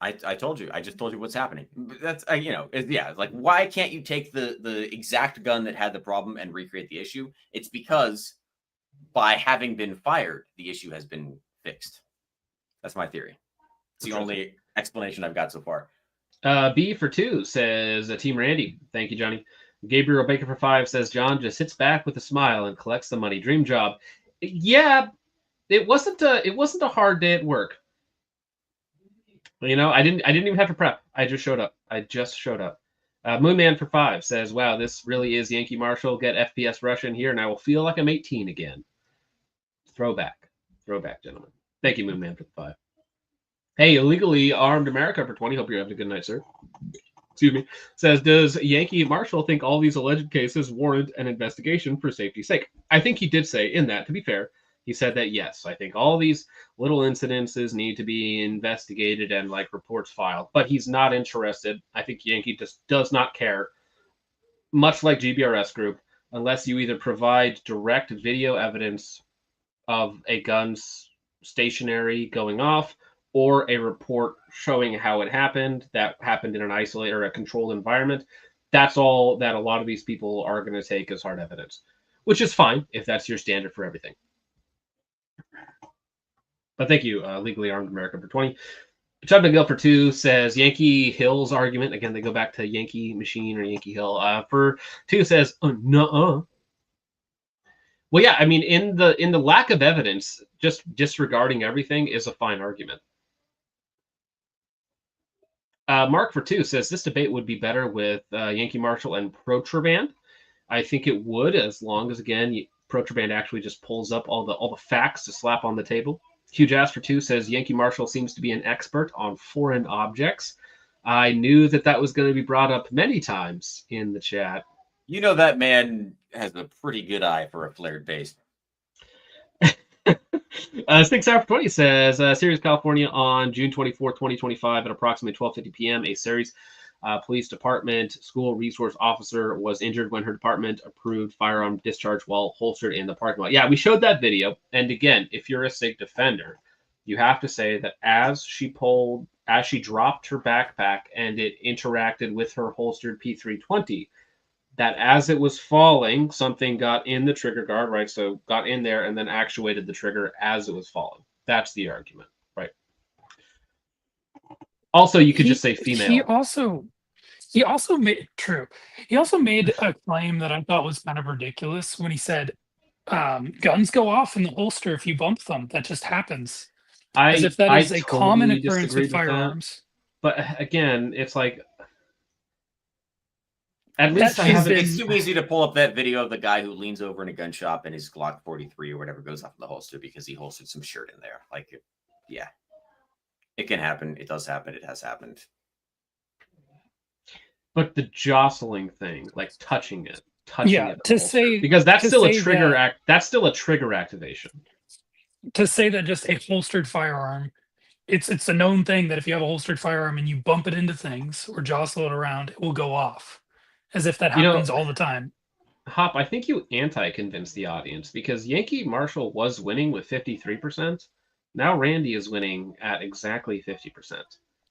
I told you. I just told you what's happening. That's like, why can't you take the exact gun that had the problem and recreate the issue? It's because by having been fired, the issue has been fixed. That's my theory. It's the only explanation I've got so far. B for 2 says Team Randy. Thank you, Johnny. Gabriel Baker for 5 says John just sits back with a smile and collects the money. Dream job. Yeah, it wasn't a hard day at work. You know, I didn't even have to prep. I just showed up. Moonman for 5 says, wow, this really is Yankee Marshal. Get FPS rush in here and I will feel like I'm 18 again. Throwback, gentlemen. Thank you, Moonman, for the 5. Hey, illegally armed America for 20. Hope you're having a good night, sir. Excuse me. Says, does Yankee Marshal think all these alleged cases warrant an investigation for safety's sake? I think he did say in that, to be fair, he said that, yes, I think all these little incidences need to be investigated and like reports filed, but he's not interested. I think Yankee just does not care, much like GBRS Group, unless you either provide direct video evidence of a gun's stationary going off or a report showing how it happened, that happened in an isolated or a controlled environment. That's all that a lot of these people are going to take as hard evidence, which is fine if that's your standard for everything. But thank you, Legally Armed America for 20. Chubb McGill for 2 says Yankee Hill's argument. Again, they go back to Yankee Machine or Yankee Hill. For 2 says, nuh-uh. Well, yeah, I mean, in the lack of evidence, just disregarding everything is a fine argument. Mark for 2 says this debate would be better with Yankee Marshal and Protraband. I think it would, as long as again Protraband actually just pulls up all the facts to slap on the table. Huge Ass for 2 says Yankee Marshal seems to be an expert on foreign objects. I knew that was going to be brought up many times in the chat. You know that man has a pretty good eye for a flared base. Sig Sour for 20 says, Sirius, California on June 24, 2025 at approximately 12:50 p.m. A Sirius Police Department school resource officer was injured when her department approved firearm discharge while holstered in the parking lot. Yeah, we showed that video. And again, if you're a SIG defender, you have to say that as she dropped her backpack and it interacted with her holstered P320, that as it was falling, something got in the trigger guard, right? So got in there and then actuated the trigger as it was falling. That's the argument, right? Also, you could just say female. He also made a claim that I thought was kind of ridiculous when he said guns go off in the holster if you bump them. That just happens. As if that is a common occurrence with firearms. But again, it's like, at least it's too easy to pull up that video of the guy who leans over in a gun shop and his Glock 43 or whatever goes off in the holster because he holstered some shirt in there. Like, yeah, it can happen. It does happen. It has happened. But the jostling thing, like touching it to say, because that's still a trigger that's still a trigger activation. To say that just a holstered firearm, it's a known thing that if you have a holstered firearm and you bump it into things or jostle it around, it will go off. As if that happens all the time. Hop, I think you anti-convinced the audience because Yankee Marshal was winning with 53%. Now Randy is winning at exactly 50%.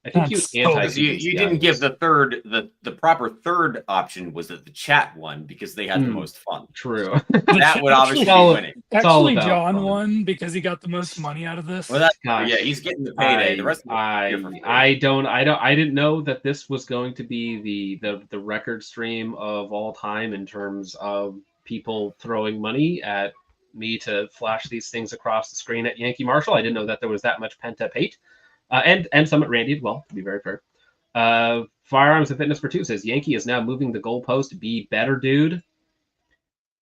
I think you didn't give the third, the proper third option was that the chat won because they had the most fun. True. That would obviously be winning. Actually, John won because he got the most money out of this. Well, yeah, he's getting the payday. The rest of I didn't know that this was going to be the record stream of all time in terms of people throwing money at me to flash these things across the screen at Yankee Marshal. I didn't know that there was that much pent-up hate. And some at Randy as well, to be very fair. Firearms and Fitness for 2 says Yankee is now moving the goalpost. Be better, dude.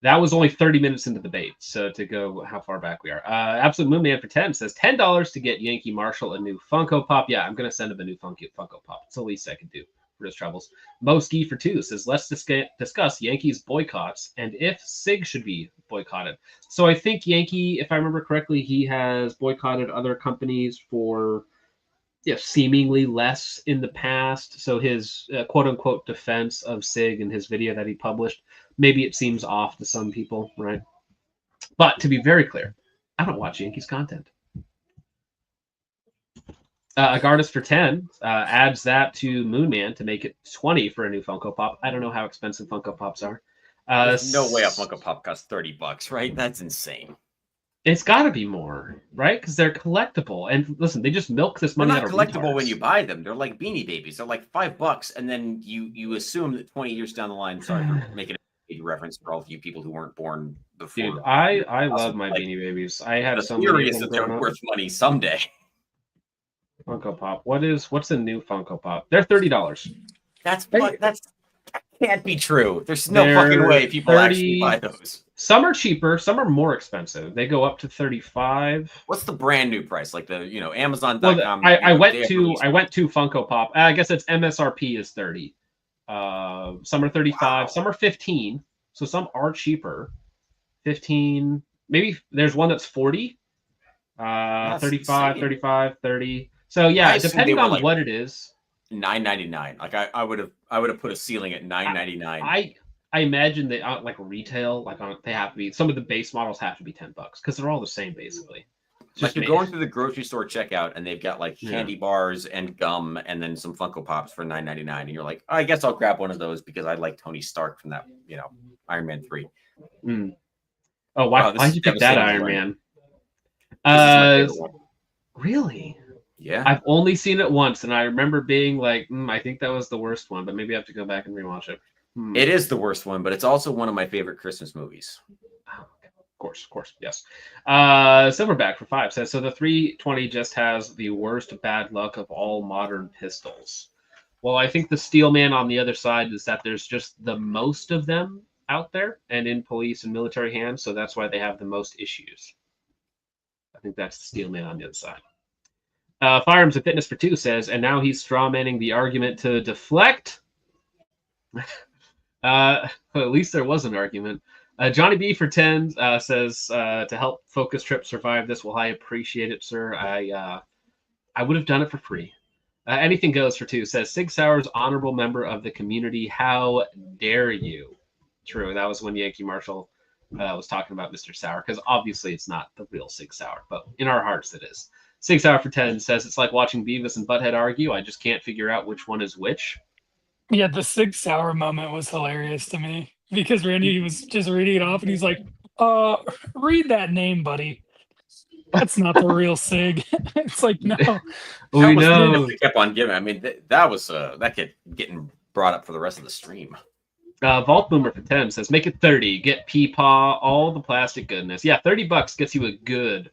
That was only 30 minutes into the debate, so to go how far back we are. Absolute Moonman for 10 says $10 to get Yankee Marshal a new Funko Pop. Yeah, I'm going to send him a new Funko Pop. It's the least I can do for his troubles. Moski for 2 says let's discuss Yankees boycotts and if SIG should be boycotted. So I think Yankee, if I remember correctly, he has boycotted other companies for seemingly less in the past. So his quote unquote defense of SIG in his video that he published, maybe it seems off to some people, right? But to be very clear, I don't watch Yankees content. Agardis for 10 adds that to Moonman to make it 20 for a new Funko Pop. I don't know how expensive Funko Pops are. There's no way a Funko Pop costs $30, right? That's insane. It's got to be more, right? Because they're collectible. And listen, they just milk this They're money not out of collectible when retards. you buy them. They're like Beanie Babies. They're like $5, and then you assume that 20 years down the line. Sorry for making a reference for all of you people who weren't born Dude, before. I love Awesome. my Like, Beanie Babies. I had the so many theory of is them that they're growing up. worth money someday. Funko Pop. What's the new Funko Pop? They're $30. That can't be true. There's no They're fucking way people actually buy those. Some are cheaper, some are more expensive. They go up to 35. What's the brand new price? Like the Amazon.com. Well, I went to Funko Pop. I guess its MSRP is 30. Some are 35, some are 15. So some are cheaper. 15, maybe there's one that's 40. 35, insane. 35, 30. So yeah, depending on like what it is. $9.99. Like I would have put a ceiling at $9.99. I imagine they like retail, they have to be, some of the base models have to be $10 because they're all the same basically. Like you're going through the grocery store checkout and they've got like candy bars and gum and then some Funko Pops for $9.99, and you're like, I guess I'll grab one of those because I like Tony Stark from that, Iron Man 3. Oh, why'd you pick that Iron Man? Really? Yeah. I've only seen it once, and I remember being like, I think that was the worst one, but maybe I have to go back and rewatch it. It is the worst one, but it's also one of my favorite Christmas movies. Oh, of course, yes. Silverback for 5 says, so the 320 just has the worst bad luck of all modern pistols. Well, I think the Steelman on the other side is that there's just the most of them out there and in police and military hands, so that's why they have the most issues. I think that's the Steelman on the other side. Firearms and Fitness for 2 says, and now he's strawmanning the argument to deflect. At least there was an argument. Johnny B for 10 says, to help Focus Trip survive this, well, I appreciate it, sir. I would have done it for free. Anything Goes for 2 says, Sig Sauer's honorable member of the community. How dare you? True, that was when Yankee Marshal was talking about Mr. Sauer, because obviously it's not the real Sig Sauer, but in our hearts it is. Sig Sauer for 10 says, it's like watching Beavis and Butthead argue. I just can't figure out which one is which. Yeah, the Sig Sauer moment was hilarious to me because Randy was just reading it off and he's like, read that name, buddy. That's not the real Sig. It's like, no. We know. They kept on giving. I mean, that kept getting brought up for the rest of the stream. Vault Boomer for 10 says, make it 30. Get Peepaw, all the plastic goodness. Yeah, $30 gets you a good.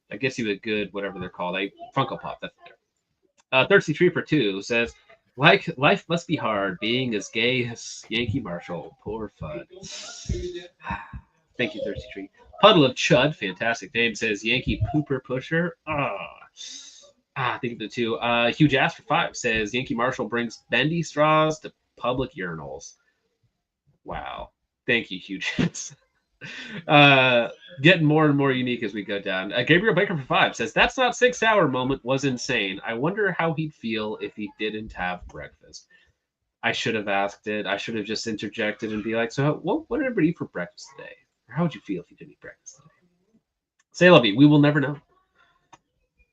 That gets you a good, whatever they're called, a Funko Pop. That's there. Thirsty 3 for 2 says, like life must be hard, being as gay as Yankee Marshal. Poor Fudd. Thank you, Thirsty 3. Puddle of Chud, fantastic name, says Yankee Pooper Pusher. Think of the 2. Huge Ass for 5 says Yankee Marshal brings bendy straws to public urinals. Wow. Thank you, Huge Ass. Getting more and more unique as we go down. Gabriel Baker for 5 says, that's not Sig Sauer moment was insane. I wonder how he'd feel if he didn't have breakfast. I should have asked it. I should have just interjected and be like, so what did everybody eat for breakfast today? Or how would you feel if you didn't eat breakfast today? Say Lovey, we will never know.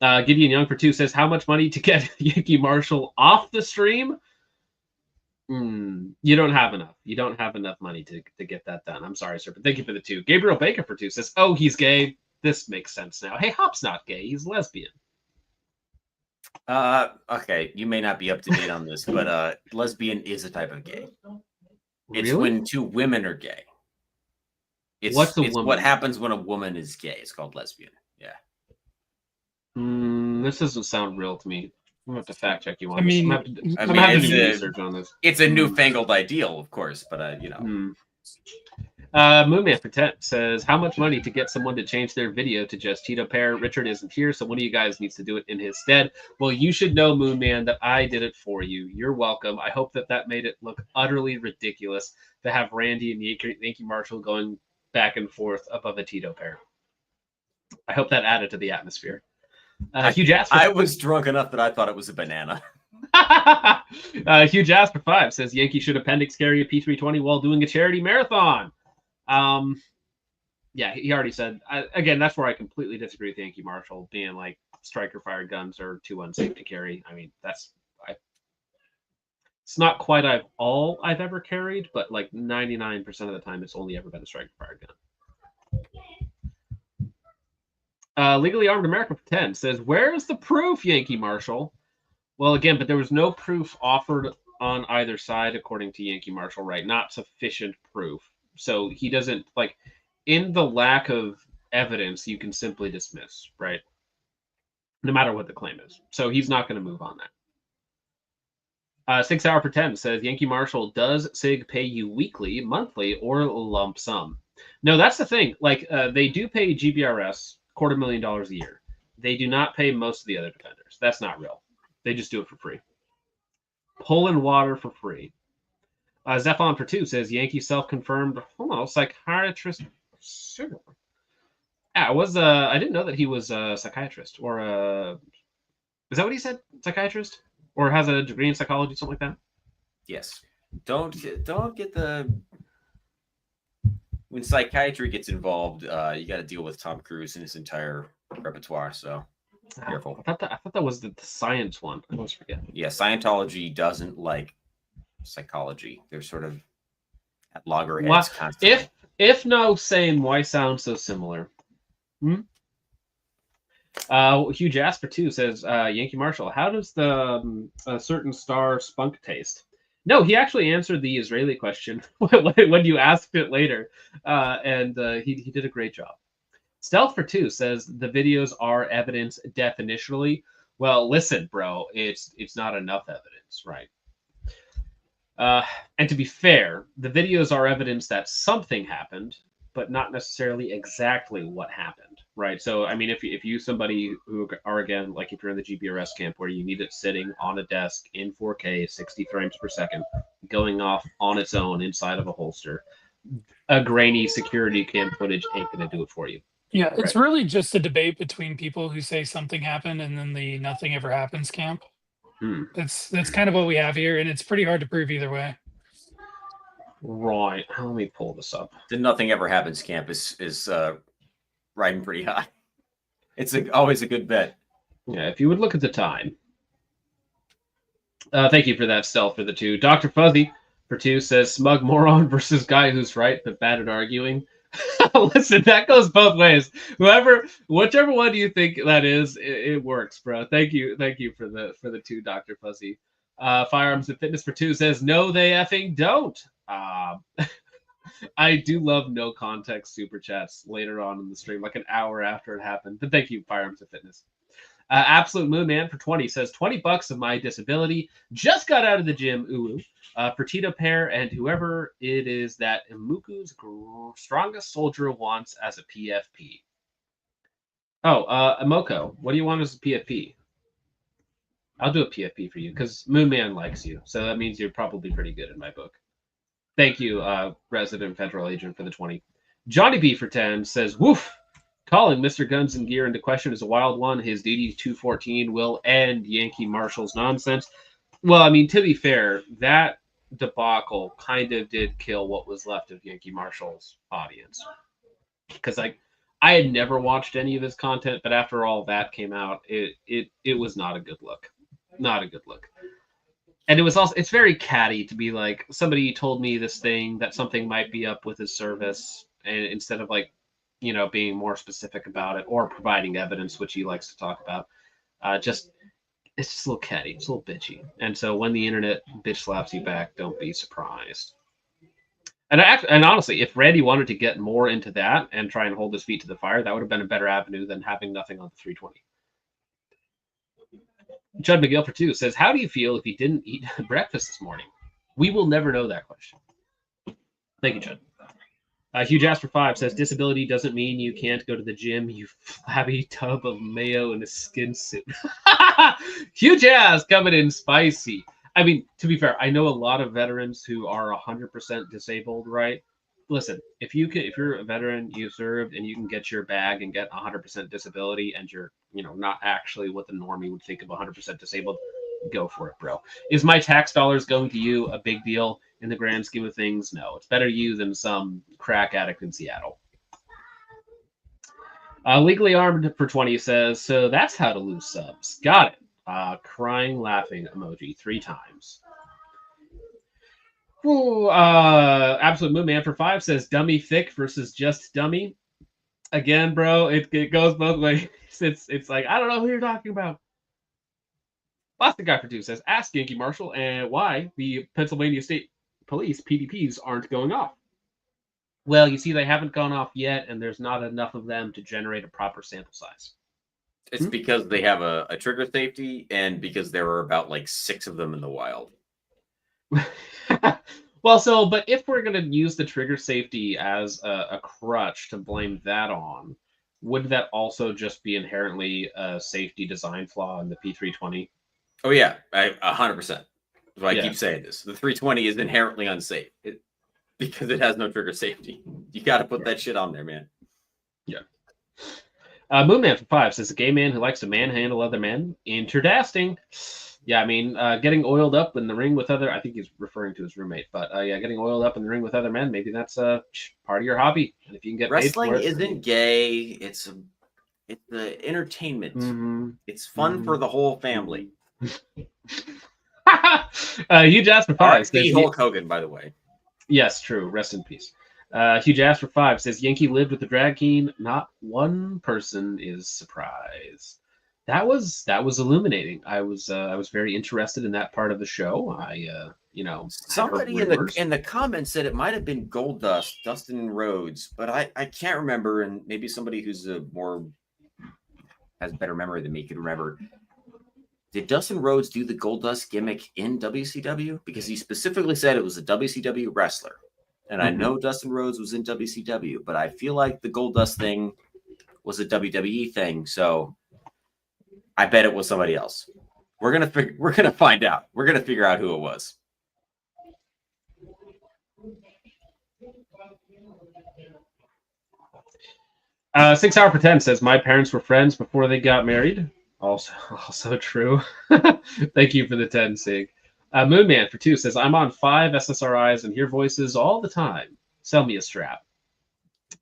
Gideon Young for 2 says, how much money to get Yankee Marshal off the stream? You don't have enough. You don't have enough money to get that done. I'm sorry, sir, but thank you for the 2. Gabriel Baker for 2 says, oh, he's gay. This makes sense now. Hey, Hop's not gay. He's lesbian. Okay, you may not be up to date on this, but lesbian is a type of gay. It's really? When 2 women are gay. It's what happens when a woman is gay. It's called lesbian. Yeah. This doesn't sound real to me. I'm gonna have to fact check you on this. I'm gonna have to do research on this. It's a newfangled ideal, of course, but Moonman for 10 says, how much money to get someone to change their video to just Tito Pair? Richard isn't here, so one of you guys needs to do it in his stead. Well, you should know, Moonman, that I did it for you. You're welcome. I hope that made it look utterly ridiculous to have Randy and Yankee Marshal going back and forth above a Tito Pair. I hope that added to the atmosphere. Huge Ass. I was drunk enough that I thought it was a banana. Huge Ass for 5 says Yankee should appendix carry a P320 while doing a charity marathon. Yeah, he already said. Again, that's where I completely disagree with Yankee Marshal being like striker fired guns are too unsafe to carry. I mean, it's not quite all I've ever carried, but like 99% of the time, it's only ever been a striker fired gun. Legally Armed America for 10 says, where's the proof, Yankee Marshal? Well, again, but there was no proof offered on either side, according to Yankee Marshal, right? Not sufficient proof. So he doesn't, like, in the lack of evidence, you can simply dismiss, right? No matter what the claim is. So he's not going to move on that. Sig Sour for 10 says, Yankee Marshal, does Sig pay you weekly, monthly, or lump sum? No, that's the thing. Like, they do pay GBRS $250,000 a year. They do not pay most of the other defenders. That's not real. They just do it for free. Pulling water for free. Zephon for 2 says, Yankee self-confirmed, psychiatrist. Sure. Yeah, I didn't know that he was a psychiatrist or is that what he said? Psychiatrist? Or has a degree in psychology, something like that? Yes. Don't get the... When psychiatry gets involved, you got to deal with Tom Cruise and his entire repertoire, so careful. I thought that was the science one. I always forget. Yeah, Scientology doesn't like psychology. They're sort of at loggerheads constantly. If no same, why sound so similar? Hugh Jasper too says, Yankee Marshal, how does the certain star spunk taste? No, he actually answered the Israeli question when you asked it later, and he did a great job. Stealth for 2 says the videos are evidence definitionally. Well, listen, bro, it's not enough evidence, right? And to be fair, the videos are evidence that something happened, but not necessarily exactly what happened, right? So, I mean, if you somebody who are, again, like if you're in the GBRS camp where you need it sitting on a desk in 4K, 60 frames per second, going off on its own inside of a holster, a grainy security cam footage ain't going to do it for you. Yeah, it's really just a debate between people who say something happened and then the nothing ever happens camp. That's kind of what we have here, and it's pretty hard to prove either way. Right. Let me pull this up. The nothing ever happens camp is riding pretty high. It's always a good bet. Yeah, if you would look at the time. Thank you for that, Stealth for the 2. Dr. Fuzzy for 2 says, smug moron versus guy who's right but bad at arguing. Listen, that goes both ways. Whichever one you think that is, it works, bro. Thank you for the 2, Dr. Fuzzy. Firearms and Fitness for 2 says, no, they effing don't. I do love no context super chats later on in the stream, like an hour after it happened. But thank you, Firearms and Fitness. Absolute Moon Man for 20 says, $20 of my disability. Just got out of the gym. Ooh. Pertito Pair and whoever it is that Imuku's strongest soldier wants as a PFP. Oh, Imoko, what do you want as a PFP? I'll do a PFP for you because Moon Man likes you. So that means you're probably pretty good in my book. Thank you, resident federal agent, for the 20. Johnny B for 10 says, woof. Calling Mr. Guns and Gear into question is a wild one. His DD-214 will end Yankee Marshal's nonsense. Well, I mean, to be fair, that debacle kind of did kill what was left of Yankee Marshal's audience. Because I had never watched any of his content, but after all that came out, it was not a good look. Not a good look. And it's very catty to be like, somebody told me this thing, that something might be up with his service, and instead of like, being more specific about it or providing evidence, which he likes to talk about, it's just a little catty, it's a little bitchy. And so when the internet bitch slaps you back, don't be surprised. And honestly, if Randy wanted to get more into that and try and hold his feet to the fire, that would have been a better avenue than having nothing on the 320. Judd McGill for 2 says, how do you feel if you didn't eat breakfast this morning? We will never know that question. Thank you, Judd. Hugh Jasper 5 says, disability doesn't mean you can't go to the gym, you flabby tub of mayo in a skin suit. Hugh Jazz coming in spicy. I mean, to be fair, I know a lot of veterans who are 100% disabled, right? Listen, if you're a veteran, you served, and you can get your bag and get 100% disability, and you're, not actually what the normie would think of 100% disabled, go for it, bro. Is my tax dollars going to you a big deal in the grand scheme of things? No, it's better you than some crack addict in Seattle. Legally Armed for 20 says, so that's how to lose subs. Got it. Crying, laughing emoji 3 times. Ooh, Absolute Moon Man for 5 says, dummy thick versus just dummy. Again, bro, it goes both ways. It's like, I don't know who you're talking about. Boston Guy for Two says, ask Yankee Marshal and why the Pennsylvania State Police PDPs aren't going off. Well, you see, they haven't gone off yet, and there's not enough of them to generate a proper sample size. It's because they have a trigger safety, and because there were about like 6 of them in the wild. Well, but if we're going to use the trigger safety as a crutch to blame that on, would that also just be inherently a safety design flaw in the P320? Oh yeah, 100%. That's why Yeah. I keep saying this. The 320 is inherently unsafe because it has no trigger safety. You got to put that shit on there, man. Yeah. Moonman for 5 says, a gay man who likes to manhandle other men. Interdasting. Yeah, I mean, getting oiled up in the ring with other, I think he's referring to his roommate, but yeah, getting oiled up in the ring with other men, maybe that's part of your hobby. And if you can get Wrestling paid for it, isn't gay. It's the entertainment. Mm-hmm. It's fun for the whole family. Hugh Jasper 5 says, Hulk Hogan, by the way. Yes, true. Rest in peace. Hugh Jasper 5 says, Yankee lived with the drag king. Not one person is surprised. That was illuminating. I was very interested in that part of the show. Somebody in the comments said it might have been Goldust, Dustin Rhodes, but I can't remember, and maybe somebody who's has better memory than me could remember. Did Dustin Rhodes do the Goldust gimmick in WCW? Because he specifically said it was a WCW wrestler. And I know Dustin Rhodes was in WCW, but I feel like the Goldust thing was a WWE thing, so I bet it was somebody else. We're gonna find out. We're gonna figure out who it was. Sig Sour for 10 says, my parents were friends before they got married. Also true. Thank you for the 10, Sig. Moonman for 2 says, I'm on 5 SSRIs and hear voices all the time. Sell me a strap.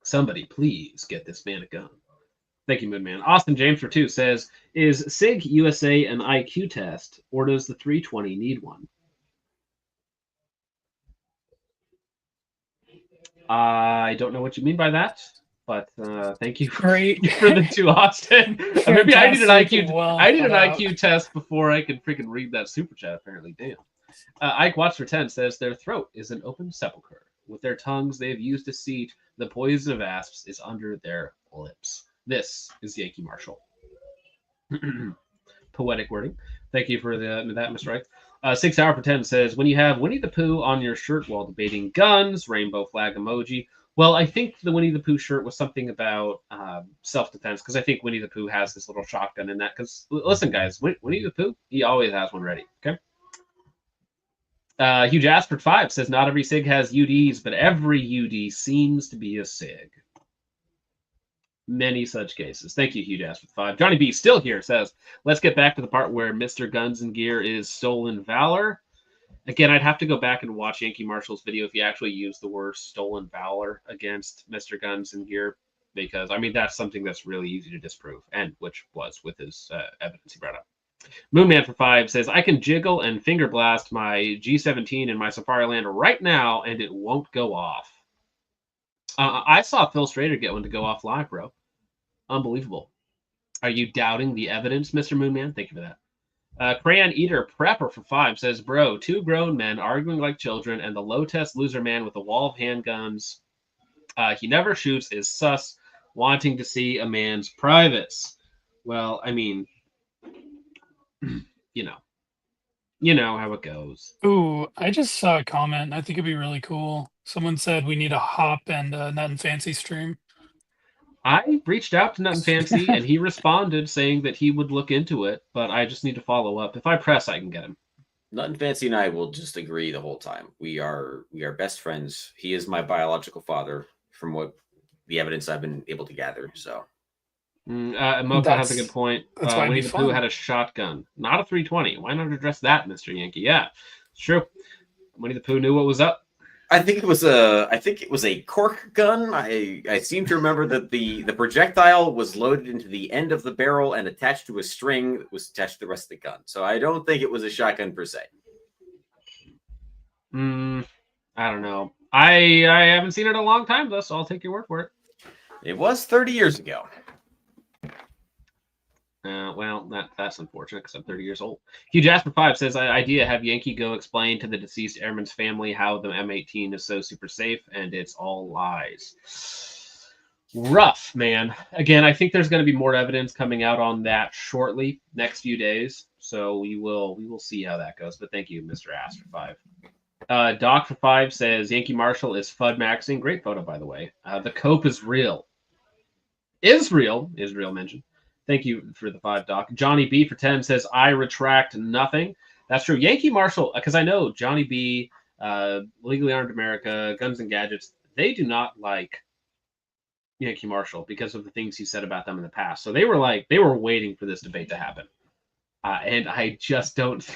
Somebody please get this man a gun. Thank you, Moonman. Austin James for 2 says, is SIG USA an IQ test, or does the 320 need one? I don't know what you mean by that, but thank you for the 2, Austin. Maybe I need an IQ. I need an IQ test before I can freaking read that super chat. Apparently, damn. Ike Watch for 10 says their throat is an open sepulcher. With their tongues they have used a seat. The poison of asps is under their lips. This is Yankee Marshal. Poetic wording. Thank you for that, Mr. Ike. 6 Hour for 10 says, when you have Winnie the Pooh on your shirt while debating guns, rainbow flag emoji. Well, I think the Winnie the Pooh shirt was something about self-defense, because I think Winnie the Pooh has this little shotgun in that. Because, listen, guys, Winnie the Pooh, he always has one ready, okay? Hugh Jasper 5 says, not every SIG has UDs, but every UD seems to be a SIG. Many such cases. Thank you, Hugh Jasper 5. Johnny B still here says, let's get back to the part where Mr. Guns and Gear is stolen valor. Again, I'd have to go back and watch Yankee Marshal's video if he actually used the word stolen valor against Mr. Guns and Gear, because, I mean, that's something that's really easy to disprove, and which was with his evidence he brought up. Moonman for 5 says, I can jiggle and finger blast my G17 in my Safari Land right now, and it won't go off. I saw Phil Strader get one to go off live, bro. Unbelievable. Are you doubting the evidence, Mr. Moonman? Thank you for that. Crayon Eater Prepper for 5 says, bro, 2 grown men arguing like children, and the low-test loser man with a wall of handguns he never shoots is sus, wanting to see a man's privates. Well, I mean, you know how it goes. Ooh, I just saw a comment. I think it'd be really cool. Someone said we need a Hop and Nut and Fancy stream. I reached out to Nut and Fancy, and he responded saying that he would look into it, but I just need to follow up. If I press, I can get him. Nut and Fancy and I will just agree the whole time. We are best friends. He is my biological father, from what the evidence I've been able to gather. So, Mocha has a good point. Winnie the Pooh had a shotgun, not a 320. Why not address that, Mr. Yankee? Yeah, it's true. Winnie the Pooh knew what was up. I think it was a cork gun. I seem to remember that the projectile was loaded into the end of the barrel and attached to a string that was attached to the rest of the gun. So I don't think it was a shotgun per se. I don't know. I haven't seen it in a long time though, so I'll take your word for it. It was 30 years ago. Well, that's unfortunate because I'm 30 years old. Hugh Jasper 5 says, idea, have Yankee go explain to the deceased airman's family how the M18 is so super safe and it's all lies. Rough, man. Again, I think there's going to be more evidence coming out on that shortly, next few days. So we will see how that goes. But thank you, Mr. Astor 5. Doc for 5 says, Yankee Marshal is FUD maxing. Great photo, by the way. The cope is real. Israel mentioned. Thank you for the 5, Doc. Johnny B for 10 says, I retract nothing. That's true. Yankee Marshal, because I know Johnny B, Legally Armed America, Guns and Gadgets, they do not like Yankee Marshal because of the things he said about them in the past. So they were waiting for this debate to happen. And I just don't,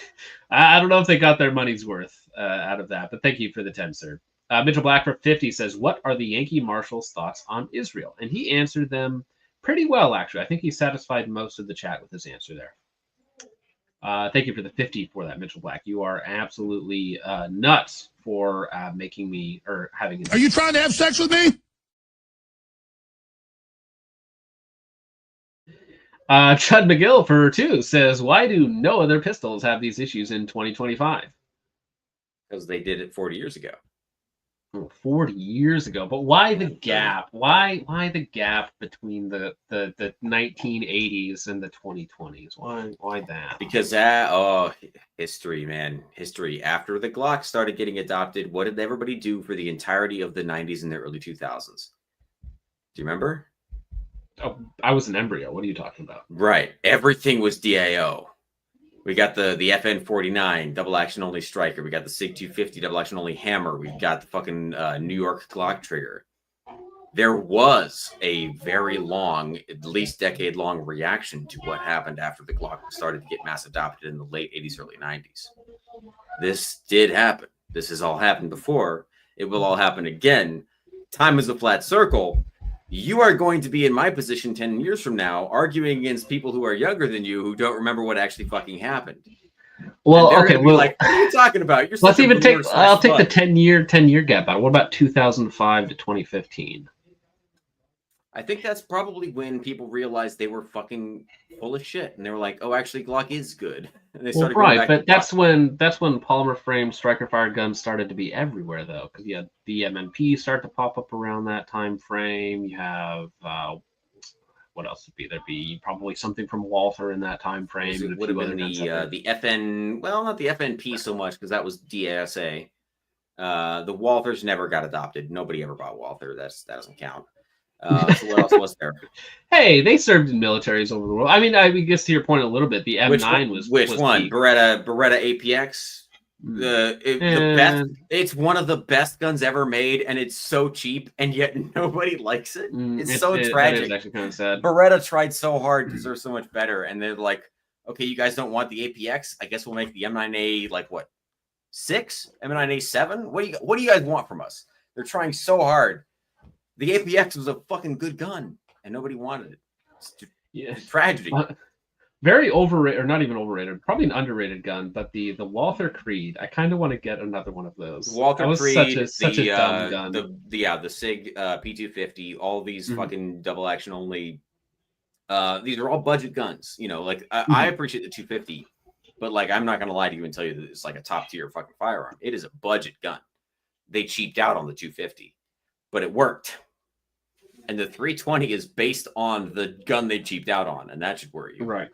I don't know if they got their money's worth out of that. But thank you for the 10, sir. Mitchell Black for 50 says, what are the Yankee Marshal's thoughts on Israel? And he answered them pretty well, actually. I think he satisfied most of the chat with his answer there. Thank you for the 50 for that, Mitchell Black. You are absolutely nuts for making me or having. Are you trying to have sex with me? Chud McGill for 2 says, why do no other pistols have these issues in 2025? Because they did it 40 years ago. 40 years ago, but why the gap? Why the gap between the 1980s and the 2020s? Why that? Because history, man, history. After the Glock started getting adopted, what did everybody do for the entirety of the 90s and the early 2000s? Do you remember? Oh, I was an embryo. What are you talking about? Right, everything was DAO. We got the FN-49 double action only striker. We got the Sig 250 double action only hammer. We got the fucking New York Glock trigger. There was a very long, at least decade long reaction to what happened after the Glock started to get mass adopted in the late 80s, early 90s. This did happen. This has all happened before. It will all happen again. Time is a flat circle. You are going to be in my position 10 years from now, arguing against people who are younger than you who don't remember what actually fucking happened. Well, okay, well, like, what are you talking about? You're let's even take. I'll take the 10-year gap out. What about 2005 to 2015? I think that's probably when people realized they were fucking full of shit, and they were like, "Oh, actually, Glock is good." And they started right, but that's when polymer frame striker fire guns started to be everywhere, though, because you had the MMP start to pop up around that time frame. You have what else would be? There'd be probably something from Walther in that time frame. It would have been the FN. Well, not the FNP so much because that was DASA. The Walthers never got adopted. Nobody ever bought Walther. That doesn't count. So what else was there? Hey, they served in militaries over the world. I mean, I guess to your point a little bit, the M9 was which one? Peak. Beretta APX. The best. It's one of the best guns ever made, and it's so cheap, and yet nobody likes it. It's so tragic. It is actually kind of sad. Beretta tried so hard because they're so much better, and they're like, okay, you guys don't want the APX? I guess we'll make the M9A like what? 6? M9A 7? What do you guys want from us? They're trying so hard. The APX was a fucking good gun, and nobody wanted it. It's tragedy. Very overrated, or not even overrated, probably an underrated gun, but the Walther Creed. I kind of want to get another one of those. Walther Creed, such a dumb gun. The Sig P250, all these fucking double action only. These are all budget guns. You know, like I appreciate the 250, but like I'm not gonna lie to you and tell you that it's like a top tier fucking firearm. It is a budget gun. They cheaped out on the 250, but it worked. And the 320 is based on the gun they cheaped out on, and that should worry you. Right.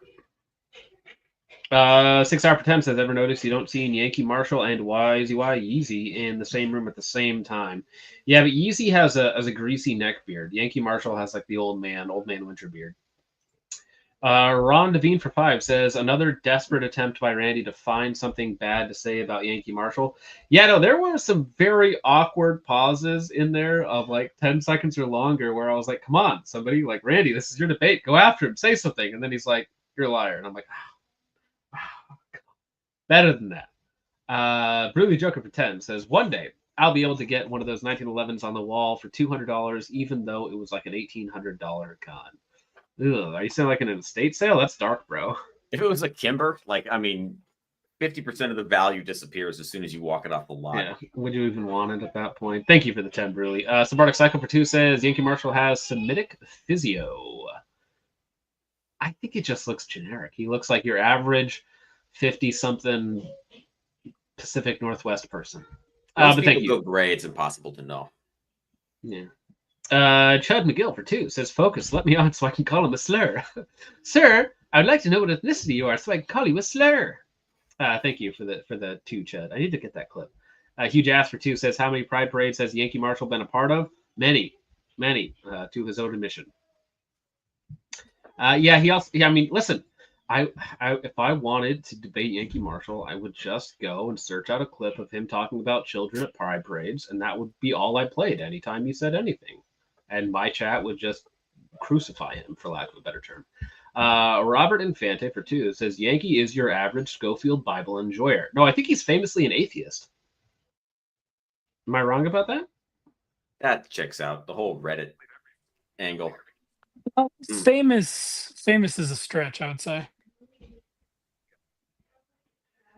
6 Sour for 10 says, ever notice you don't see Yankee Marshal and Yeezy in the same room at the same time? Yeah, but Yeezy has a greasy neck beard. Yankee Marshal has like the old man winter beard. Ron Devine for 5 says, another desperate attempt by Randy to find something bad to say about Yankee Marshal. Yeah, no, there were some very awkward pauses in there of like 10 seconds or longer where I was like, come on, somebody, like, Randy, this is your debate. Go after him. Say something. And then he's like, you're a liar. And I'm like, better than that. Brutally Joker for 10 says, one day I'll be able to get one of those 1911s on the wall for $200, even though it was like an $1,800 gun. Ugh, are you saying like in an estate sale? That's dark, bro. If it was a Kimber, like, I mean, 50% of the value disappears as soon as you walk it off the lot. Yeah, would you even want it at that point? Thank you for the 10, Bruley. Subarctic Cycle for 2 says Yankee Marshal has Semitic Physio. I think it just looks generic. He looks like your average 50-something Pacific Northwest person. Once But people thank you. go gray, it's impossible to know. Yeah. Chud McGill for 2 says, Focus, let me on so I can call him a slur. Sir, I would like to know what ethnicity you are so I can call you a slur. Thank you for the 2, Chud. I need to get that clip. Huge Ass for 2 says, how many Pride Parades has Yankee Marshal been a part of? Many, to his own admission. Yeah, he also. Yeah, I mean, listen, I if I wanted to debate Yankee Marshal, I would just go and search out a clip of him talking about children at Pride Parades, and that would be all I played anytime he said anything, and my chat would just crucify him, for lack of a better term. Robert Infante for 2 says Yankee is your average Schofield Bible enjoyer. No, I think he's famously an atheist. Am I wrong about that? That checks out the whole Reddit angle. Well, famous is a stretch, I would say.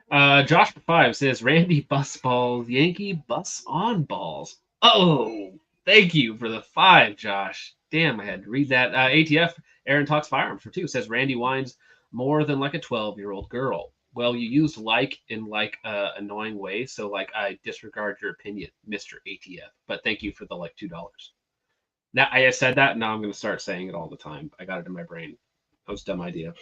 Josh 5 says Randy bus balls, Yankee bus on balls. Oh, thank you for the 5, Josh. Damn, I had to read that. ATF Aaron talks firearms for 2 says Randy whines more than like a 12-year-old girl. Well, you used like in like annoying way, so like I disregard your opinion, Mr. ATF. But thank you for the like $2. Now I said that, and now I'm going to start saying it all the time. I got it in my brain. That was a dumb idea.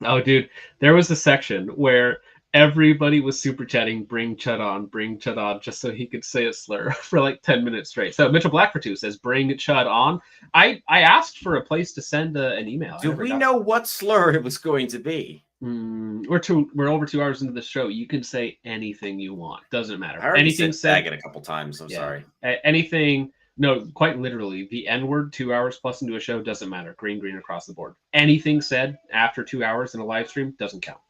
Oh, dude, there was a section where everybody was super chatting, bring Chud on, just so he could say a slur for like 10 minutes straight. So Mitchell Black for 2 says, bring Chud on. I asked for a place to send an email. Do we know what slur it was going to be? We're over 2 hours into the show. You can say anything you want. Doesn't matter. I already Anything said it a couple times. I'm sorry. Anything. No, quite literally, the N-word 2 hours plus into a show doesn't matter. Green across the board. Anything said after 2 hours in a live stream doesn't count.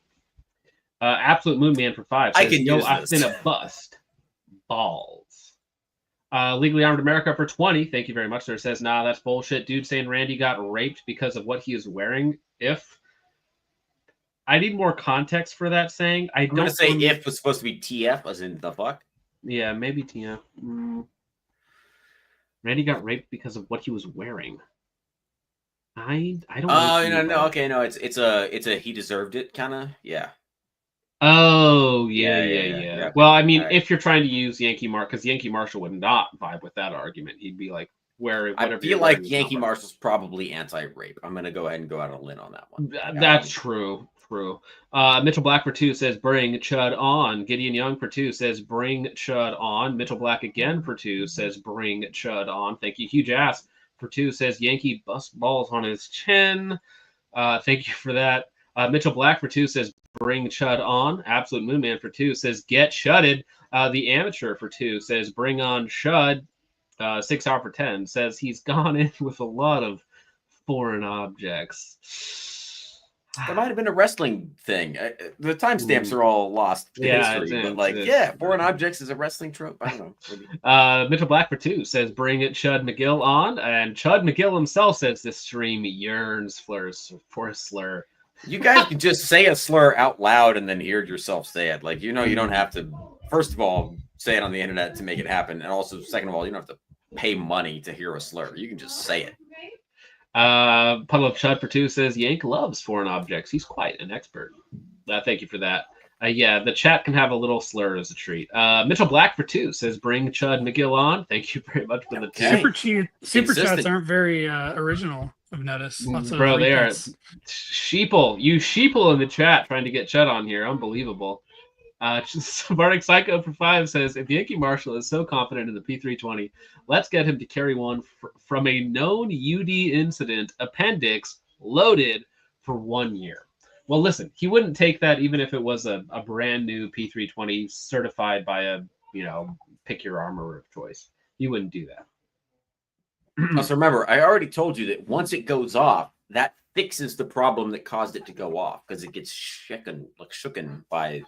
Absolute Moon Man for 5 says, I can use I've this. been a bust. Balls. Legally Armed America for 20. Thank you very much, sir. Says, nah, that's bullshit. Dude saying Randy got raped because of what he is wearing. If I need more context for that saying. I'm going to say if was supposed to be TF, as in the fuck. Yeah, maybe TF. Randy got raped because of what he was wearing. I don't. Oh no. Okay, no. It's a he deserved it kind of. Yeah. Oh yeah. Well, I mean, right. if you're trying to use Yankee because Yankee Marshal would not vibe with that argument. He'd be like, I feel like Yankee Marshal's probably anti-rape. I'm gonna go ahead and go out on a limb on that one. That's true. Mitchell Black for 2 says bring Chud on. Gideon Young for 2 says bring Chud on. Mitchell Black again for 2 says bring Chud on. Thank you. Huge Ass for 2 says Yankee bust balls on his chin. Thank you for that. Mitchell Black for 2 says bring Chud on. Absolute Moon Man for 2 says get shutted. The Amateur for 2 says bring on Chud. 6 Hour for 10 says he's gone in with a lot of foreign objects. There might have been a wrestling thing. The timestamps are all lost in history, but foreign objects is a wrestling trope. I don't know. Mitchell Black for 2 says bring it Chud McGill on, and Chud McGill himself says this stream yearns for a slur. You guys can just say a slur out loud and then hear yourself say it. Like, you don't have to, first of all, say it on the internet to make it happen. And also, second of all, you don't have to pay money to hear a slur. You can just say it. Puddle of Chud for 2 says Yank loves foreign objects. He's quite an expert. Thank you for that. The chat can have a little slur as a treat. Mitchell Black for 2 says bring Chud McGill on. Thank you very much for the tip. Super chats aren't very original. I've noticed. Bro, they are sheeple. You sheeple in the chat trying to get Chud on here. Unbelievable. Bardic Psycho for 5 says, if Yankee Marshal is so confident in the P320, let's get him to carry one from a known UD incident appendix loaded for 1 year. Well, listen, he wouldn't take that even if it was a brand new P320 certified by a, pick your armorer of choice. He wouldn't do that. Also, remember, I already told you that once it goes off, that fixes the problem that caused it to go off because it gets shooken by,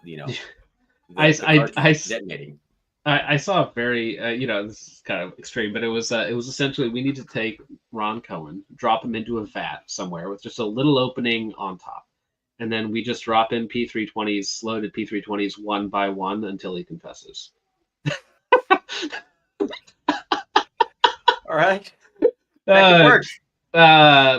detonating. I saw a very, this is kind of extreme, but it was essentially we need to take Ron Cohen, drop him into a vat somewhere with just a little opening on top, and then we just drop in P320s, loaded P320s one by one until he confesses. All right. That could work.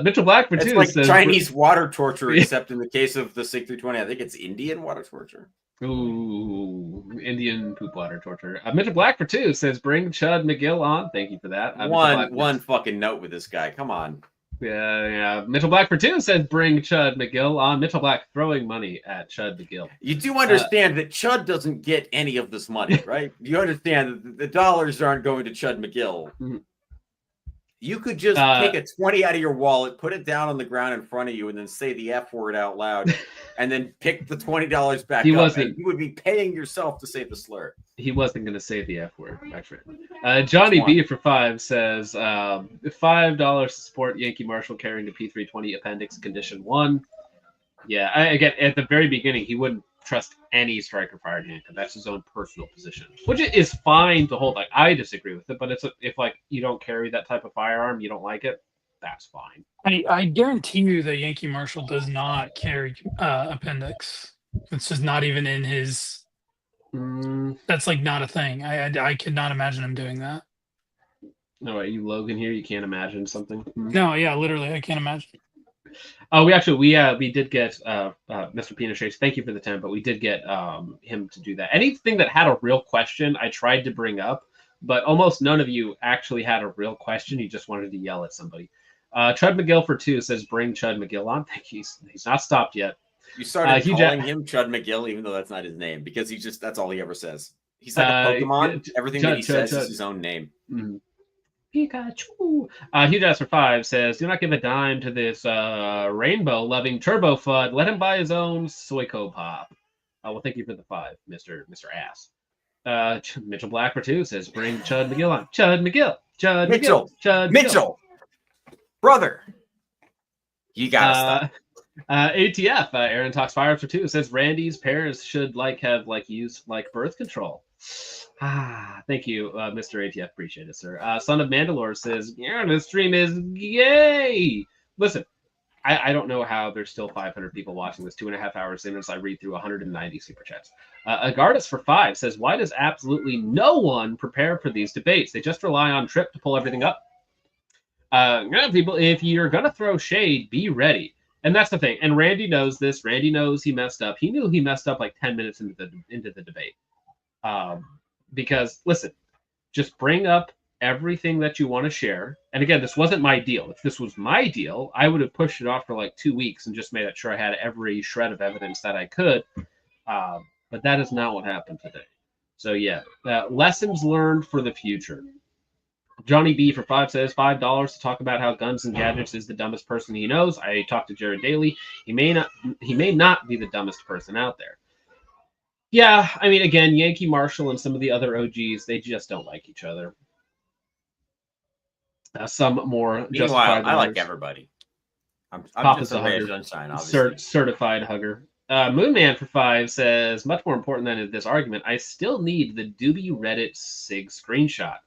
Mitchell Blackford It's too like says Chinese water torture, except in the case of the Sig 320, I think it's Indian water torture. Ooh, Indian poop water torture. Mitchell Blackford too says bring Chud McGill on. Thank you for that. One fucking note with this guy. Come on. Yeah. Mitchell Blackford too says bring Chud McGill on. Mitchell Black throwing money at Chud McGill. You do understand that Chud doesn't get any of this money, right? You understand that the dollars aren't going to Chud McGill. Mm-hmm. You could just take a 20 out of your wallet, put it down on the ground in front of you, and then say the F word out loud, and then pick the $20 back up. And you would be paying yourself to say the slur. He wasn't going to say the F word, actually. Johnny B for 5 says $5 to support Yankee Marshal carrying the P320 Appendix Condition 1. Yeah, again, at the very beginning, he wouldn't trust any striker fired handgun. That's his own personal position, which is fine to hold. Like, I disagree with it, but it's if like you don't carry that type of firearm, you don't like it, that's fine. I guarantee you that Yankee Marshal does not carry appendix. It's just not even in his. That's like not a thing. I could not imagine him doing that. No, are you Logan here? You can't imagine something. No, yeah, literally, I can't imagine. Oh, we did get Mr. Pinochet. Thank you for the 10, but we did get him to do that. Anything that had a real question, I tried to bring up, but almost none of you actually had a real question. You just wanted to yell at somebody. Chud McGill for 2 says bring Chud McGill on. Thank you. He's not stopped yet. You started calling him Chud McGill, even though that's not his name, because that's all he ever says. He's like a Pokemon. Everything that he says is his own name. Mm-hmm. Pikachu. Huge Ass for 5 says, do not give a dime to this rainbow-loving turbo fud. Let him buy his own Soyco Pop. Well, thank you for the 5, Mr. Ass. Mitchell Black for 2 says, bring Chud McGill on. Chud McGill. Chud Mitchell. McGill. Chud Mitchell. Brother. You gotta stop. ATF, Aaron Talks Firearms for 2 says, Randy's parents should have used birth control. Thank you, Mr. ATF. Appreciate it, sir. Son of Mandalore says, yeah, this stream is gay. Listen, I don't know how there's still 500 people watching this 2.5 hours in as I read through 190 super chats. Agardis for 5 says, why does absolutely no one prepare for these debates? They just rely on Trip to pull everything up. People, if you're going to throw shade, be ready. And that's the thing. And Randy knows this. Randy knows he messed up. He knew he messed up like 10 minutes into the debate. Because listen, just bring up everything that you want to share. And again, this wasn't my deal. If this was my deal, I would have pushed it off for like 2 weeks and just made sure I had every shred of evidence that I could. But that is not what happened today. So yeah, lessons learned for the future. Johnny B for 5 says $5 to talk about how Guns and Gadgets is the dumbest person he knows. I talked to Jared Daly. He may not be the dumbest person out there. Yeah, I mean, again, Yankee Marshal and some of the other OGs, they just don't like each other. Some more. Meanwhile, I like everybody. I'm just a ray of sunshine, obviously. Certified hugger. Moonman for 5 says, much more important than this argument, I still need the Doobie Reddit Sig screenshot.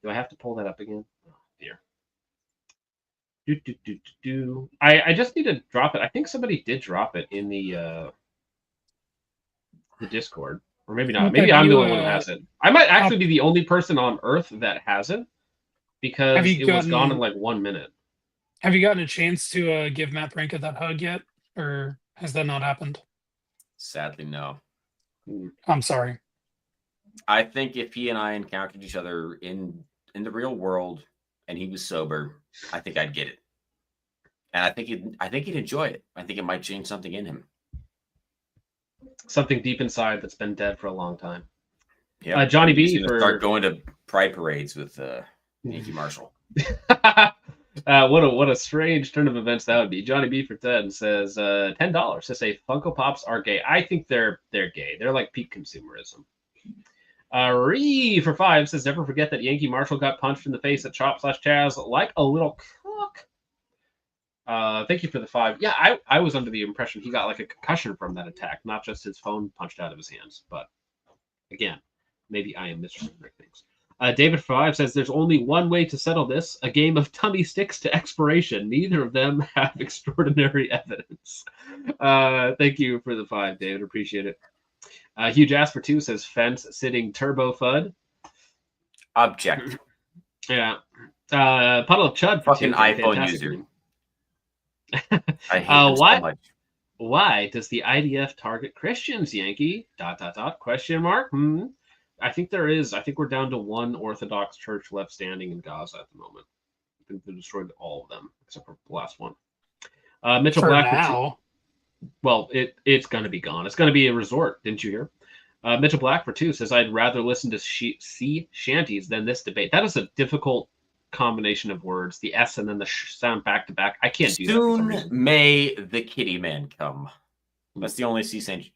Do I have to pull that up again? Oh, dear. I just need to drop it. I think somebody did drop it in the Discord. Or maybe not. Maybe I'm the only one who has it. I might actually be the only person on Earth that has it, because it was gone in like 1 minute. Have you gotten a chance to give Matt Branca that hug yet? Or has that not happened? Sadly, no. I'm sorry. I think if he and I encountered each other in the real world and he was sober, I think I'd get it. And I think he'd enjoy it. I think it might change something in him. Something deep inside that's been dead for a long time. Yeah, Johnny B for start going to pride parades with Yankee Marshal. What a strange turn of events that would be. Johnny B for 10 says $10 to say Funko Pops are gay. I think they're gay. They're like peak consumerism. Ree for 5 says never forget that Yankee Marshal got punched in the face at Chop/Chaz like a little cook. Thank you for the 5. Yeah, I was under the impression he got like a concussion from that attack, not just his phone punched out of his hands. But again, maybe I am misremembering things. David 5 says there's only one way to settle this: a game of tummy sticks to expiration. Neither of them have extraordinary evidence. Thank you for the 5, David. Appreciate it. Huge Asper 2 says fence sitting turbo FUD. Object. Yeah. Puddle of Chud for Fucking 2. iPhone user. I hate them so much. Why does the IDF target Christians, Yankee? ... Question mark? I think there is. I think we're down to one Orthodox church left standing in Gaza at the moment. I think they destroyed all of them except for the last one. Mitchell For Black. now. Well, it's going to be gone. It's going to be a resort. Didn't you hear? Mitchell Black for 2 says I'd rather listen to sea shanties than this debate. That is a difficult combination of words. The S and then the sound back to back. I can't do that. Soon may the kitty man come. That's the only sea shanty.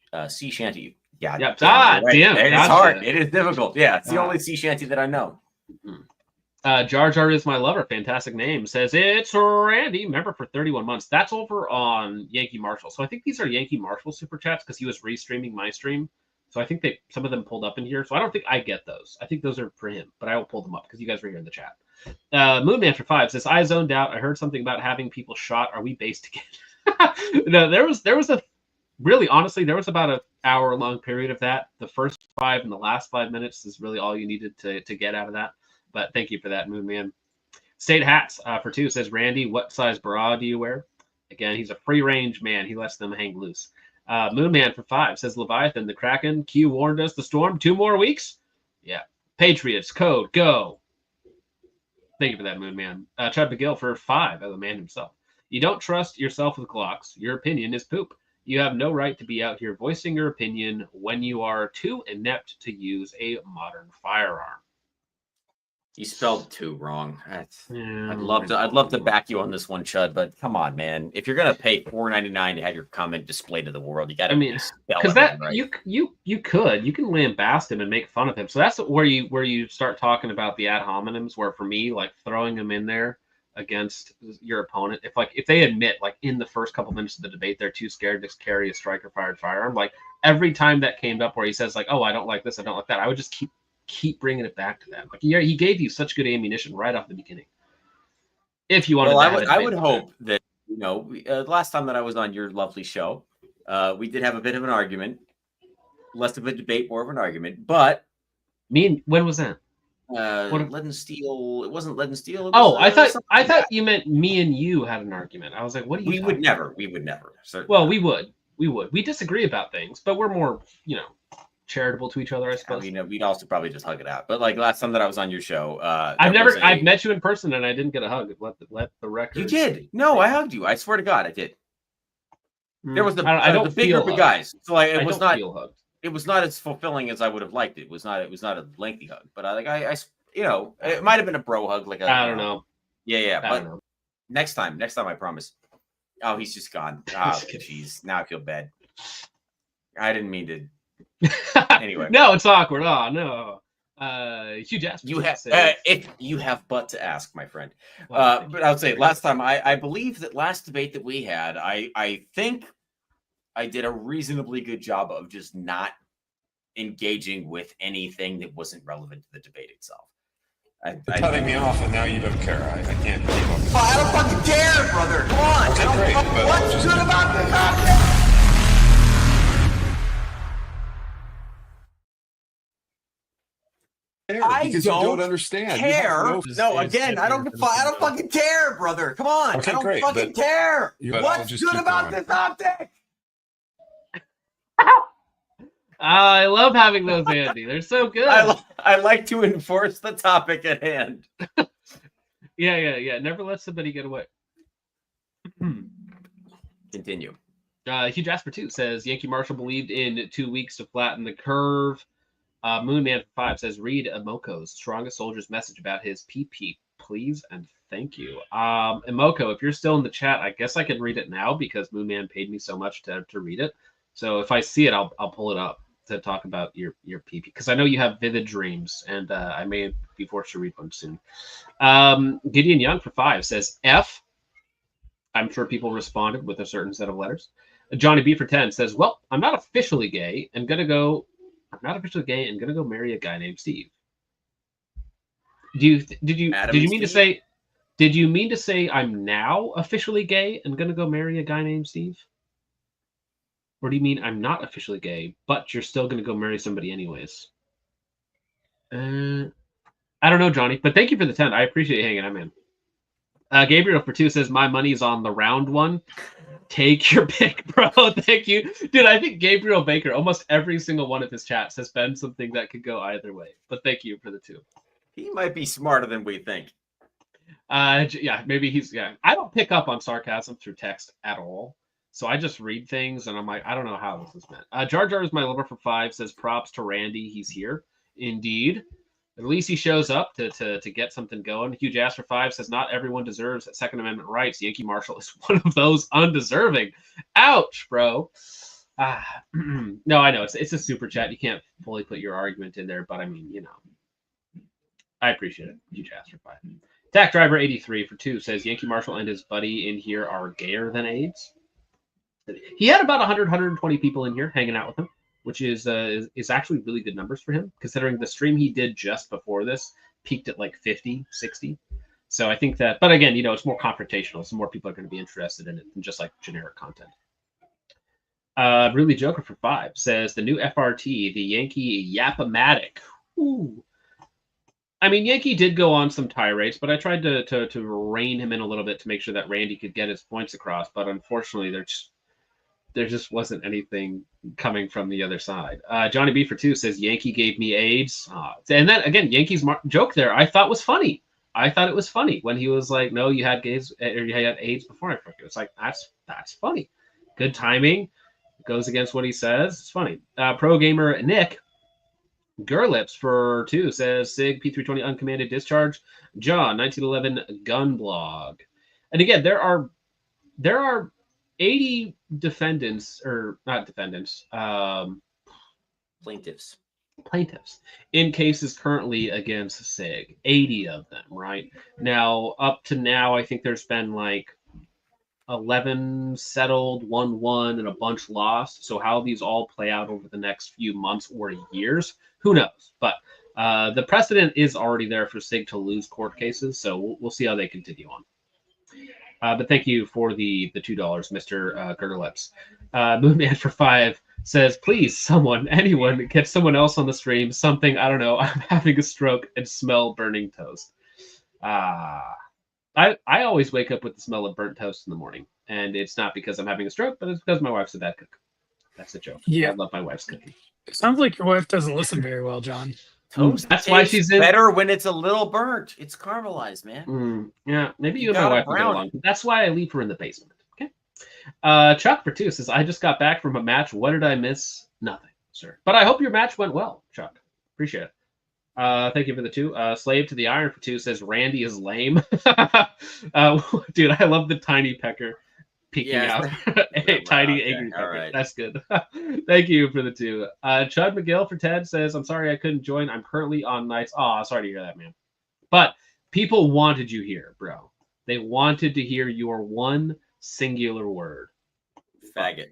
Yeah. Yep. Damn. It's hard. It. It is difficult. Yeah. It's the only sea shanty that I know. Jar Jar is my lover. Fantastic name. Says it's Randy. Member for 31 months. That's over on Yankee Marshal. So I think these are Yankee Marshal super chats because he was restreaming my stream. So I think some of them pulled up in here. So I don't think I get those. I think those are for him, but I will pull them up because you guys were here in the chat. Moonman for 5 says I zoned out. I heard something about having people shot. Are we based again? No, there was a really honestly there was about an hour-long period of that. The first 5 and the last 5 minutes is really all you needed to get out of that. But thank you for that, Moonman. State Hats for 2 says Randy, what size bra do you wear? Again, he's a free-range man. He lets them hang loose. Moonman for 5 says Leviathan, the Kraken. Q warned us the storm. 2 more weeks? Yeah. Patriots, code, go. Thank you for that, Moonman. Chad McGill for 5, the man himself. You don't trust yourself with Glocks. Your opinion is poop. You have no right to be out here voicing your opinion when you are too inept to use a modern firearm. You spelled 2 wrong. Yeah, I'd love to back you on this one, Chud, but come on, man. If you're gonna pay $4.99 to have your comment displayed to the world, you gotta spell it right. You can lambast him and make fun of him. So that's where you start talking about the ad hominems, where for me, like throwing them in there against your opponent, if they admit like in the first couple minutes of the debate they're too scared to carry a striker fired firearm, like every time that came up where he says like, oh, I don't like this, I don't like that, I would just keep bringing it back to that. Like he gave you such good ammunition right off the beginning. If you wanted, I would hope that last time that I was on your lovely show, we did have a bit of an argument, less of a debate, more of an argument. But when was that? Lead and Steel. It wasn't Lead and Steel. I thought you meant me and you had an argument. I was like, what do you? We would never. Certainly. Well, we would. We disagree about things, but we're more, charitable to each other, I suppose. We'd also probably just hug it out. But like last time that I was on your show, I've met you in person and I didn't get a hug. Let the record. You did? No, I hugged you. I swear to God, I did. There was the big group of guys. So like it was not. It was not as fulfilling as I would have liked it. It was not a lengthy hug, but I it might have been a bro hug, like I don't know. Yeah. But next time, I promise. Oh, he's just gone. Oh, jeez. Now I feel bad. I didn't mean to. Anyway, no, it's awkward. Oh no. Huge ass. You have if you have but to ask, my friend. But I would say last time, I believe that last debate that we had, I think I did a reasonably good job of just not engaging with anything that wasn't relevant to the debate itself. You're cutting me off, and now you don't care. I can't keep up. I don't fucking care, brother. Come on. Okay, great. What's good about this object? I don't understand. care. No, again, I don't fucking care, brother. Come on. Okay, I don't great, fucking care. What's good about this object? I love having those, Andy. They're so good. I like to enforce the topic at hand. Yeah. Never let somebody get away. Continue. Huge Asper 2 says Yankee Marshal believed in 2 weeks to flatten the curve. Moonman 5 says read Emoko's strongest soldier's message about his PP, please and thank you. Emoko, if you're still in the chat, I guess I can read it now because Moonman paid me so much to read it. So if I see it, I'll pull it up to talk about your PP because I know you have vivid dreams, and I may be forced to read one soon. Gideon Young for 5 says F. I'm sure people responded with a certain set of letters. Johnny B for 10 says, well, I'm not officially gay and gonna go marry a guy named Steve. Did you Adam mean and to Steve? say? Did you mean to say I'm now officially gay and gonna go marry a guy named Steve? Or do you mean I'm not officially gay, but you're still gonna go marry somebody anyways? I don't know, Johnny, but thank you for the 10. I appreciate you hanging out, man. Gabriel for 2 says my money's on the round one. Take your pick, bro. Thank you, dude. I think Gabriel Baker, almost every single one of his chats has been something that could go either way. But thank you for the 2. He might be smarter than we think. Yeah, maybe he's I don't pick up on sarcasm through text at all, so I just read things and I'm like, I don't know how this is meant. Jar Jar is my lover for 5. Says props to Randy. He's here, indeed. At least he shows up to get something going. Huge ass for 5 says not everyone deserves Second Amendment rights. Yankee Marshal is one of those undeserving. Ouch, bro. No, I know it's a super chat. You can't fully put your argument in there, but I mean, I appreciate it. Huge ass for 5. Tack Driver 83 for 2 says Yankee Marshal and his buddy in here are gayer than AIDS. He had about 100, 120 people in here hanging out with him, which is actually really good numbers for him, considering the stream he did just before this peaked at like 50, 60. So I think that, but again, it's more confrontational, so more people are going to be interested in it than just like generic content. Really Joker for 5 says the new FRT, the Yankee Yap-O-Matic. Ooh. I mean, Yankee did go on some tirades, but I tried to rein him in a little bit to make sure that Randy could get his points across. But unfortunately, there just wasn't anything coming from the other side. Johnny B for 2 says Yankee gave me AIDS, and then again, Yankee's joke there I thought was funny. I thought it was funny when he was like, "No, you had AIDS, or you had AIDS before I fucked you." It's like that's funny. Good timing. It goes against what he says. It's funny. Pro gamer Nick Gerlips for 2 says Sig P320 uncommanded discharge. John 1911 gun blog. And again, there are 80 defendants, or not defendants, Plaintiffs in cases currently against Sig. 80 of them, right? Now, up to now, I think there's been like 11 settled, 1 won, and a bunch lost. So how these all play out over the next few months or years, who knows? But the precedent is already there for Sig to lose court cases, so we'll see how they continue on. But thank you for the $2, Mr. Gerlips. Moonman for 5 says, please, anyone, get someone else on the stream. Something, I don't know, I'm having a stroke and smell burning toast. I always wake up with the smell of burnt toast in the morning, and it's not because I'm having a stroke, but it's because my wife's a bad cook. That's a joke. Yeah. I love my wife's cooking. It sounds like your wife doesn't listen very well, John. Toast. That's why she's better when it's a little burnt. It's caramelized, man. Yeah, maybe you and my wife will get along. That's why I leave her in the basement. Okay. Chuck for 2 says, I just got back from a match. What did I miss? Nothing, sir. But I hope your match went well, Chuck. Appreciate it. Thank you for the 2. Slave to the Iron for 2 says Randy is lame. Dude, I love the tiny pecker peeking out. Tiny angry pecker. Right. That's good. Thank you for the 2. Chud McGill for 10 says, I'm sorry I couldn't join. I'm currently on nights. Oh, sorry to hear that, man. But people wanted you here, bro. They wanted to hear your one singular word. Faggot.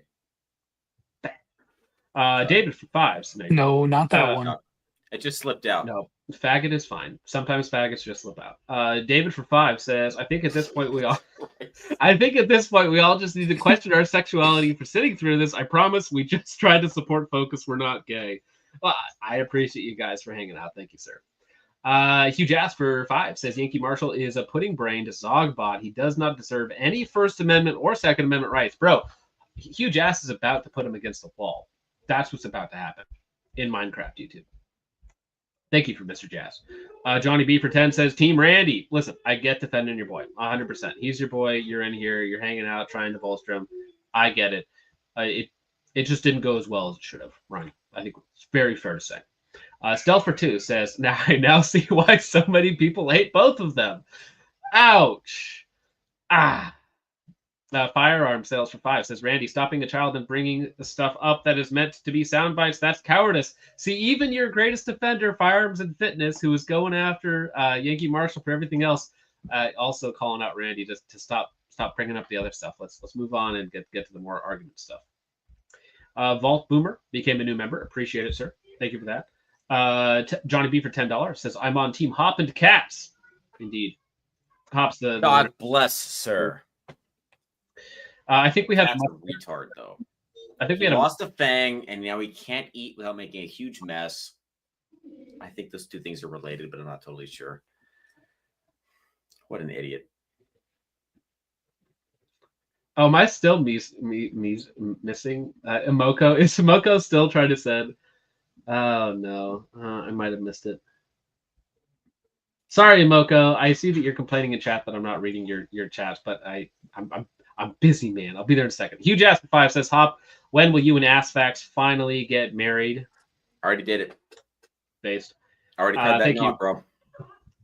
David for 5. No, not that one. It just slipped out. No, faggot is fine. Sometimes faggots just slip out. David for 5 says, I think at this point we all just need to question our sexuality for sitting through this. I promise we just tried to support focus. We're not gay. Well, I appreciate you guys for hanging out. Thank you, sir. Huge ass for 5 says Yankee Marshal is a pudding-brained zogbot. He does not deserve any First Amendment or Second Amendment rights. Bro, Huge ass is about to put him against the wall. That's what's about to happen in Minecraft YouTube. Thank you for Mr. Jazz. Johnny B for 10 says, Team Randy. Listen, I get defending your boy. 100%. He's your boy. You're in here. You're hanging out, trying to bolster him. I get it. It just didn't go as well as it should have, Ryan. I think it's very fair to say. Stealth for 2 says, I now see why so many people hate both of them. Ouch. Firearm sales for 5 says, Randy, stopping a child and bringing the stuff up that is meant to be sound bites, that's cowardice. See, even your greatest defender, Firearms and Fitness, who was going after Yankee Marshal for everything else, also calling out Randy to stop bringing up the other stuff. Let's move on and get to the more argument stuff. Vault Boomer became a new member. Appreciate it, sir. Thank you for that. Johnny B for $10 says, I'm on team Hop and Cats. Indeed. Hop's the God bless, sir. I think we have That's a retard, though. I think he we had lost a fang, and now he can't eat without making a huge mess. I think those two things are related, but I'm not totally sure. What an idiot. Oh, am I still missing Emoko? Is Emoko still trying to send? Oh no, I might have missed it. Sorry, Emoko. I see that you're complaining in chat that I'm not reading your chats, but I'm busy, man. I'll be there in a second. Huge Ass for 5 says, Hop, when will you and Asphax finally get married? Already did it. Based. Already cut that knot, bro.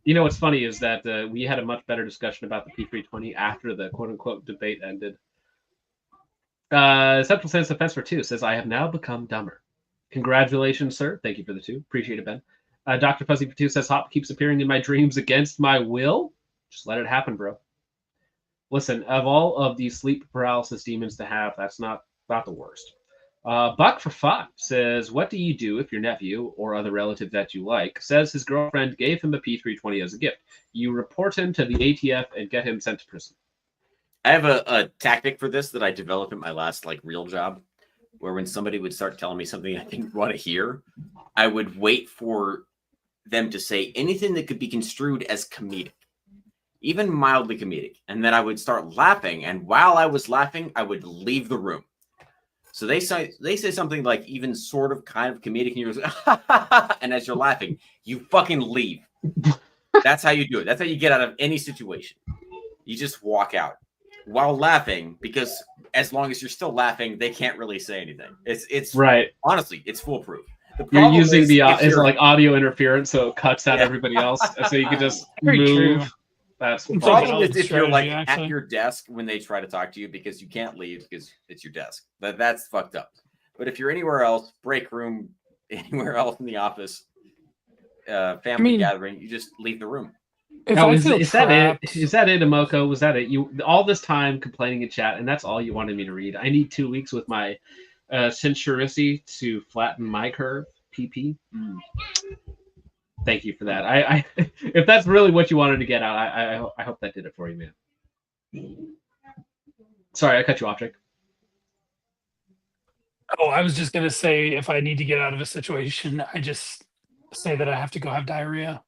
You know what's funny is that we had a much better discussion about the P320 after the quote-unquote debate ended. Central Sans Defense for 2 says, I have now become dumber. Congratulations, sir. Thank you for the 2. Appreciate it, Ben. Dr. Fuzzy for 2 says, Hop keeps appearing in my dreams against my will. Just let it happen, bro. Listen, of all of these sleep paralysis demons to have, that's not the worst. Buck for 5 says, what do you do if your nephew or other relative that you like says his girlfriend gave him a P320 as a gift? You report him to the ATF and get him sent to prison. I have a tactic for this that I developed in my last real job, where when somebody would start telling me something I didn't want to hear, I would wait for them to say anything that could be construed as comedic, even mildly comedic. And then I would start laughing. And while I was laughing, I would leave the room. So they say something like even sort of kind of comedic, and you're like, and as you're laughing, you fucking leave. That's how you do it. That's how you get out of any situation. You just walk out while laughing, because as long as you're still laughing, they can't really say anything. It's right. Honestly, it's foolproof. You're using is like audio interference, so it cuts out everybody else, so you can just move. True. That's the problem is if you're at your desk when they try to talk to you, because you can't leave because it's your desk. That's fucked up. But if you're anywhere else, break room, anywhere else in the office, family gathering, you just leave the room. Now, is that it? Is that it, Emoko? Was that it? You all this time complaining in chat, and that's all you wanted me to read? I need 2 weeks with my Centuricy to flatten my curve. PP. Thank you for that. I if that's really what you wanted to get out, I hope that did it for you, man. Sorry, I cut you off, Jake. Oh, I was just gonna say, if I need to get out of a situation, I just say that I have to go have diarrhea.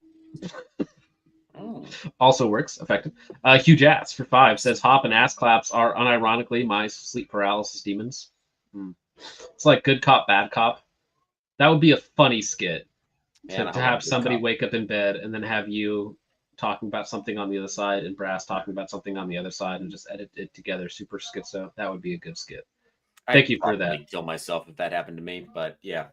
Also works, effective. Huge Ass for 5 says, Hop and ass claps are unironically my sleep paralysis demons. It's like good cop, bad cop. That would be a funny skit. To have somebody wake up in bed and then have you talking about something on the other side and Brass talking about something on the other side and just edit it together super schizo. That would be a good skit. Thank you for that. I'd kill myself if that happened to me, but yeah.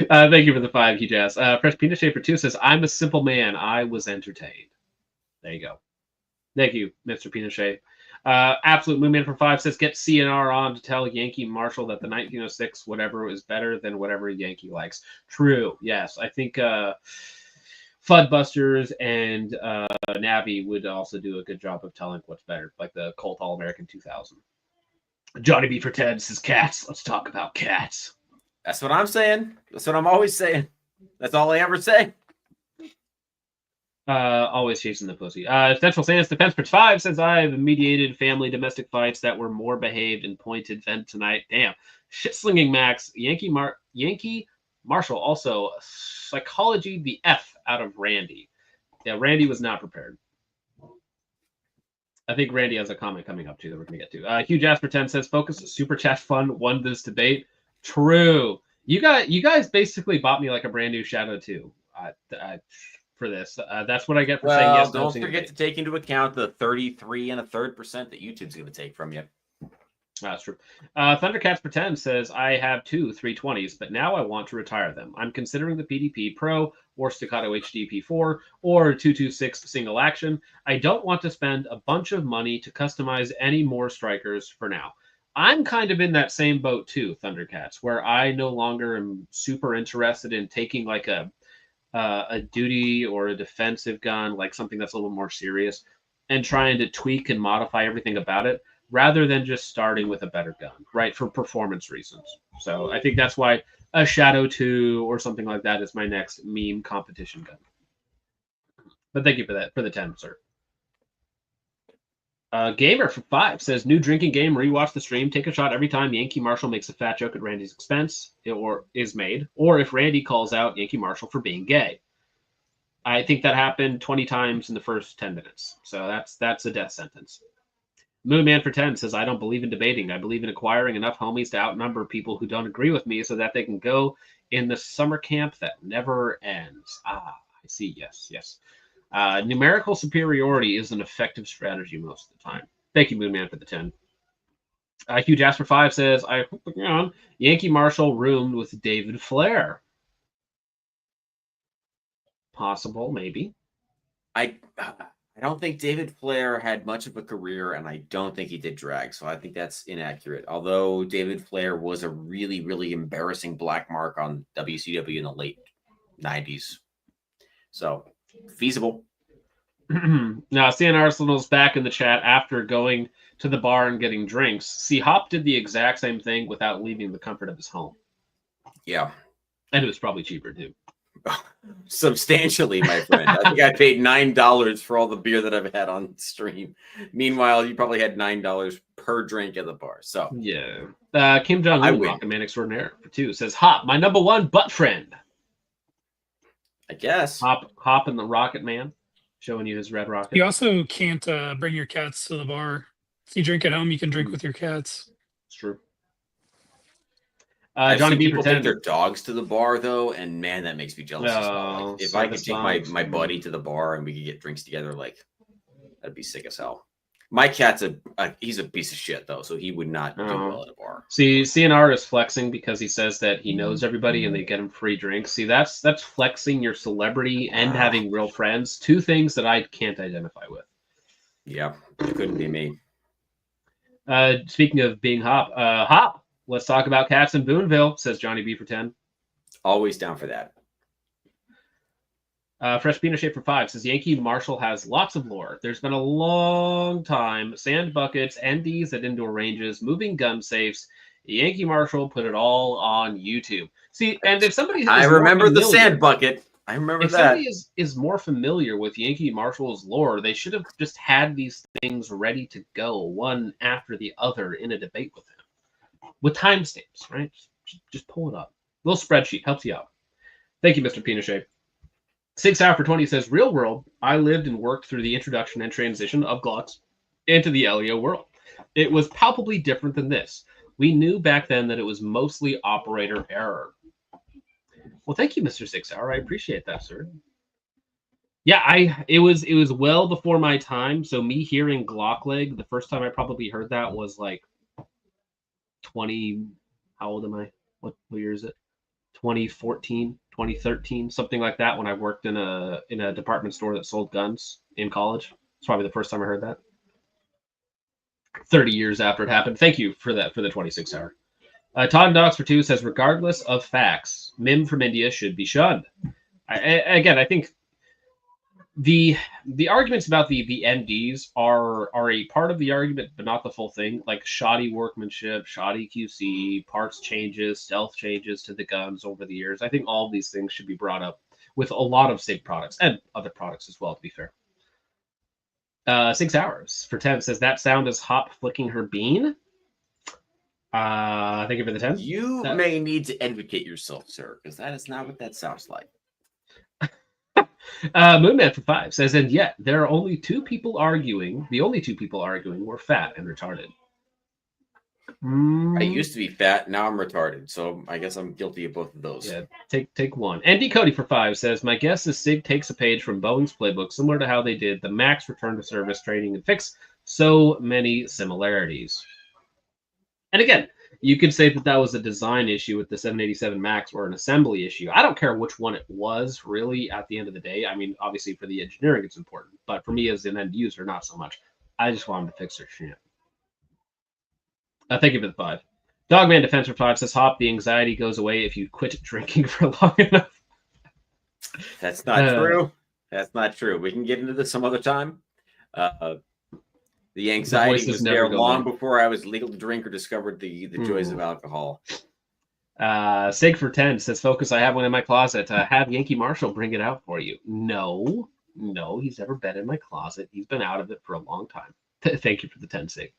Thank you for the 5, Huge Ass. Fresh Peanut Shaper 2 says, I'm a simple man. I was entertained. There you go. Thank you, Mr. Peanut Shape. Absolute Moonman for 5 says, get CNR on to tell Yankee Marshal that the 1906 whatever is better than whatever Yankee likes. True. Yes. I think Fudbusters and Navi would also do a good job of telling what's better, like the Colt All-American 2000. Johnny B for 10 says, cats. Let's talk about cats. That's what I'm saying. That's what I'm always saying. That's all I ever say. Always chasing the pussy. Central Sans Defense for 5 says, I've mediated family domestic fights that were more behaved and pointed than tonight. Damn. Shit slinging Max. Yankee Marshal. Also, psychology the F out of Randy. Yeah, Randy was not prepared. I think Randy has a comment coming up too that we're going to get to. Huge Ass for 10 says, focus super chat fun won this debate. True. You guys basically bought me like a brand new Shadow 2. For this. That's what I get for saying yes. Don't forget to take into account the 33 1/3% that YouTube's going to take from you. That's true. Thundercats Pretend says, I have 2 320s, but now I want to retire them. I'm considering the PDP Pro or Staccato HDP4 or 226 single action. I don't want to spend a bunch of money to customize any more strikers for now. I'm kind of in that same boat too, Thundercats, where I no longer am super interested in taking like a duty or a defensive gun, like something that's a little more serious, and trying to tweak and modify everything about it rather than just starting with a better gun, right? For performance reasons. So I think that's why a Shadow 2 or something like that is my next meme competition gun. But thank you for that, for the 10, sir. Gamer for 5 says, new drinking game, rewatch the stream, take a shot every time Yankee Marshal makes a fat joke at Randy's expense or is made, or if Randy calls out Yankee Marshal for being gay. I think that happened 20 times in the first 10 minutes. So that's a death sentence. Moonman for 10 says, I don't believe in debating. I believe in acquiring enough homies to outnumber people who don't agree with me so that they can go in the summer camp that never ends. Ah, I see. Yes. Numerical superiority is an effective strategy most of the time. Thank you, Moonman, for the 10. Hugh Jasper 5 says, I hope Yankee Marshal roomed with David Flair. Possible, maybe. I don't think David Flair had much of a career, and I don't think he did drag, so I think that's inaccurate. Although David Flair was a really, really embarrassing black mark on WCW in the late 90s. So, feasible. Now, Stan Arsenal's back in the chat after going to the bar and getting drinks. See, Hop did the exact same thing without leaving the comfort of his home. Yeah. And it was probably cheaper, too. Substantially, my friend. I think I paid $9 for all the beer that I've had on stream. Meanwhile, you probably had $9 per drink at the bar. So yeah. Kim Jong-un, Rocket Man Extraordinaire for 2 says, Hop, my number one butt friend. I guess. Hop and the Rocket Man, showing you his red rocket. You also can't bring your cats to the bar. If you drink at home, you can drink with your cats. It's true. Johnny B people take their dogs to the bar though, and man, that makes me jealous as well. Like, if I could take my buddy to the bar and we could get drinks together, like that'd be sick as hell. My cat's he's a piece of shit though, so he would not do well at a bar. See an artist flexing because he says that he knows everybody and they get him free drinks. See, that's flexing your celebrity and having real friends. 2 things that I can't identify with. Yeah, it couldn't be me. Speaking of being Hop, Hop. Let's talk about cats in Boonville, says Johnny B for 10. Always down for that. Fresh Peanut Shape for 5 says Yankee Marshal has lots of lore. There's been a long time. Sand buckets, NDs at indoor ranges, moving gun safes. Yankee Marshal put it all on YouTube. See, and if somebody I remember the sand bucket. I remember if that. If somebody is more familiar with Yankee Marshal's lore, they should have just had these things ready to go, one after the other, in a debate with him. With timestamps, right? Just pull it up. A little spreadsheet helps you out. Thank you, Mr. Peanut Shape. Sig Sauer for 20 says, real world, I lived and worked through the introduction and transition of Glocks into the LEO world. It was palpably different than this. We knew back then that it was mostly operator error. Well, thank you, Mr. Sig Sauer. I appreciate that, sir. Yeah, it was well before my time. So me hearing Glock leg, the first time I probably heard that was like 20, how old am I? What year is it? 2014, 2013, something like that, when I worked in a department store that sold guns in college. It's probably the first time I heard that. 30 years after it happened. Thank you for that, for the 26 hour. Todd Dogs for 2 says, regardless of facts, Mim from India should be shunned. I think the arguments about the NDs are a part of the argument, but not the full thing. Like shoddy workmanship, shoddy QC, parts changes, stealth changes to the guns over the years. I think all of these things should be brought up with a lot of SIG products and other products as well, to be fair. 6 hours for 10 says, that sound is Hop flicking her bean. Thank you for the 10. You may need to advocate yourself, sir, because that is not what that sounds like. Moonman for 5 says, and yet there are only 2 people arguing. The only 2 people arguing were fat and retarded. I used to be fat, now I'm retarded, so I guess I'm guilty of both of those. Yeah, take one. Andy Cody for 5 says, my guess is Sig takes a page from Boeing's playbook, similar to how they did the MAX return to service training and fix so many similarities. And again, you could say that was a design issue with the 787 MAX or an assembly issue. I don't care which one it was, really, at the end of the day. I mean, obviously, for the engineering, it's important. But for me as an end user, not so much. I just want them to fix their shit. Thank you for the 5. Dogman Defense for 5 says, Hop, the anxiety goes away if you quit drinking for long enough. That's not true. That's not true. We can get into this some other time. The anxiety was there long before I was legal to drink or discovered the joys of alcohol. Sig for 10 says, Focus, I have one in my closet. Have Yankee Marshal bring it out for you. No, he's never been in my closet. He's been out of it for a long time. Thank you for the 10, Sig.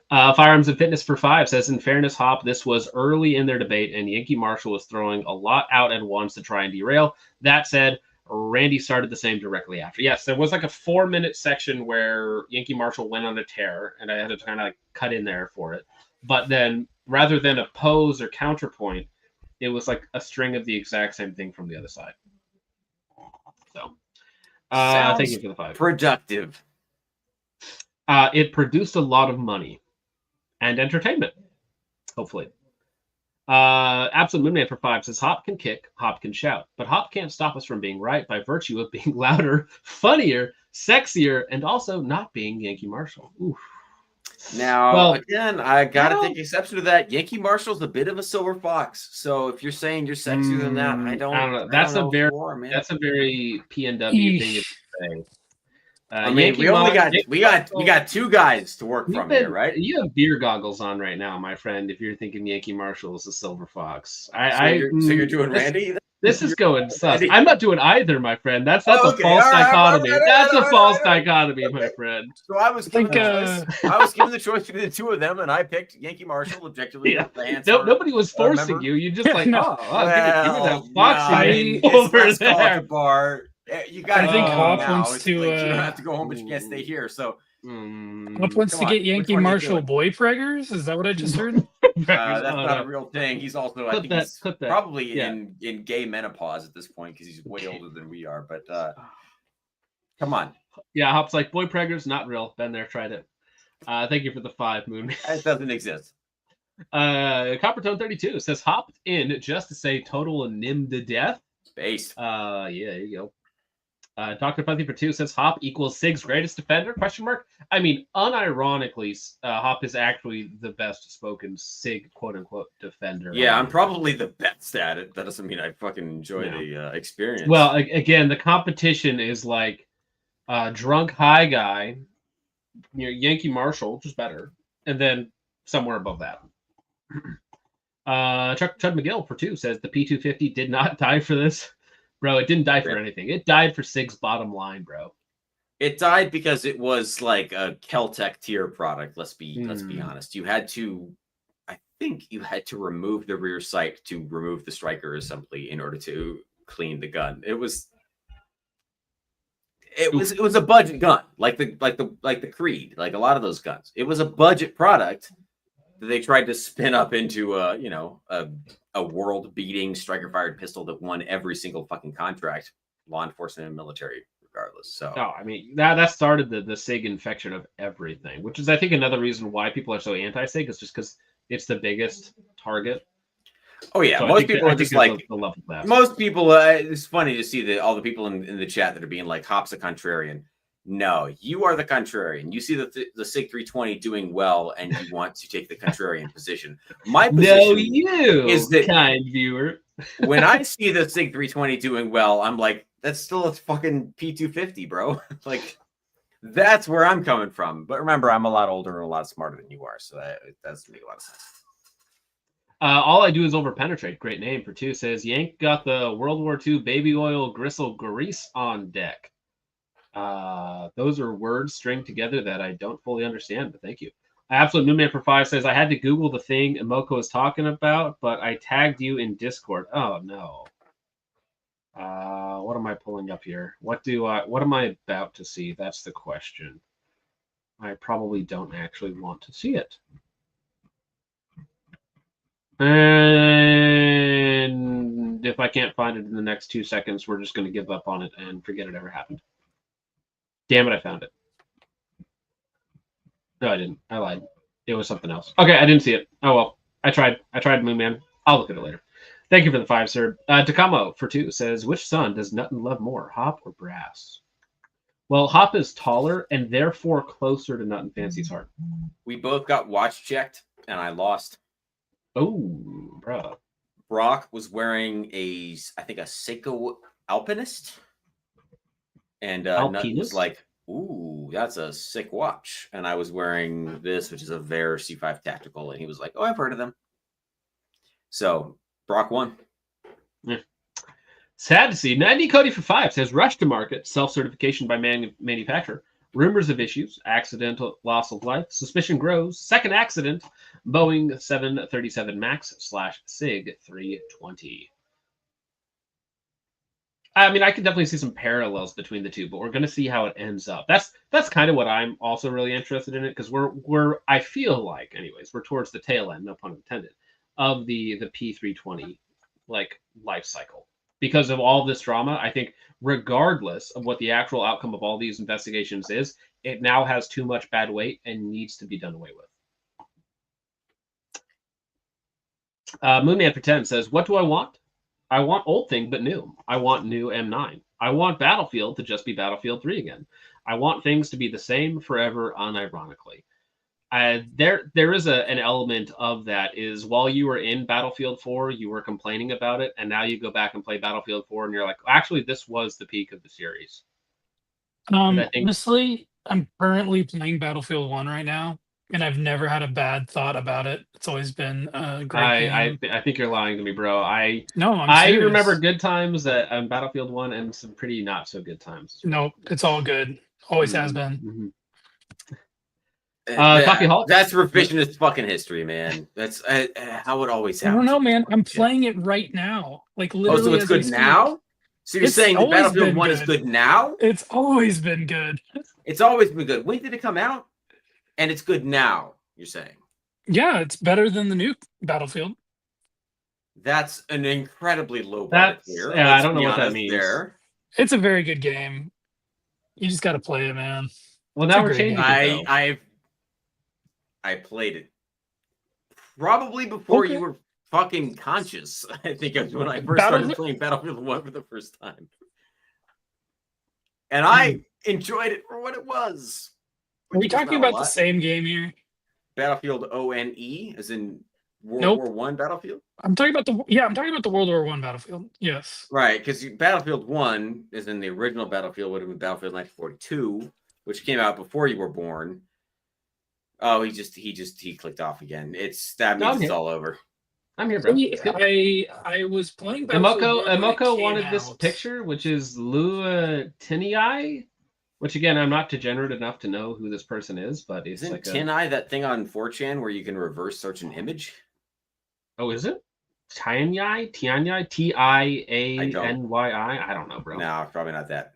Firearms and Fitness for 5 says, in fairness, Hop, this was early in their debate, and Yankee Marshal was throwing a lot out at once to try and derail. That said, Randy started the same directly after. Yes, there was like a 4-minute section where Yankee Marshal went on a tear, and I had to kind of like cut in there for it. But then, rather than a pose or counterpoint, it was like a string of the exact same thing from the other side. So, thank you for the 5. Productive. It produced a lot of money and entertainment, hopefully. Absolute Moonman for 5 says, Hop can kick, Hop can shout, but Hop can't stop us from being right by virtue of being louder, funnier, sexier, and also not being Yankee Marshal. Oof. Now, again, I got to take exception to that. Yankee Marshall's a bit of a silver fox. So if you're saying you're sexier than that, I don't know. That's a very PNW thing to say. I mean, we got 2 guys to work from here, right? You have beer goggles on right now, my friend. If you're thinking Yankee Marshal is a silver fox, so you're doing Randy. This is going sus. I'm not doing either, my friend. That's a false dichotomy. That's a false dichotomy, my friend. So I was given the choice between the 2 of them, and I picked Yankey Marshal objectively. Yeah. Nobody was forcing you. You just like, give me that foxy over there. Bar. You got. I think Hop wants to. You don't have to go home, but you can't stay here. So. Hop wants to get Yankee Marshal boy preggers. Is that what I just heard? That's not a real thing. He's also, I think, he's probably in gay menopause at this point because he's way older than we are. But come on. Yeah, Hop's like, boy preggers, not real. Been there, tried it. Thank you for the 5, Moon. It doesn't exist. Coppertone 32 says, hopped in just to say total and nim to death. Based. Yeah, there you go. Dr. Puthy for 2 says Hop equals Sig's greatest defender? ? I mean, unironically, Hop is actually the best spoken Sig quote unquote defender. Yeah, I'm probably the best at it. That doesn't mean I fucking enjoy the experience. Well, again, the competition is like drunk high guy, Yankee Marshal, which is better, and then somewhere above that. Chud McGill for 2 says the P250 did not die for this. Bro, it didn't die for anything. It died for Sig's bottom line, bro. It died because it was like a Keltec tier product. Let's be honest. I think you had to remove the rear sight to remove the striker assembly in order to clean the gun. It was a budget gun, like the Creed, like a lot of those guns. It was a budget product that they tried to spin up into a world-beating striker-fired pistol that won every single fucking contract, law enforcement and military, regardless. So, I mean, that started the SIG infection of everything, which is, I think, another reason why people are so anti-SIG is just because it's the biggest target. Oh yeah, so most people are just like the love of that. Most people. It's funny to see all the people in the chat that are being like, "Hop's a contrarian." No, you are the contrarian. You see the SIG 320 doing well, and you want to take the contrarian position. My position is that kind viewer. When I see the SIG 320 doing well, I'm like, that's still a fucking P250, bro. Like, that's where I'm coming from. But remember, I'm a lot older and a lot smarter than you are, so that doesn't make a lot of sense. All I do is overpenetrate. Great name for 2 says Yank got the World War II baby oil gristle grease on deck. Those are words stringed together that I don't fully understand, but thank you. Absolute Newman for 5 says I had to Google the thing Emoko is talking about, but I tagged you in Discord. Oh no. What am I pulling up here? What am I about to see? That's the question. I probably don't actually want to see it. And if I can't find it in the next 2 seconds, we're just going to give up on it and forget it ever happened. Damn it, I found it. No, I didn't. I lied. It was something else. Okay, I didn't see it. Oh, well. I tried, Moon Man. I'll look at it later. Thank you for the 5, sir. Takamo for 2 says, which son does Nutton love more, Hop or Brass? Well, Hop is taller and therefore closer to Nutton Fancy's heart. We both got watch checked, and I lost. Oh, bro. Brock was wearing I think a Seiko Alpinist. And Nutton was like, ooh, that's a sick watch. And I was wearing this, which is a Ver C5 Tactical. And he was like, oh, I've heard of them. So Brock won. Yeah. Sad to see. 90 Cody for 5 says rush to market, self-certification by manufacturer, rumors of issues, accidental loss of life, suspicion grows, second accident, Boeing 737 MAX / SIG 320. I mean, I can definitely see some parallels between the two, but we're going to see how it ends up. That's kind of what I'm also really interested in it, because we're I feel like, anyways, we're towards the tail end, no pun intended, of the P320 like life cycle. Because of all this drama, I think regardless of what the actual outcome of all these investigations is, it now has too much bad weight and needs to be done away with. Moonman for 10 says, what do I want? I want old thing but new. I want new M9. I want Battlefield to just be Battlefield 3 again. I want things to be the same forever, unironically. There is an element of that is while you were in Battlefield 4, you were complaining about it, and now you go back and play Battlefield 4, and you're like, actually, this was the peak of the series. Honestly, I'm currently playing Battlefield 1 right now, and I've never had a bad thought about it. It's always been a great game. I think you're lying to me, bro. No, I remember good times on Battlefield 1 and some pretty not so good times. Nope, it's all good. Always has been. Mm-hmm. That's revisionist fucking history, man. That's how it always happens. I don't know, man. I'm playing it right now. Like literally. Oh, so it's good now? So you're saying the Battlefield 1 is good now? It's always been good. It's always been good. When did it come out? And it's good now, you're saying? Yeah, it's better than the new Battlefield. That's an incredibly low bar here. Yeah, I don't know what that means. It's a very good game. You just got to play it, man. Well, now we're changing it, I played it probably before you were fucking conscious. I think it was when I first started playing Battlefield 1 for the first time. And I enjoyed it for what it was. Are we talking about the same game here? Battlefield ONE, as in World War I Battlefield? I'm talking about the World War I Battlefield. Yes. Right, because Battlefield 1 is in the original Battlefield, would have been Battlefield 1942, which came out before you were born. Oh, he clicked off again. It's all over. I'm here, bro. I was playing Emoko wanted this picture, which is Lua Tinei, which again, I'm not degenerate enough to know who this person is, but it's Isn't like Tinei that thing on 4chan where you can reverse search an image? Oh, is it? Tianyi? Tianyi? I don't know, bro. No, probably not that.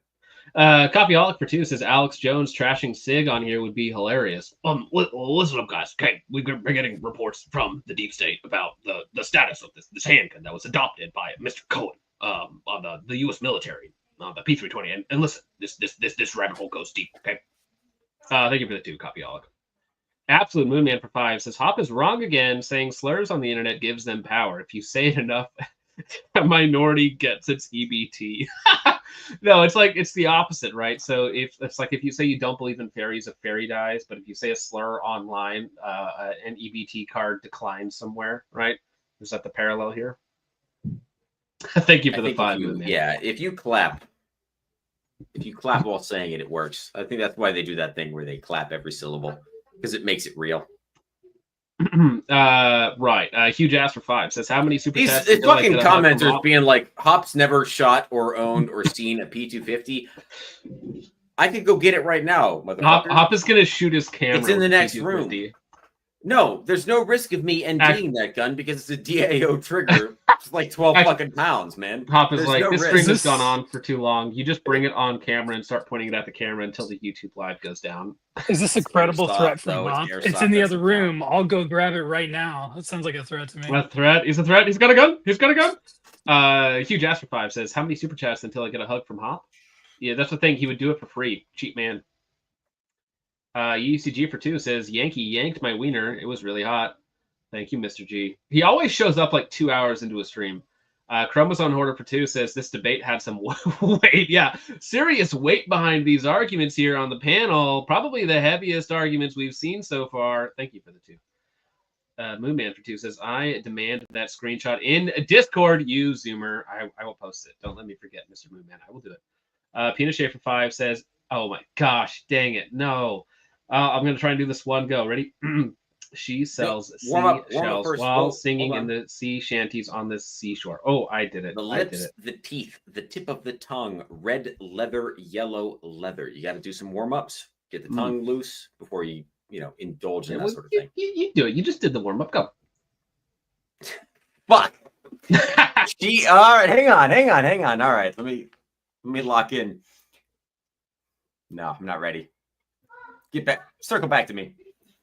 Copyholic for 2 says Alex Jones trashing Sig on here would be hilarious. Listen up, guys. Okay, we're getting reports from the deep state about the status of this handgun that was adopted by Mr. Cohen on the U.S. military, the P320. And listen, this rabbit hole goes deep. Okay. Thank you for the 2, Copyholic. Absolute Moonman for 5 says Hop is wrong again, saying slurs on the internet gives them power. If you say it enough, a minority gets its EBT. No, it's the opposite, right? So if you say you don't believe in fairies, a fairy dies, but if you say a slur online, an EBT card declines somewhere, right? Is that the parallel here? Thank you for the 5. Yeah, if you clap while saying it, it works. I think that's why they do that thing where they clap every syllable, because it makes it real. Right. Huge ass for 5 says how many super chats? These fucking commenters being like, Hop's never shot or owned or seen a P250. I could go get it right now, motherfucker. Hop is gonna shoot his camera. It's in the next room. No, there's no risk of me NGing that gun because it's a DAO trigger. It's like 12 fucking pounds, man. Hop is like, this string has gone on for too long. You just bring it on camera and start pointing it at the camera until the YouTube live goes down. Is this a credible threat from Hop? It's in the other room. I'll go grab it right now. That sounds like a threat to me. A threat? He's a threat. He's got a gun. He's got a gun. Huge ass for 5 says, how many super chats until I get a hug from Hop? Yeah, that's the thing. He would do it for free. Cheap man. UCG for 2 says, Yankee yanked my wiener. It was really hot. Thank you, Mr. G. He always shows up like 2 hours into a stream. Chromosome Hoarder for 2 says, this debate had some weight. Yeah, serious weight behind these arguments here on the panel. Probably the heaviest arguments we've seen so far. Thank you for the 2. Moonman for 2 says, I demand that screenshot in Discord. You, Zoomer. I will post it. Don't let me forget, Mr. Moonman. I will do it. Peanut for 5 says, oh my gosh, dang it. No. I'm going to try and do this one go. Ready? She sells warm up seashells first. while Whoa, singing hold in on. the sea shanties on the seashore. Oh, I did it. The lips, the teeth, the tip of the tongue, red leather, yellow leather. You got to do some warm ups. Get the tongue loose before you indulge in that sort of thing. You do it. You just did the warm up. Go. Fuck. All right, hang on. All right, let me lock in. No, I'm not ready. Get back. Circle back to me.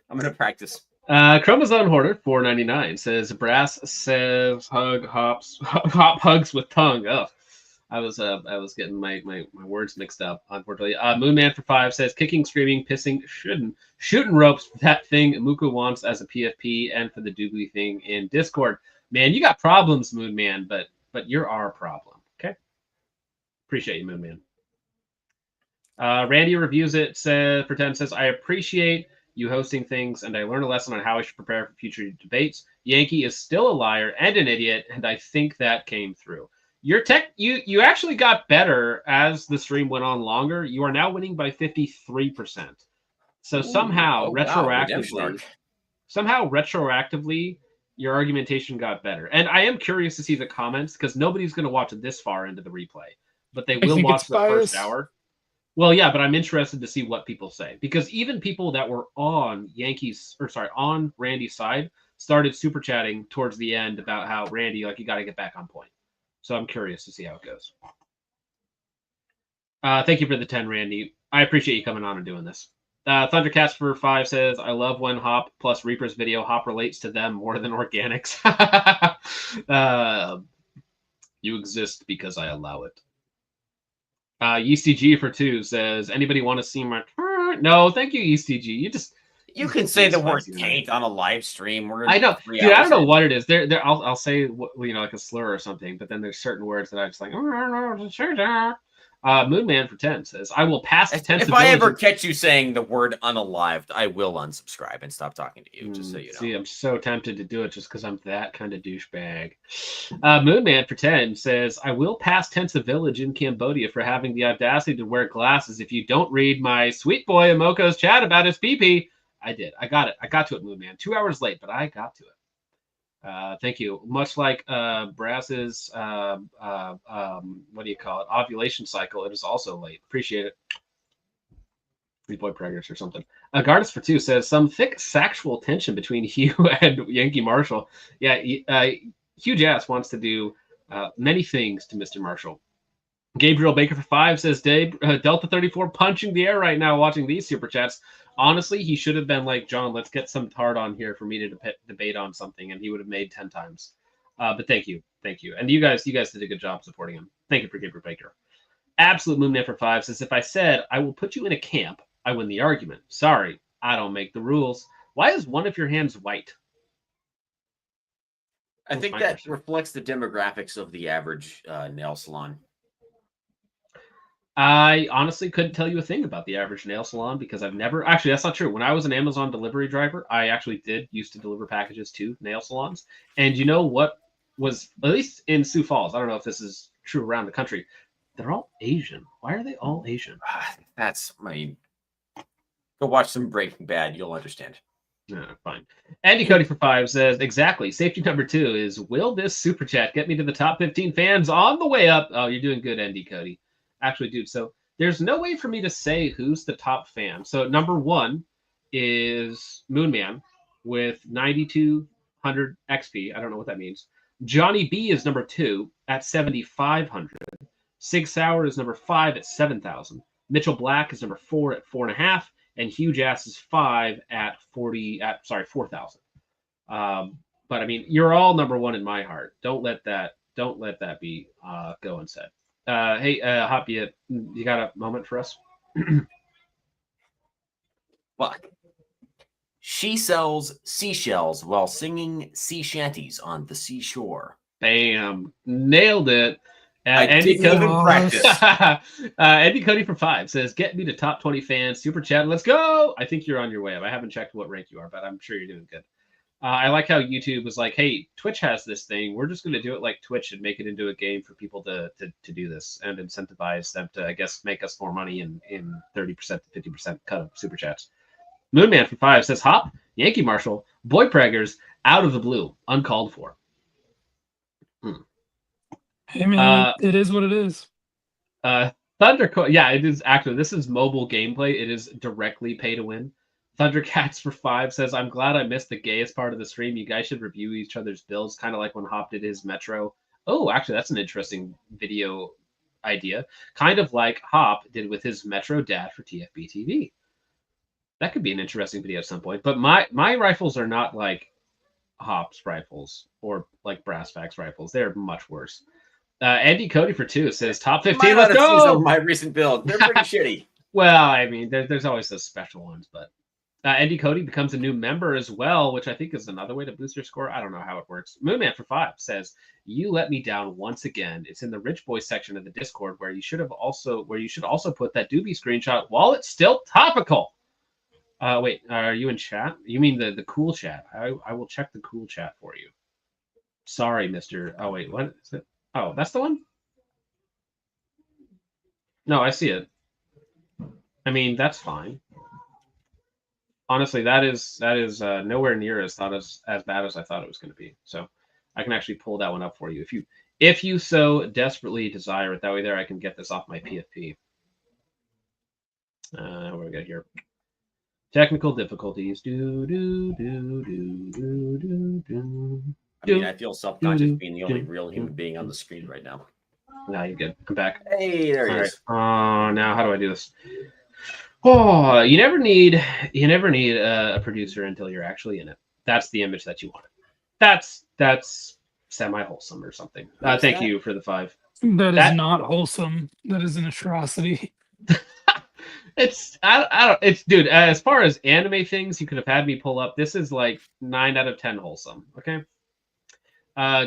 I'm gonna practice. Chromosome Hoarder 499 says Brass says hop hugs with tongue. Oh, I was getting my words mixed up, unfortunately. Moonman for 5 says kicking, screaming, pissing, shooting ropes. That thing Muku wants as a PFP and for the doobly thing in Discord. Man, you got problems, Moonman, but you're our problem. Okay. Appreciate you, Moonman. Randy reviews it. For 10 says I appreciate you hosting things, and I learned a lesson on how I should prepare for future debates. Yankee is still a liar and an idiot, and I think that came through. Your you actually got better as the stream went on longer. You are now winning by 53%. So somehow retroactively, your argumentation got better. And I am curious to see the comments because nobody's going to watch it this far into the replay, but they will watch the first hour. Well, yeah, but I'm interested to see what people say because even people that were on on Randy's side started super chatting towards the end about how Randy, you got to get back on point. So I'm curious to see how it goes. Thank you for the 10, Randy. I appreciate you coming on and doing this. Thundercats for 5 says, I love when Hop plus Reaper's video. Hop relates to them more than organics. You exist because I allow it. ECG for 2 says, anybody want to see my... No, thank you, ECG. You can say the word taint on a live stream. I know. Dude, I don't know what it is. I'll say, like a slur or something, but then there's certain words that I just like... Moonman for 10 says, I will pass tense. If I ever catch you saying the word unalived, I will unsubscribe and stop talking to you, just so you know. See, I'm so tempted to do it just because I'm that kind of douchebag. Moonman for 10 says, I will pass tense a village in Cambodia for having the audacity to wear glasses if you don't read my sweet boy Amoko's chat about his pee-pee. I did. I got it. I got to it, Moonman. 2 hours late, but I got to it. Thank you. Much like Brass's ovulation cycle, it is also late. Appreciate it. Sweet boy preggers or something. Gardus for 2 says some thick sexual tension between Hugh and Yankee Marshal. Yeah, Hugh Jass wants to do many things to Mr. Marshall. Gabriel Baker for 5 says Delta 34 punching the air right now watching these super chats. Honestly, he should have been like, John, let's get some tard on here for me to debate on something, and he would have made 10 times. But thank you. And you guys did a good job supporting him. Thank you for Gabriel Baker. Absolute Moonman for 5 says, if I said I will put you in a camp, I win the argument. Sorry, I don't make the rules. Why is one of your hands white? I think that reflects the demographics of the average nail salon. I honestly couldn't tell you a thing about the average nail salon because I've never... Actually, that's not true. When I was an Amazon delivery driver, I actually used to deliver packages to nail salons. And you know what was, at least in Sioux Falls, I don't know if this is true around the country, they're all Asian. Why are they all Asian? Go watch some Breaking Bad. You'll understand. Fine. Andy Cody for 5 says, exactly. Safety number 2 is, will this super chat get me to the top 15 fans on the way up? Oh, you're doing good, Andy Cody. Actually, dude, so there's no way for me to say who's the top fan. So number 1 is Moonman with 9,200 XP. I don't know what that means. Johnny B is number 2 at 7,500. Sig Sauer is number 5 at 7,000. Mitchell Black is number 4 at 4.5. And Hugh Jass is 5 at 4,000. But I mean, you're all number 1 in my heart. Don't let that be go unsaid. Hey, Hop, you got a moment for us? Fuck. She sells seashells while singing sea shanties on the seashore. Bam. Nailed it. Andy Cody practice. Andy Cody for 5 says, get me to top 20 fans. Super chat. Let's go. I think you're on your way up. I haven't checked what rank you are, but I'm sure you're doing good. I like how YouTube was like, hey, Twitch has this thing. We're just going to do it like Twitch and make it into a game for people to do this and incentivize them to, I guess, make us more money in 30% to 50% cut of super chats. Moonman for 5 says, Hop, Yankee Marshal, boy preggers, out of the blue, uncalled for. Hey man, it is what it is. Yeah, it is actually. This is mobile gameplay. It is directly pay to win. Thundercats for 5 says, "I'm glad I missed the gayest part of the stream. You guys should review each other's builds, kind of like when Hop did his Metro." Oh, actually, that's an interesting video idea. Kind of like Hop did with his Metro Dad for TFB TV. That could be an interesting video at some point. But my rifles are not like Hop's rifles or like Brass Facts rifles. They're much worse. Andy Cody for 2 says, top 15, let's go! My recent build. They're pretty shitty. Well, I mean, there's always those special ones, but Andy Cody becomes a new member as well, which I think is another way to boost your score. I don't know how it works. Moonman for 5 says, "You let me down once again. It's in the Rich Boy section of the Discord where you should also put that doobie screenshot while it's still topical." Wait, are you in chat? You mean the cool chat? I will check the cool chat for you. Sorry, Mister. Oh wait, what is it? Oh, that's the one? No, I see it. I mean, that's fine. Honestly, that is nowhere near as bad as I thought it was going to be. So I can actually pull that one up for you if you so desperately desire it. That way, there I can get this off my PFP. What do we got here? Technical difficulties. I mean, I feel self-conscious being the only real human being on the screen right now. No, you're good. I'm back. Hey, there he is. Now how do I do this? Oh, you never need a producer until you're actually in it. That's the image that you want. That's semi-wholesome or something. Thank you for the 5. That is not wholesome. That is an atrocity. It's dude, as far as anime things you could have had me pull up, this is like 9 out of 10 wholesome. Okay.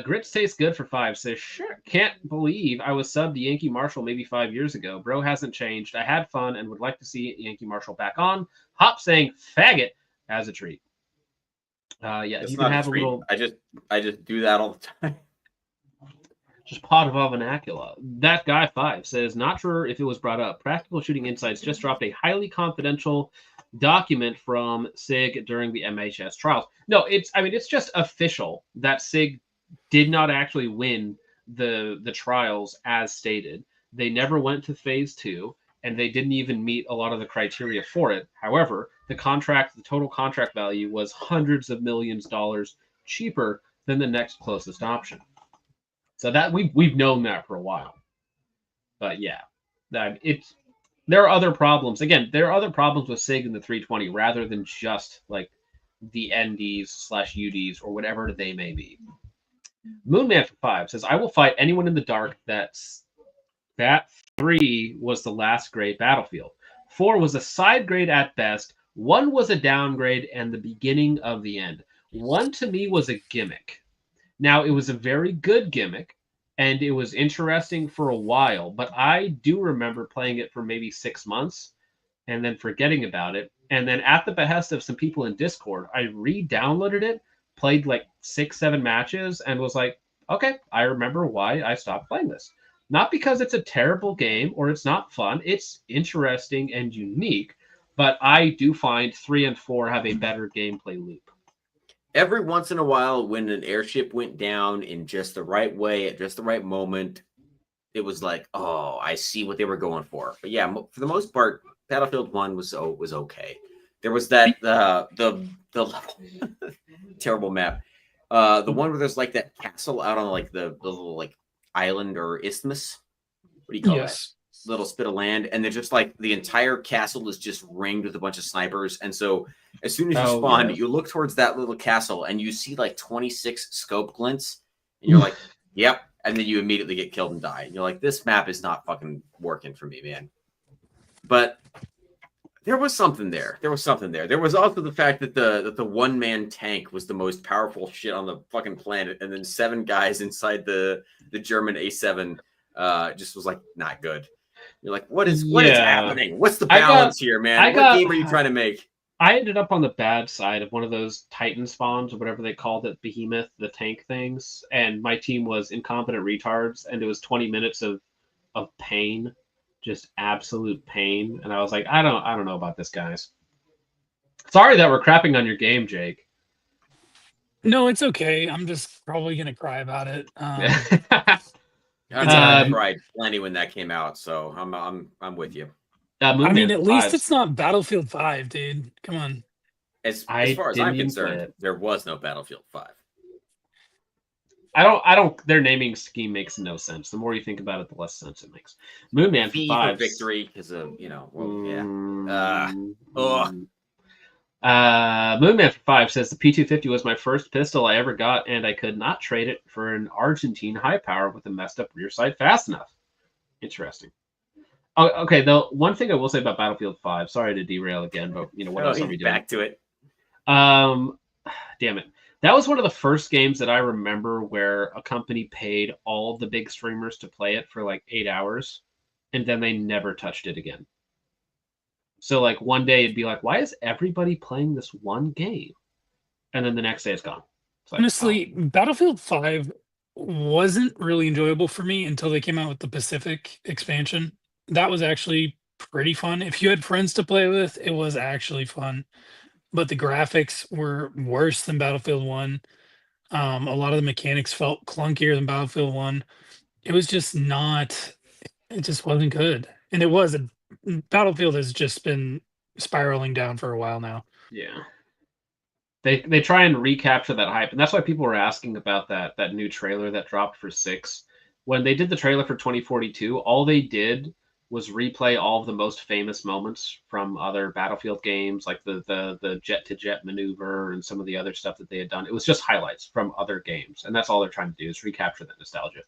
Grits taste good for 5 says, "Sure, can't believe I was subbed to Yankee Marshal maybe 5 years ago. Bro hasn't changed. I had fun and would like to see Yankee Marshal back on." Hop saying faggot as a treat. Yeah, it's you can have a a little. I just do that all the time. Just pot of vernacular. That guy 5 says, "Not sure if it was brought up. Practical Shooting Insights just dropped a highly confidential document from Sig during the MHS trials." No, it's just official that Sig did not actually win the trials as stated. They never went to phase 2, and they didn't even meet a lot of the criteria for it. However, the total contract value was hundreds of millions of dollars cheaper than the next closest option. So that we've known that for a while. But yeah, there are other problems. Again, there are other problems with SIG in the 320 rather than just like the NDs/UDs or whatever they may be. Moonman for 5 says, "I will fight anyone in the dark that 3 was the last grade Battlefield. 4 was a side grade at best. 1 was a downgrade and the beginning of the end. 1 to me was a gimmick. Now, it was a very good gimmick, and it was interesting for a while, but I do remember playing it for maybe 6 months and then forgetting about it. And then at the behest of some people in Discord, I re-downloaded it, played like 6-7 matches, and was like, okay, I remember why I stopped playing this. Not because it's a terrible game or it's not fun. It's interesting and unique, but I do find 3 and 4 have a better gameplay loop. Every once in a while, when an airship went down in just the right way at just the right moment, it was like, oh, I see what they were going for. But yeah, for the most part, Battlefield 1 was okay. There was that the terrible map, the one where there's like that castle out on like the little like island or isthmus. What do you call that? Little spit of land, and they're just like the entire castle is just ringed with a bunch of snipers. And so as soon as you spawn, you look towards that little castle and you see like 26 scope glints, and you're like, yep. And then you immediately get killed and die. And you're like, this map is not fucking working for me, man. But there was something there. There was also the fact that the one-man tank was the most powerful shit on the fucking planet, and then 7 guys inside the German A7 just was like not good. You're like, what is happening? What's the balance here, man? What game are you trying to make? I ended up on the bad side of one of those Titan spawns or whatever they called it, Behemoth, the tank things, and my team was incompetent retards, and it was 20 minutes of pain, just absolute pain. And I was like, I don't know about this, guys. Sorry that we're crapping on your game, Jake. No, it's okay. I'm just probably gonna cry about it. I cried plenty when that came out, so I'm with you. I mean, at least it's not Battlefield 5, dude. Come on. As far as I'm concerned, there was no Battlefield 5. I don't. Their naming scheme makes no sense. The more you think about it, the less sense it makes. Moonman for 5 victory because of Moonman for 5 says the P250 was my first pistol I ever got, and I could not trade it for an Argentine high power with a messed up rear sight fast enough. Interesting. Oh, okay, the one thing I will say about Battlefield 5, sorry to derail again, but what else are we doing? Back to it. Damn it. That was one of the first games that I remember where a company paid all the big streamers to play it for like 8 hours, and then they never touched it again. So like one day it'd be like, why is everybody playing this one game? And then the next day it's gone. It's like, honestly, Battlefield 5 wasn't really enjoyable for me until they came out with the Pacific expansion. That was actually pretty fun. If you had friends to play with, it was actually fun. But the graphics were worse than Battlefield 1. A lot of the mechanics felt clunkier than Battlefield 1. It was just not, it just wasn't good. And Battlefield has just been spiraling down for a while now. Yeah. They try and recapture that hype. And that's why people were asking about that new trailer that dropped for 6. When they did the trailer for 2042, all they did was replay all of the most famous moments from other Battlefield games, like the jet-to-jet maneuver and some of the other stuff that they had done. It was just highlights from other games, and that's all they're trying to do is recapture that nostalgia.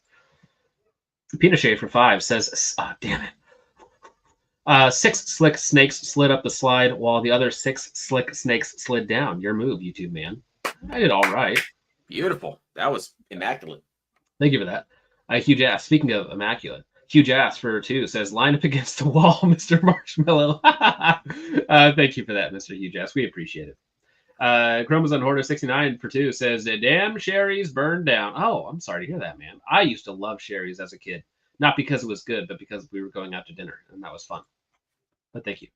Pinochet for 5 says, damn it. 6 slick snakes slid up the slide, while the other 6 slick snakes slid down. Your move, YouTube man. I did all right. Beautiful. That was immaculate. Thank you for that. Huge ass. Speaking of immaculate, Huge ass for 2 says, line up against the wall, Mr. Marshmallow. Thank you for that, Mr. Huge ass. We appreciate it. Chromosome Hoarder 69 for 2 says, damn Sherry's burned down. Oh, I'm sorry to hear that, man. I used to love Sherry's as a kid. Not because it was good, but because we were going out to dinner, and that was fun. But thank you.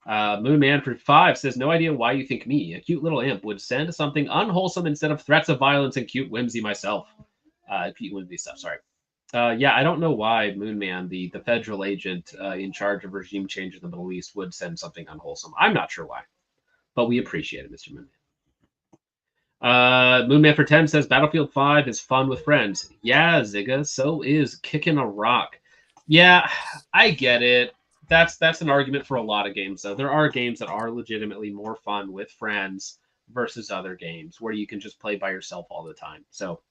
Moonman for 5 says, no idea why you think me, a cute little imp, would send something unwholesome instead of threats of violence and cute whimsy myself. Cute whimsy stuff, sorry. Yeah, I don't know why Moonman, the federal agent in charge of regime change in the Middle East, would send something unwholesome. I'm not sure why, but we appreciate it, Mr. Moonman. Moonman for 10 says, Battlefield 5 is fun with friends. Yeah, Zigga, so is kicking a rock. Yeah, I get it. That's an argument for a lot of games, though. There are games that are legitimately more fun with friends versus other games where you can just play by yourself all the time. So,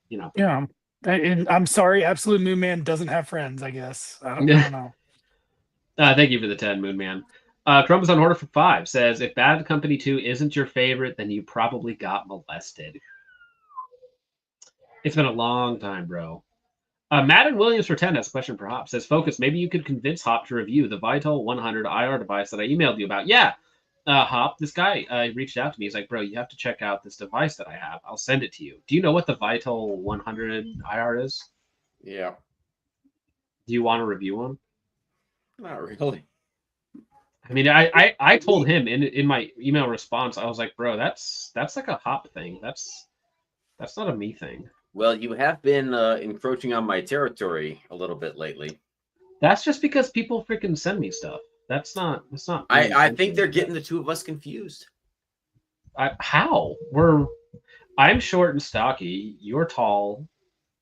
Yeah. And I'm sorry, Absolute Moonman doesn't have friends, I guess. I don't know. Thank you for the 10, Moonman. Chromosome Hoarder for 5 says, if Bad Company 2 isn't your favorite, then you probably got molested. It's been a long time, bro. Madden Williams for 10 has a question for Hop. Says, Focus, maybe you could convince Hop to review the Vital 100 IR device that I emailed you about. Yeah, Hop, this guy reached out to me. He's like, bro, you have to check out this device that I have. I'll send it to you. Do you know what the Vital 100 IR is? Yeah. Do you want to review one? Not really. I mean, I told him in my email response, I was like, bro, that's like a Hop thing. That's not a me thing. Well, you have been encroaching on my territory a little bit lately. That's just because people freaking send me stuff. That's not. I think they're getting the two of us confused. How? I'm short and stocky. You're tall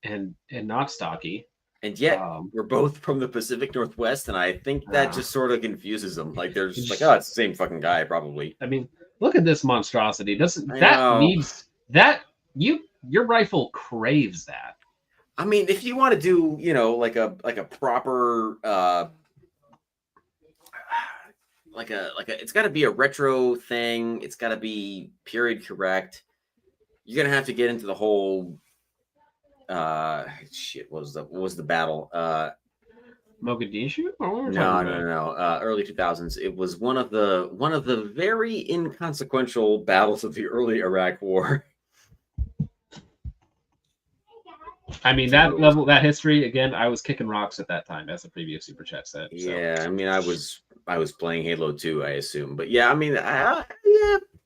and not stocky. And yet we're both from the Pacific Northwest, and I think that just sort of confuses them. Like they're just like, oh, it's the same fucking guy, probably. I mean, look at this monstrosity. Your rifle craves that. I mean, if you want to do, like a proper it's got to be a retro thing. It's got to be period correct. You're gonna have to get into the whole what was the battle? Mogadishu? No. Early 2000s. It was one of the very inconsequential battles of the early Iraq War. I mean, that history, again, I was kicking rocks at that time, as the previous super chat said. So. Yeah, I mean, I was I was playing Halo 2, I assume. But yeah, I mean, yeah,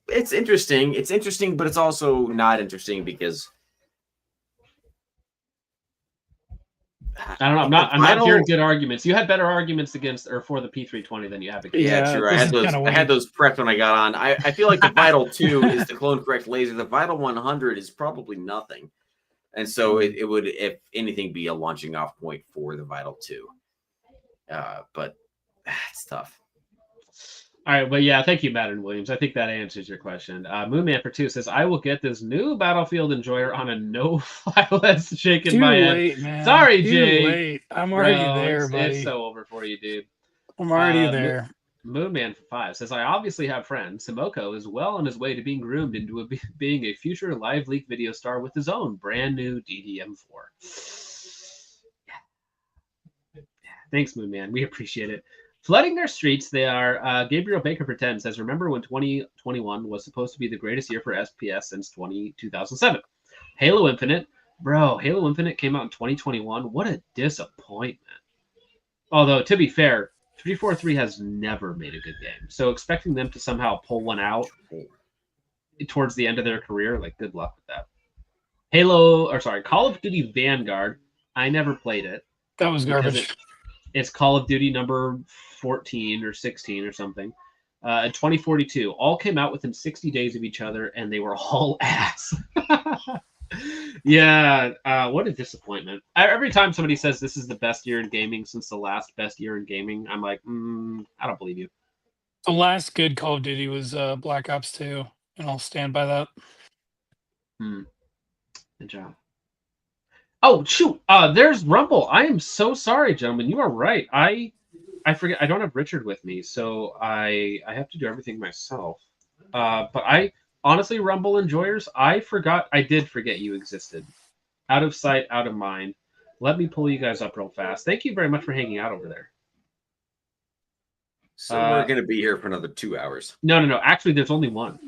it's interesting. It's interesting, but it's also not interesting because I don't know. I'm not hearing good arguments. You had better arguments against or for the P320 than you have against. Yeah, true. I had those prepped when I got on. I feel like the Vital 2 is the clone correct laser. The Vital 100 is probably nothing. And so it would, if anything, be a launching off point for the Vital 2. But it's tough. All right, but yeah, thank you, Madden Williams. I think that answers your question. Moonman for 2 says, I will get this new Battlefield Enjoyer on a no-fly list. Shaking Too my late, head. man. Sorry, Too Jake. late. I'm already there, buddy. It's so over for you, dude. I'm already there. Moonman for 5 says, I obviously have friends. Simoko is well on his way to being groomed into being a future live leak video star with his own brand new DDM4. Yeah. Thanks, Moonman. We appreciate it. Flooding their streets, they are Gabriel Baker for 10 says, remember when 2021 was supposed to be the greatest year for FPS since 2007? Halo Infinite. Bro, Halo Infinite came out in 2021. What a disappointment. Although, to be fair, 343 has never made a good game. So expecting them to somehow pull one out towards the end of their career, like, good luck with that. Call of Duty Vanguard. I never played it. That was garbage. It's Call of Duty number 14 or 16 or something. In 2042, all came out within 60 days of each other, and they were all ass. Yeah, what a disappointment. Every time somebody says this is the best year in gaming since the last best year in gaming, I'm like, I don't believe you. The last good Call of Duty was Black Ops 2, and I'll stand by that. Good job. Oh, shoot. There's Rumble. I am so sorry, gentlemen. You are right. I forget. I don't have Richard with me, so I have to do everything myself. But honestly, Rumble enjoyers, I did forget you existed. Out of sight, out of mind. Let me pull you guys up real fast. Thank you very much for hanging out over there. So we're going to be here for another 2 hours. No. Actually, there's only one.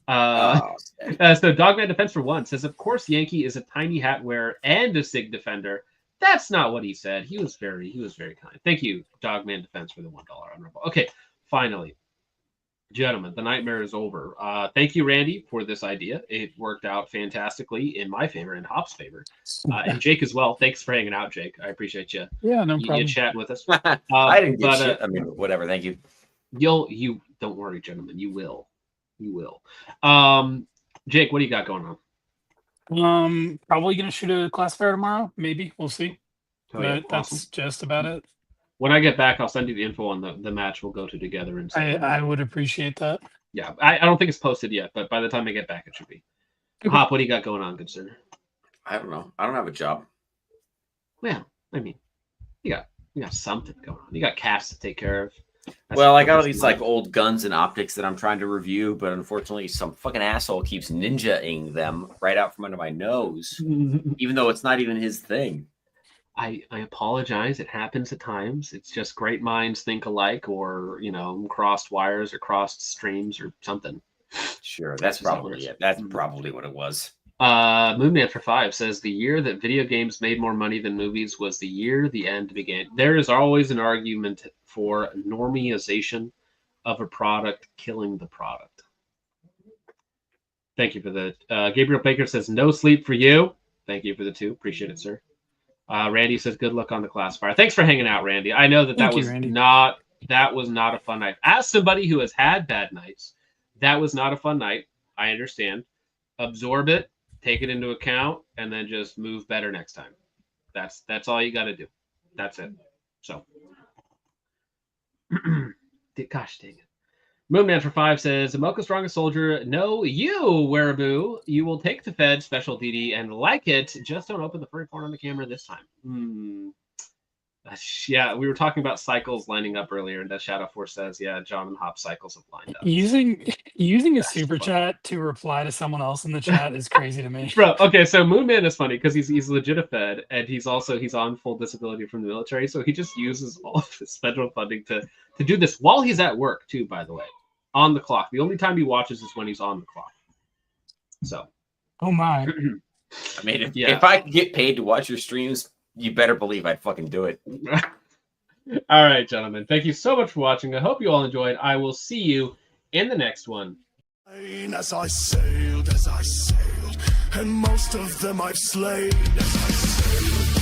So Dogman Defense for 1 says, of course, Yankee is a tiny hat wearer and a Sig defender. That's not what he said. He was very kind. Thank you, Dogman Defense, for the $1 on Rumble. Okay, finally. Gentlemen, the nightmare is over. Thank you, Randy, for this idea. It worked out fantastically in my favor and Hop's favor. And Jake as well. Thanks for hanging out, Jake. I appreciate you. Yeah, no problem. You chatting with us. I didn't get shit. I mean, whatever. Thank you. You don't worry, gentlemen. You will. Jake, what do you got going on? Probably gonna shoot a classifier tomorrow. Maybe we'll see. Oh, yeah. But that's just about it. When I get back, I'll send you the info on the match we'll go to together. And I would appreciate that. Yeah, I don't think it's posted yet, but by the time I get back, it should be. Okay. Hop, what do you got going on, good sir? I don't know. I don't have a job. Well, I mean, you got something going on. You got casts to take care of. Well, I got all these like old guns and optics that I'm trying to review, but unfortunately, some fucking asshole keeps ninja-ing them right out from under my nose, even though it's not even his thing. I apologize. It happens at times. It's just great minds think alike, or crossed wires or crossed streams or something. Sure, that's probably it. That's probably what it was. Moonman for 5 says the year that video games made more money than movies was the year the end began. There is always an argument for normalization of a product killing the product. Thank you for that. Gabriel Baker says no sleep for you. Thank you for the 2. Appreciate it, sir. Randy says good luck on the classifier. Thanks for hanging out, Randy. I know that was not a fun night. As somebody who has had bad nights, that was not a fun night. I understand. Absorb it. Take it into account, and then just move better next time. That's all you got to do. That's it. So, gosh dang it. Moonman for 5 says, Mocha's strongest soldier. No, you, Wereaboo. You will take the Fed special DD and like it. Just don't open the furry porn on the camera this time. Yeah, we were talking about cycles lining up earlier, and Shadow Force says, yeah, John and Hop cycles have lined up. Using a super chat to reply to someone else in the chat is crazy to me. Bro, okay, so Moonman is funny because he's legit a Fed, and he's on full disability from the military, so he just uses all of his federal funding to do this while he's at work, too, by the way. On the clock. The only time he watches is when he's on the clock. So. Oh, my. I mean, if I could get paid to watch your streams, you better believe I'd fucking do it. All right, gentlemen. Thank you so much for watching. I hope you all enjoyed. I will see you in the next one. As I sailed, and most of them I've slain as I sailed.